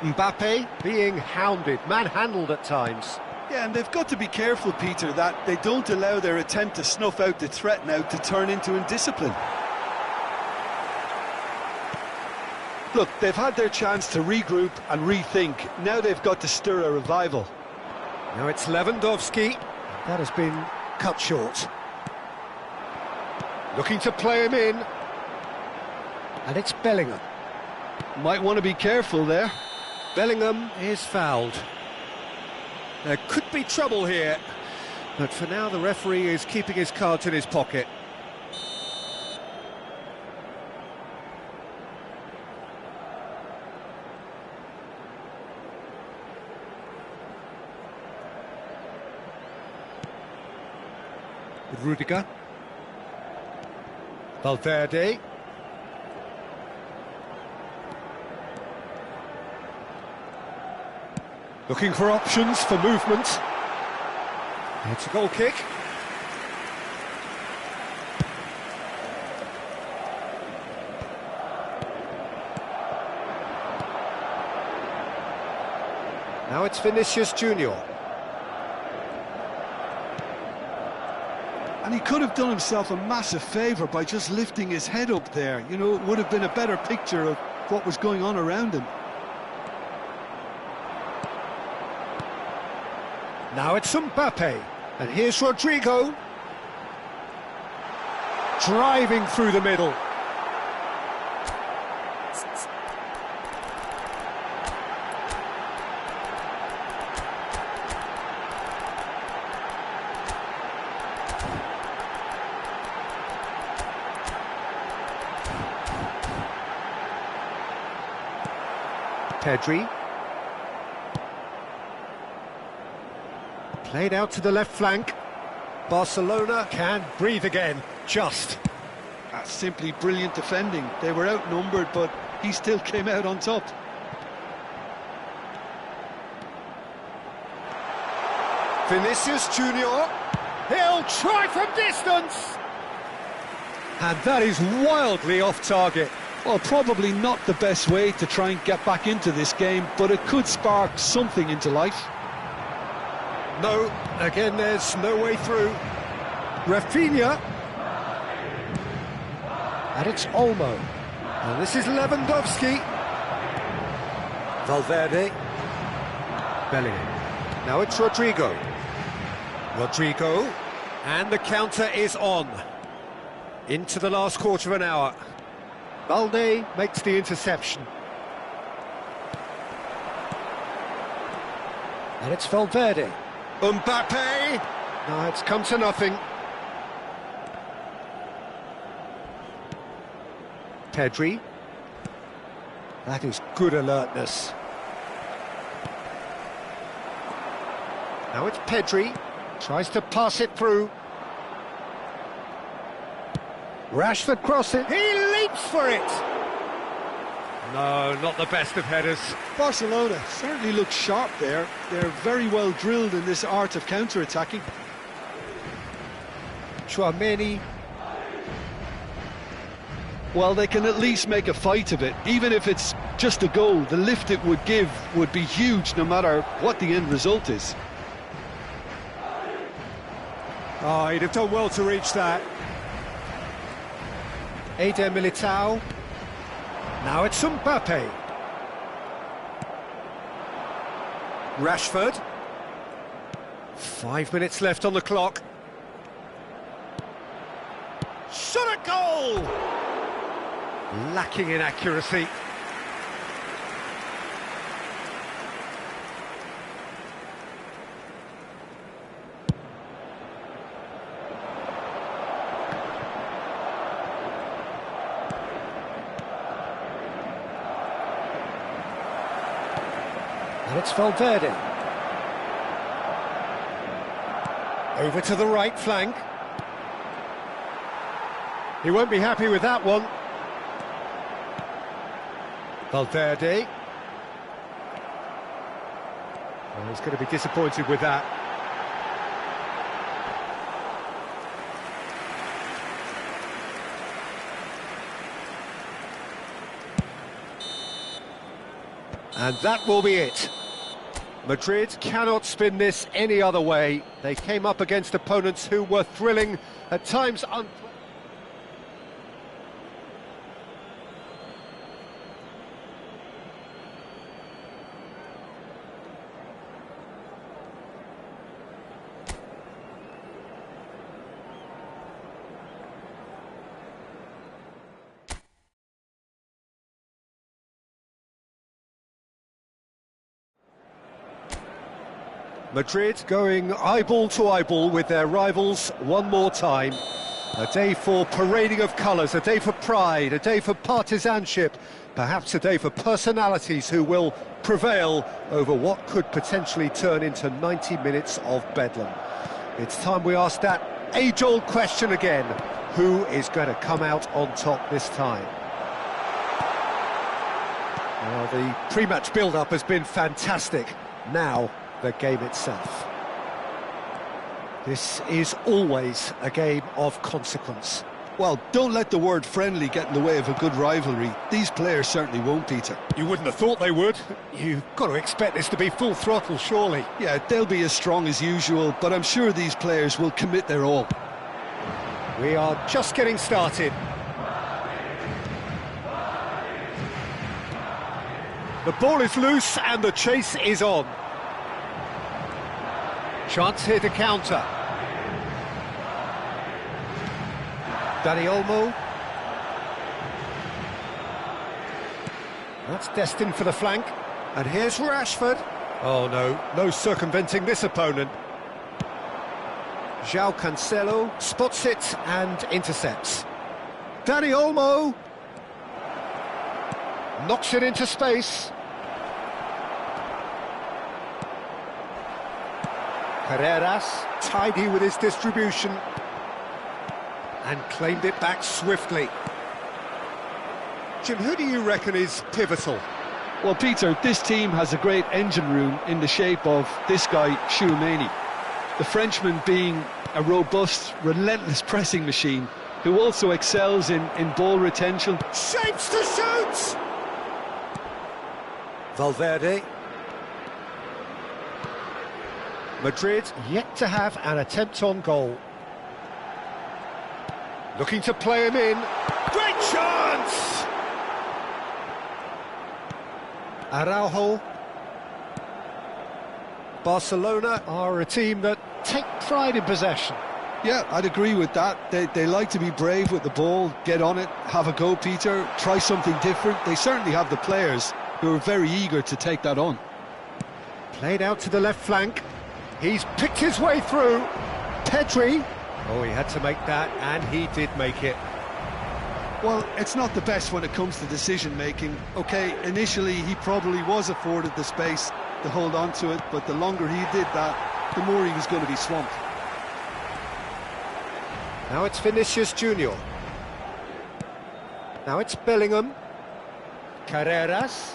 Mbappe being hounded, manhandled at times. Yeah, and they've got to be careful, Peter, that they don't allow their attempt to snuff out the threat now to turn into indiscipline. Look, they've had their chance to regroup and rethink. Now they've got to stir a revival. Now it's Lewandowski. That has been cut short. Looking to play him in. And it's Bellingham. Might want to be careful there. Bellingham is fouled. There could be trouble here, but for now the referee is keeping his cards in his pocket. Rudiger. Valverde. Looking for options for movement. It's a goal kick. Now it's Vinicius Junior. And he could have done himself a massive favour by just lifting his head up there. You know, it would have been a better picture of what was going on around him. Now it's Mbappe, and here's Rodrigo. Driving through the middle. Pedri. Played out to the left flank. Barcelona can breathe again, just. That's simply brilliant defending. They were outnumbered, but he still came out on top. Vinicius Junior. He'll try from distance. And that is wildly off target. Well, probably not the best way to try and get back into this game, but it could spark something into life. No, again there's no way through. Rafinha. And it's Olmo. And this is Lewandowski. Valverde. Bellingham. Now it's Rodrigo. Rodrigo. And the counter is on. Into the last quarter of an hour. Balde makes the interception. And it's Valverde. Mbappe! No, it's come to nothing. Pedri. That is good alertness. Now it's Pedri. Tries to pass it through. Rashford crosses. He leaps for it! No, not the best of headers. Barcelona certainly look sharp there. They're very well drilled in this art of counter-attacking. Chouameni. Well, they can at least make a fight of it. Even if it's just a goal, the lift it would give would be huge no matter what the end result is. Oh, he'd have done well to reach that. Eder Militao. Now it's Mbappe. Rashford. 5 minutes left on the clock. Shot a goal! Lacking in accuracy. And it's Valverde. Over to the right flank. He won't be happy with that one. Valverde. Well, he's going to be disappointed with that. And that will be it. Madrid cannot spin this any other way. They came up against opponents who were thrilling, at times Madrid going eyeball to eyeball with their rivals one more time. A day for parading of colours, a day for pride, a day for partisanship, perhaps a day for personalities who will prevail over what could potentially turn into 90 minutes of bedlam. It's time we ask that age-old question again. Who is going to come out on top this time? Well, the pre-match build-up has been fantastic. Now, the game itself. This is always a game of consequence. Well, don't let the word friendly get in the way of a good rivalry. These players certainly won't, Peter. You wouldn't have thought they would. You've got to expect this to be full throttle, surely. Yeah, they'll be as strong as usual, but I'm sure these players will commit their all. We are just getting started. The ball is loose and the chase is on. Chance here to counter. Dani Olmo. That's destined for the flank. And here's Rashford. Oh no, no circumventing this opponent. João Cancelo spots it and intercepts. Dani Olmo. Knocks it into space. Carreras, tidy with his distribution, and claimed it back swiftly. Jim, who do you reckon is pivotal? Well, Peter, this team has a great engine room in the shape of this guy, Tchouaméni. The Frenchman being a robust, relentless pressing machine, who also excels in ball retention. Shapes to shoot! Valverde. Madrid yet to have an attempt on goal. Looking to play him in. Great chance! Araujo. Barcelona are a team that take pride in possession. Yeah, I'd agree with that. They like to be brave with the ball, get on it, have a go, Peter, try something different. They certainly have the players who are very eager to take that on. Played out to the left flank. He's picked his way through. Pedri. Oh, he had to make that, and he did make it. Well, it's not the best when it comes to decision-making. OK, initially he probably was afforded the space to hold on to it, but the longer he did that, the more he was going to be swamped. Now it's Vinicius Junior. Now it's Bellingham. Carreras.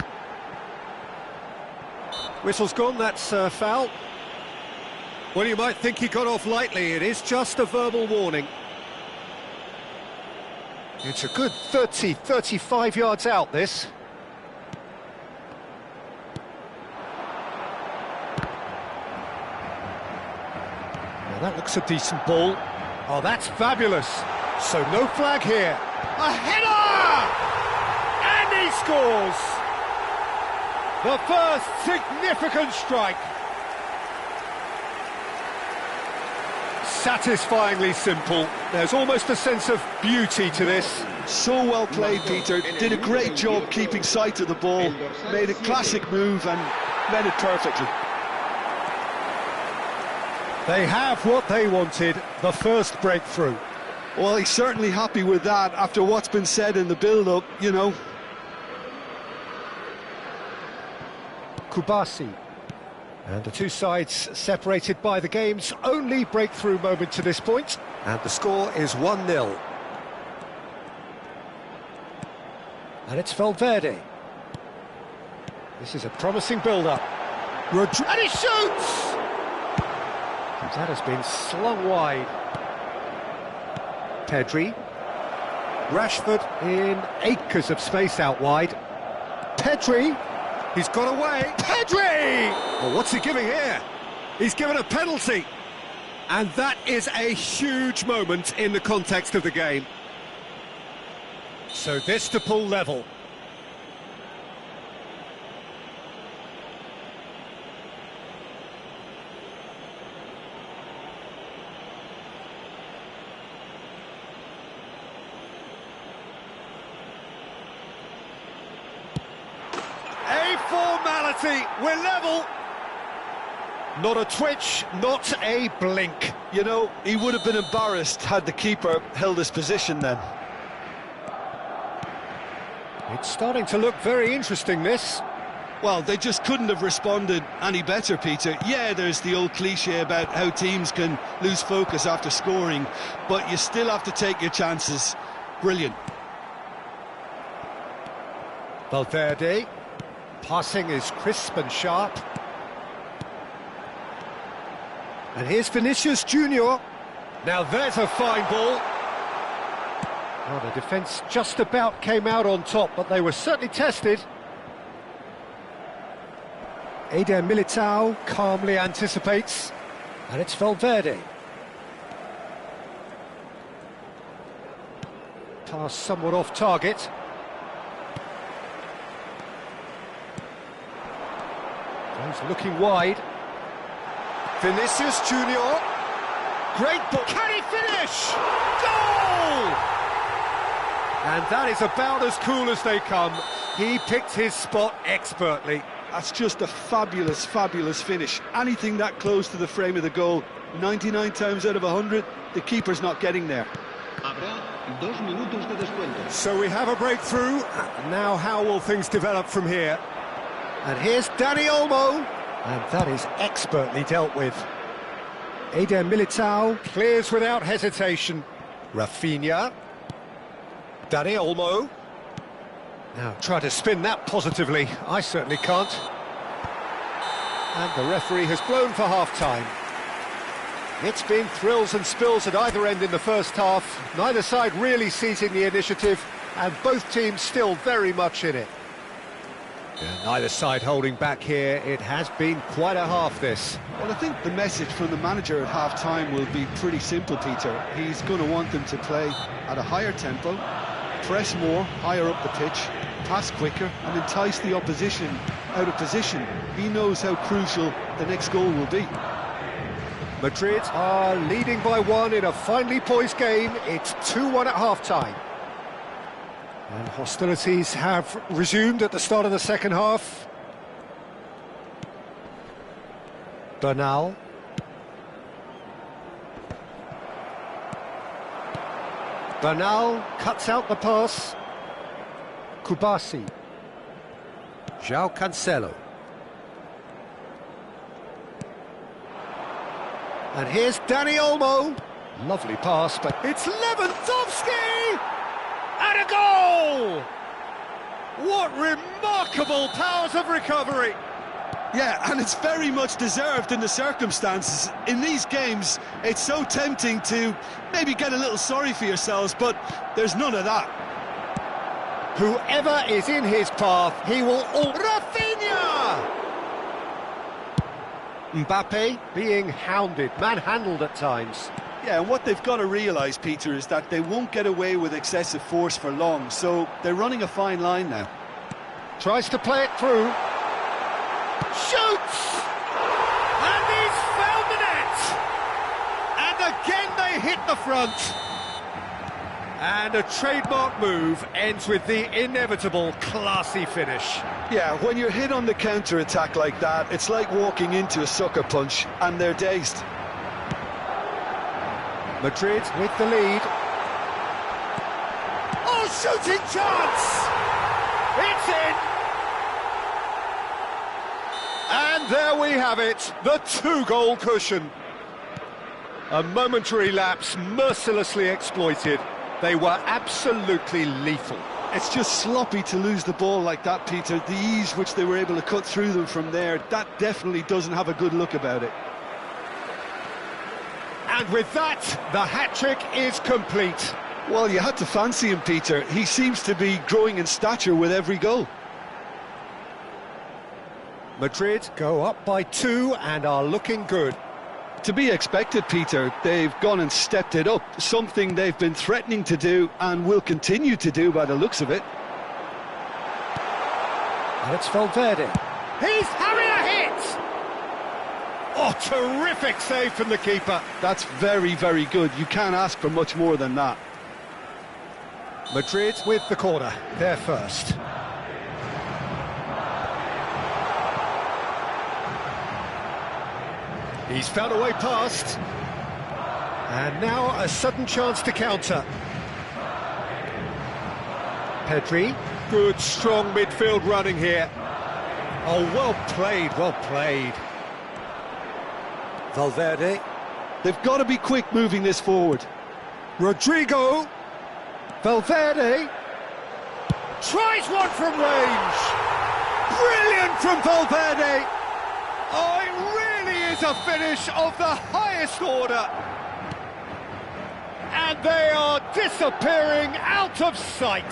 Whistle's gone, that's a foul. Well, you might think he got off lightly. It is just a verbal warning. It's a good 30, 35 yards out, this. Now that looks a decent ball. Oh, that's fabulous. So no flag here. A header! And he scores! The first significant strike. Satisfyingly simple. There's almost a sense of beauty to this. So well played, Peter. Did a great job keeping sight of the ball. Made a classic move and met it perfectly. They have what they wanted, the first breakthrough. Well, he's certainly happy with that after what's been said in the build-up, you know. Kubasi. And the two sides separated by the game's only breakthrough moment to this point. And the score is 1-0. And it's Valverde. This is a promising build-up. And he shoots! That has been slung wide. Pedri. Rashford in acres of space out wide. Pedri. He's got away. Pedri! Well, what's he giving here? He's given a penalty. And that is a huge moment in the context of the game. So this to pull level. A formality, we're level. Not a twitch, not a blink. You know, he would have been embarrassed had the keeper held his position then. It's starting to look very interesting, this. Well, they just couldn't have responded any better, Peter. Yeah, there's the old cliche about how teams can lose focus after scoring, but you still have to take your chances. Brilliant. Valverde. Passing is crisp and sharp. And here's Vinicius Junior. Now there's a fine ball. Well, the defence just about came out on top, but they were certainly tested. Eder Militao calmly anticipates. And it's Valverde. Pass somewhat off target. He's looking wide. Vinicius Junior. Great ball. Can he finish? Goal! And that is about as cool as they come. He picked his spot expertly. That's just a fabulous, fabulous finish. Anything that close to the frame of the goal, 99 times out of 100, the keeper's not getting there. So we have a breakthrough. Now how will things develop from here? And here's Dani Olmo. And that is expertly dealt with. Eder Militao clears without hesitation. Rafinha. Dani Olmo. Now try to spin that positively. I certainly can't. And the referee has blown for half-time. It's been thrills and spills at either end in the first half. Neither side really seizing the initiative, and both teams still very much in it. Yeah, neither side holding back here. It has been quite a half, this. Well, I think the message from the manager at half-time will be pretty simple, Peter. He's going to want them to play at a higher tempo, press more, higher up the pitch, pass quicker, and entice the opposition out of position. He knows how crucial the next goal will be. Madrid are leading by one in a finely poised game. It's 2-1 at half-time. And hostilities have resumed at the start of the second half. Bernal. Bernal cuts out the pass. Kubasi. João Cancelo. And here's Dani Olmo. Lovely pass, but it's Lewandowski! And a goal! What remarkable powers of recovery! Yeah, and it's very much deserved in the circumstances. In these games, it's so tempting to maybe get a little sorry for yourselves, but there's none of that. Whoever is in his path, he will all... Rafinha! Mbappe being hounded, manhandled at times. Yeah, and what they've got to realise, Peter, is that they won't get away with excessive force for long, so they're running a fine line now. Tries to play it through. Shoots! And he's found the net! And again they hit the front. And a trademark move ends with the inevitable classy finish. Yeah, when you're hit on the counter-attack like that, it's like walking into a sucker punch, and they're dazed. Madrid with the lead. Oh, shooting chance! It's in! And there we have it, the two-goal cushion. A momentary lapse mercilessly exploited. They were absolutely lethal. It's just sloppy to lose the ball like that, Peter. The ease which they were able to cut through them from there, that definitely doesn't have a good look about it. And with that, the hat-trick is complete. Well, you had to fancy him, Peter. He seems to be growing in stature with every goal. Madrid go up by 2 and are looking good. To be expected, Peter. They've gone and stepped it up, something they've been threatening to do and will continue to do by the looks of it. And it's Valverde. He's having a hit! Oh, terrific save from the keeper. That's very, very good. You can't ask for much more than that. Madrid with the corner, they're first. He's found a way past. And now a sudden chance to counter. Pedri, good strong midfield running here. Oh, well played, well played. Valverde. They've got to be quick moving this forward. Rodrigo. Valverde. Tries one from range. Brilliant from Valverde. Oh, it really is a finish of the highest order. And they are disappearing out of sight.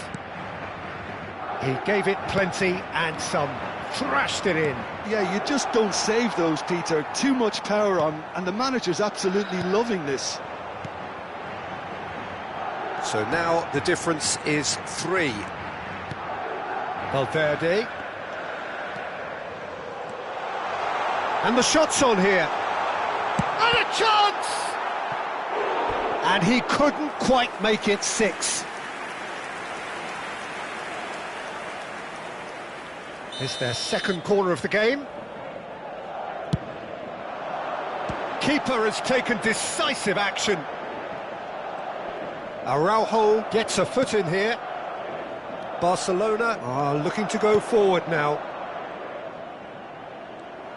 He gave it plenty and some, thrashed it in. Yeah, you just don't save those, Peter. Too much power on, and the manager's absolutely loving this. So now the difference is 3. Valverde. And the shot's on here. And a chance! And he couldn't quite make it 6. It's their second corner of the game. Keeper has taken decisive action. Araujo gets a foot in here. Barcelona are looking to go forward now.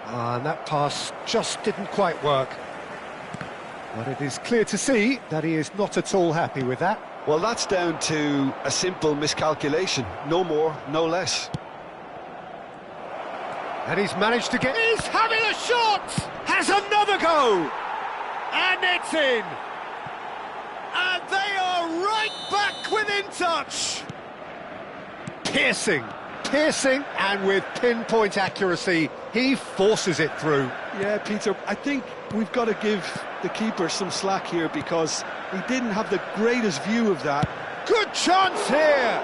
And that pass just didn't quite work. But it is clear to see that he is not at all happy with that. Well, that's down to a simple miscalculation. No more, no less. And he's managed to get... He's having a shot! Has another go! And it's in! And they are right back within touch! Piercing, and with pinpoint accuracy, he forces it through. Yeah, Peter, I think we've got to give the keeper some slack here because he didn't have the greatest view of that. Good chance here!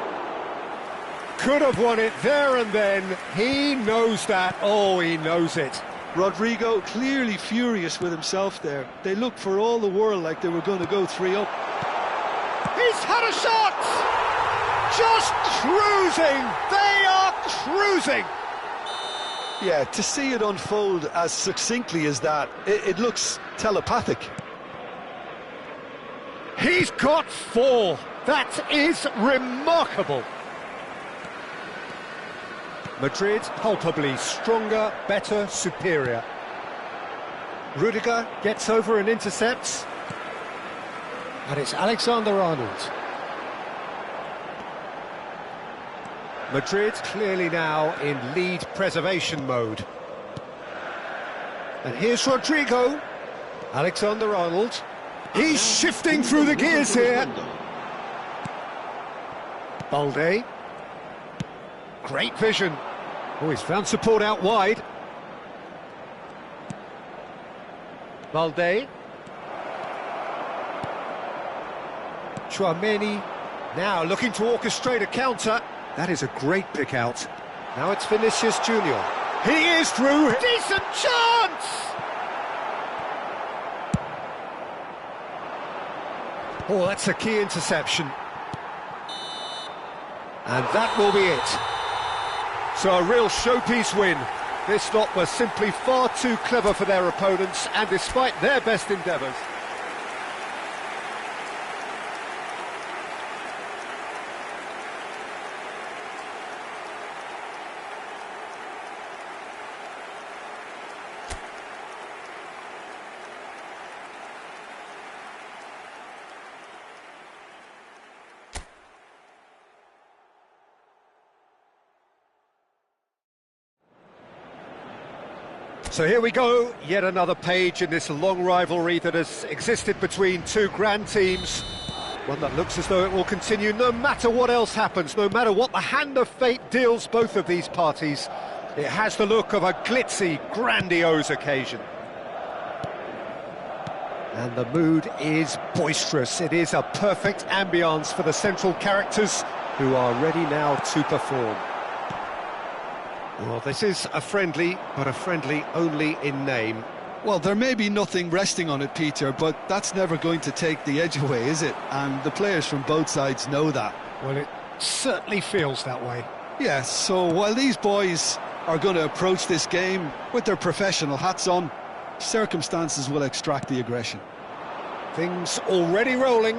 Could have won it there and then. He knows that. Oh, he knows it. Rodrigo clearly furious with himself there. They looked for all the world like they were going to go 3 up. He's had a shot! Just cruising! They are cruising! Yeah, to see it unfold as succinctly as that, it looks telepathic. He's got 4. That is remarkable. Madrid palpably stronger, better, superior. Rudiger gets over and intercepts. And it's Alexander-Arnold. Madrid clearly now in lead preservation mode. And here's Rodrigo. Alexander-Arnold. He's shifting through the gears here. Balde. Great vision. Oh, he's found support out wide. Balde. Tchouaméni now looking to orchestrate a counter. That is a great pick out. Now it's Vinicius Junior. He is through. Decent chance! Oh, that's a key interception. And that will be it. So a real showpiece win. This lot was simply far too clever for their opponents, and despite their best endeavours. So here we go, yet another page in this long rivalry that has existed between two grand teams. One that looks as though it will continue no matter what else happens, no matter what the hand of fate deals both of these parties. It has the look of a glitzy, grandiose occasion. And the mood is boisterous. It is a perfect ambience for the central characters who are ready now to perform. Well, this is a friendly, but a friendly only in name. Well, there may be nothing resting on it, Peter, but that's never going to take the edge away, is it? And the players from both sides know that. Well, it certainly feels that way. Yes, so while these boys are going to approach this game with their professional hats on, circumstances will extract the aggression. Things already rolling.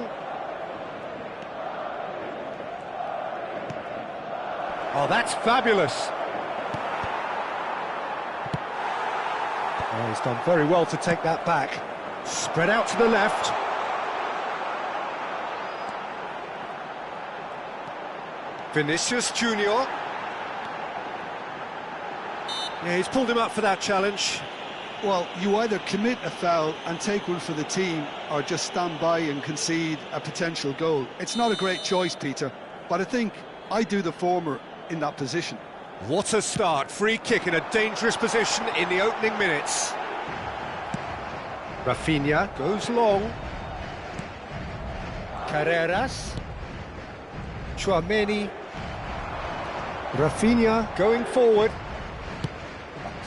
Oh, that's fabulous. Oh, he's done very well to take that back. Spread out to the left. Vinicius Junior. Yeah, he's pulled him up for that challenge. Well, you either commit a foul and take one for the team, or just stand by and concede a potential goal. It's not a great choice, Peter, but I think I do the former in that position. What a start. Free kick in a dangerous position in the opening minutes. Rafinha goes long. Carreras. Tchouaméni. Rafinha going forward.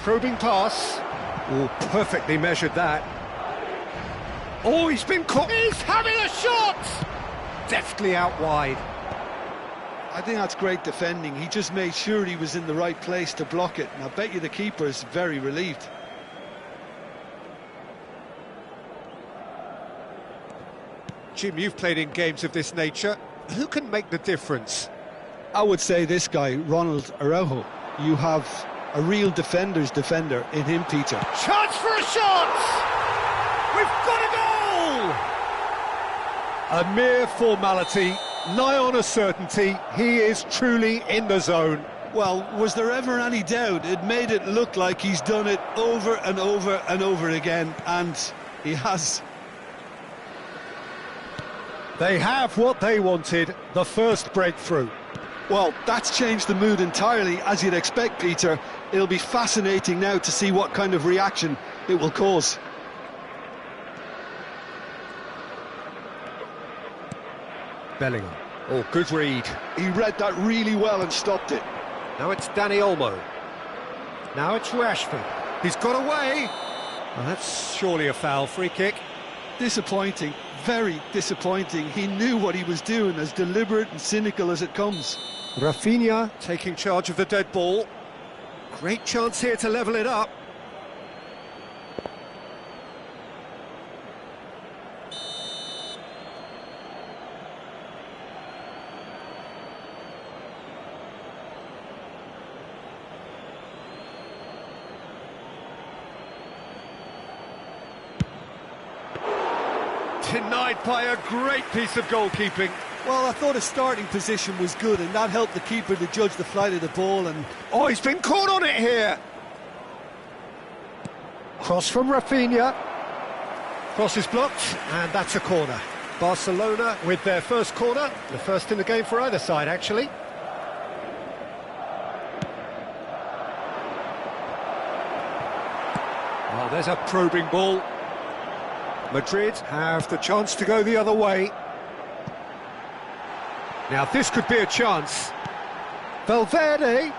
Probing pass. Oh, perfectly measured that. Oh, he's been caught. He's having a shot! Deftly out wide. I think that's great defending. He just made sure he was in the right place to block it, and I bet you the keeper is very relieved. Jim, you've played in games of this nature. Who can make the difference? I would say this guy, Ronald Araujo. You have a real defender's defender in him, Peter. Chance for a shot! We've got a goal! A mere formality, nigh on a certainty. He is truly in the zone. Well, was there ever any doubt? It made it look like he's done it over and over and over again, and he has. They have what they wanted, the first breakthrough. Well, that's changed the mood entirely, as you'd expect, Peter. It'll be fascinating now to see what kind of reaction it will cause. Bellingham. Oh, good read. He read that really well and stopped it. Now it's Danny Olmo. Now it's Rashford. He's got away. Well, that's surely a foul. Free kick. Disappointing, very disappointing. He knew what he was doing, as deliberate and cynical as it comes. Rafinha taking charge of the dead ball. Great chance here to level it up. Denied by a great piece of goalkeeping. Well, I thought his starting position was good, and that helped the keeper to judge the flight of the ball. And oh, he's been caught on it here. Cross from Rafinha. Cross is blocked, and that's a corner. Barcelona with their first corner, the first in the game for either side, actually. Oh, there's a probing ball. Madrid have the chance to go the other way. Now this could be a chance. Valverde.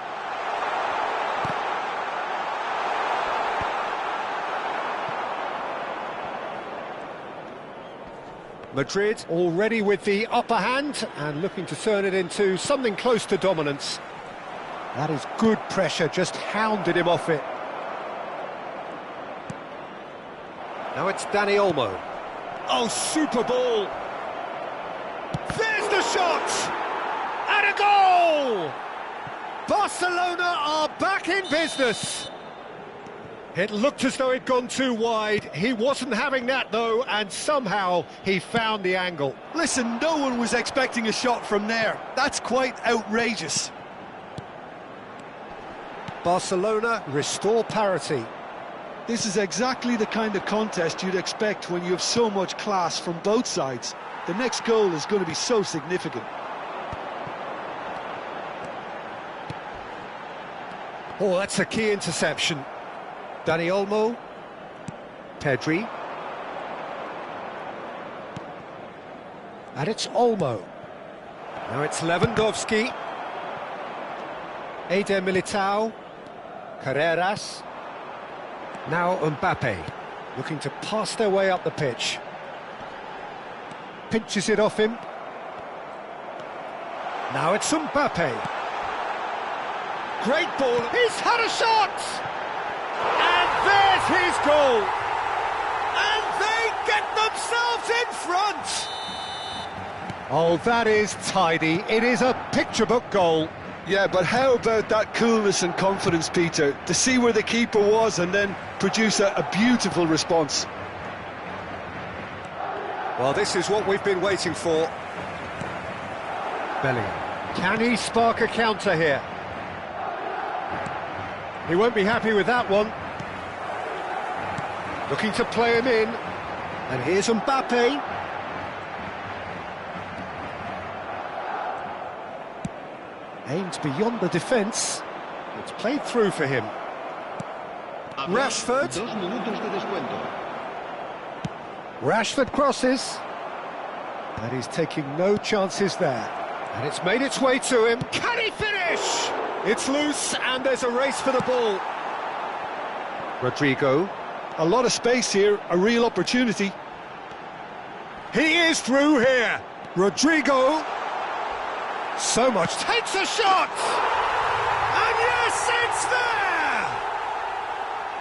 Madrid already with the upper hand and looking to turn it into something close to dominance. That is good pressure, just hounded him off it. Now it's Danny Olmo. Oh, super ball! There's the shot! And a goal! Barcelona are back in business. It looked as though it'd gone too wide. He wasn't having that, though, and somehow he found the angle. listen, no one was expecting a shot from there. That's quite outrageous. Barcelona restore parity. This is exactly the kind of contest you'd expect when you have so much class from both sides. The next goal is going to be so significant. Oh, that's a key interception. Dani Olmo. Pedri. And it's Olmo. Now it's Lewandowski. Eder Militao. Carreras. Now Mbappe, looking to pass their way up the pitch. Pinches it off him. Now it's Mbappe. Great ball. He's had a shot! And there's his goal! And they get themselves in front! Oh, that is tidy. It is a picture-book goal. Yeah, but how about that coolness and confidence, Peter, to see where the keeper was and then produce a beautiful response. Well, this is what we've been waiting for. Bellingham. Can he spark a counter here? He won't be happy with that one. Looking to play him in. And here's Mbappe. Aimed beyond the defence. It's played through for him. Rashford. 2 minutos de descuento. Rashford crosses. And he's taking no chances there. And it's made its way to him. Can he finish? It's loose and there's a race for the ball. Rodrigo. A lot of space here, a real opportunity. He is through here. Rodrigo. So much. Takes a shot! And yes, it's there!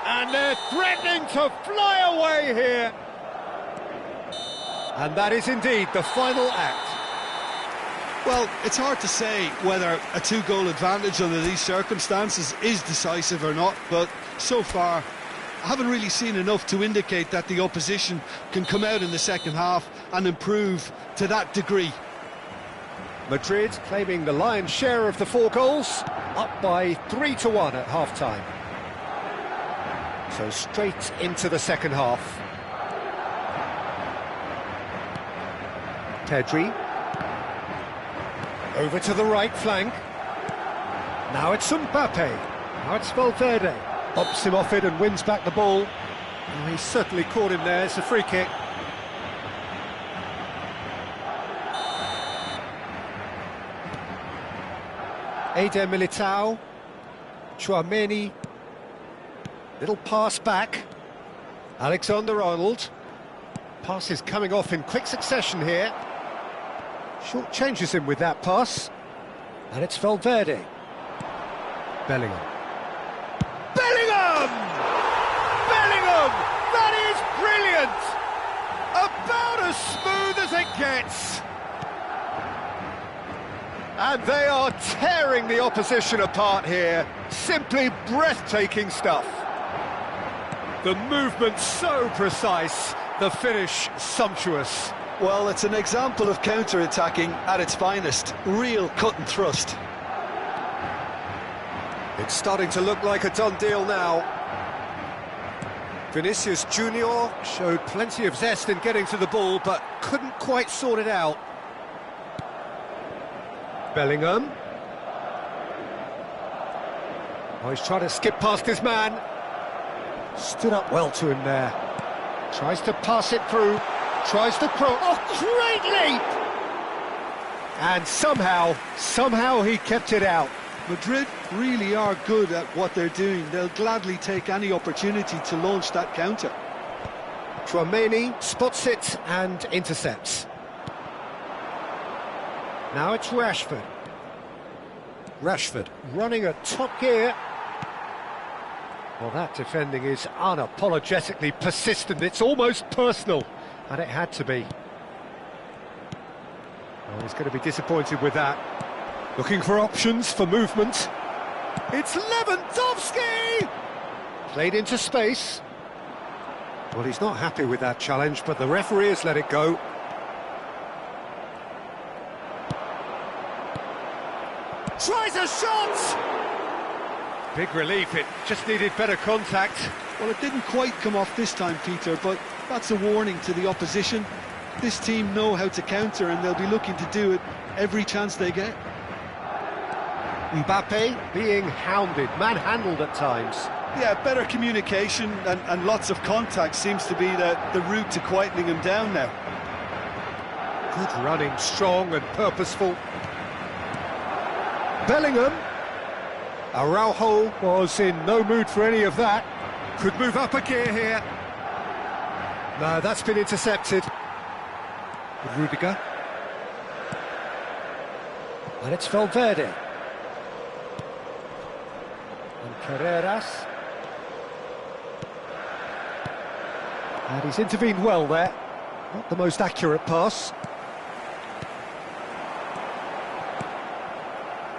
And they're threatening to fly away here. And that is indeed the final act. Well, it's hard to say whether a 2-goal advantage under these circumstances is decisive or not, but so far I haven't really seen enough to indicate that the opposition can come out in the second half and improve to that degree. Madrid claiming the lion's share of the 4 goals, up by 3-1 at half-time. So straight into the second half. Pedri. Over to the right flank. Now it's Mbappe. Now it's Valverde. Bops him off it and wins back the ball. Oh, he certainly caught him there. It's a free kick. Eder Militao. Tchouameni. Little pass back. Alexander-Arnold. Pass is coming off in quick succession here. Short changes him with that pass. And it's Valverde. Bellingham. Bellingham! Bellingham! That is brilliant! About as smooth as it gets. And they are tearing the opposition apart here. Simply breathtaking stuff. The movement so precise, the finish sumptuous. Well, it's an example of counter-attacking at its finest. Real cut and thrust. It's starting to look like a done deal now. Vinicius Junior showed plenty of zest in getting to the ball, but couldn't quite sort it out. Bellingham. Oh, he's trying to skip past his man. Stood up well to him there. Tries to pass it through. Tries to cross. Oh, great leap! And somehow he kept it out. Madrid really are good at what they're doing. They'll gladly take any opportunity to launch that counter. Tchouameni spots it and intercepts. Now it's Rashford. Rashford running at top gear. Well, that defending is unapologetically persistent. It's almost personal, and it had to be. Oh, he's going to be disappointed with that. Looking for options for movement. It's Lewandowski! Played into space. Well, he's not happy with that challenge, but the referee has let it go. Tries a shot! Big relief, it just needed better contact. Well, it didn't quite come off this time, Peter, but that's a warning to the opposition. This team know how to counter, and they'll be looking to do it every chance they get. Mbappe being hounded, manhandled at times. Yeah, better communication and lots of contact seems to be the route to quietening him down now. Good running, strong and purposeful. Bellingham. Araujo was in no mood for any of that. Could move up a gear here. No, that's been intercepted. Rudiger. And it's Valverde. And Carreras. And he's intervened well there. Not the most accurate pass.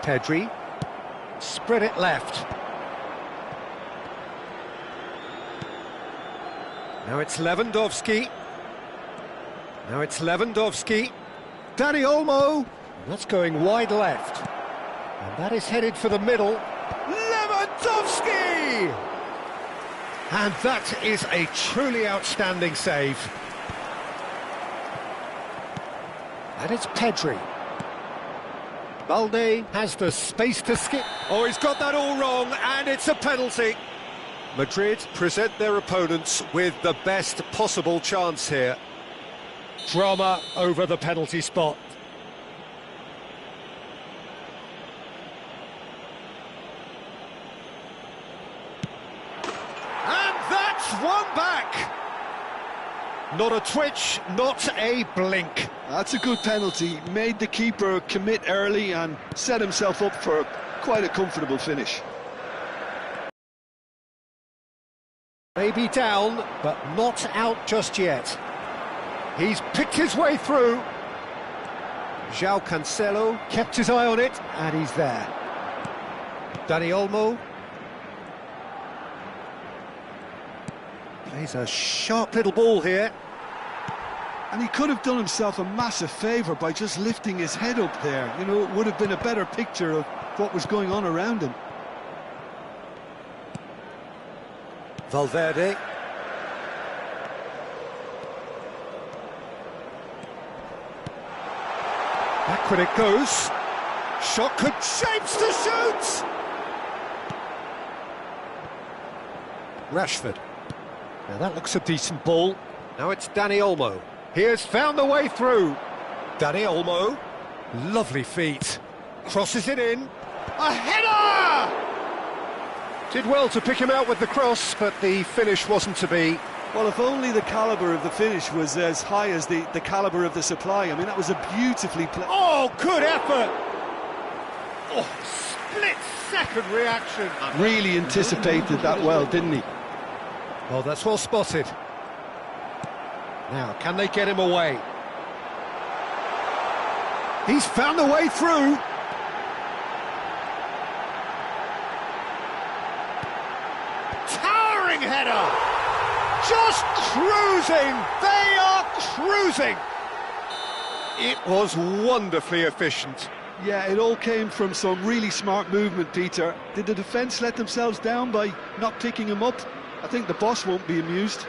Pedri. Spread it left. Now it's Lewandowski. Now it's Lewandowski. Dani Olmo. That's going wide left. And that is headed for the middle. Lewandowski! And that is a truly outstanding save. And it's Pedri. Balde has the space to skip. Oh, he's got that all wrong, and it's a penalty. Madrid present their opponents with the best possible chance here. Drama over the penalty spot. And that's one back. Not a twitch, not a blink. That's a good penalty. Made the keeper commit early and set himself up for quite a comfortable finish. Maybe down, but not out just yet. He's picked his way through. João Cancelo kept his eye on it, and he's there. Dani Olmo. Plays a sharp little ball here. And he could have done himself a massive favour by just lifting his head up there. You know, it would have been a better picture of what was going on around him. Valverde. Backward it goes. Shot could shapes to shoot. Rashford. Now that looks a decent ball. Now it's Dani Olmo. He has found the way through. Dani Olmo. Lovely feet. Crosses it in. A header! Did well to pick him out with the cross, but the finish wasn't to be. Well, if only the calibre of the finish was as high as the calibre of the supply. I mean, that was a beautifully played... Oh, good effort! Oh, split-second reaction. Really anticipated that well, didn't he? Oh, that's well spotted. Now, can they get him away? He's found a way through. Towering header! Just cruising! They are cruising! It was wonderfully efficient. Yeah, it all came from some really smart movement, Peter. Did the defence let themselves down by not picking him up? I think the boss won't be amused.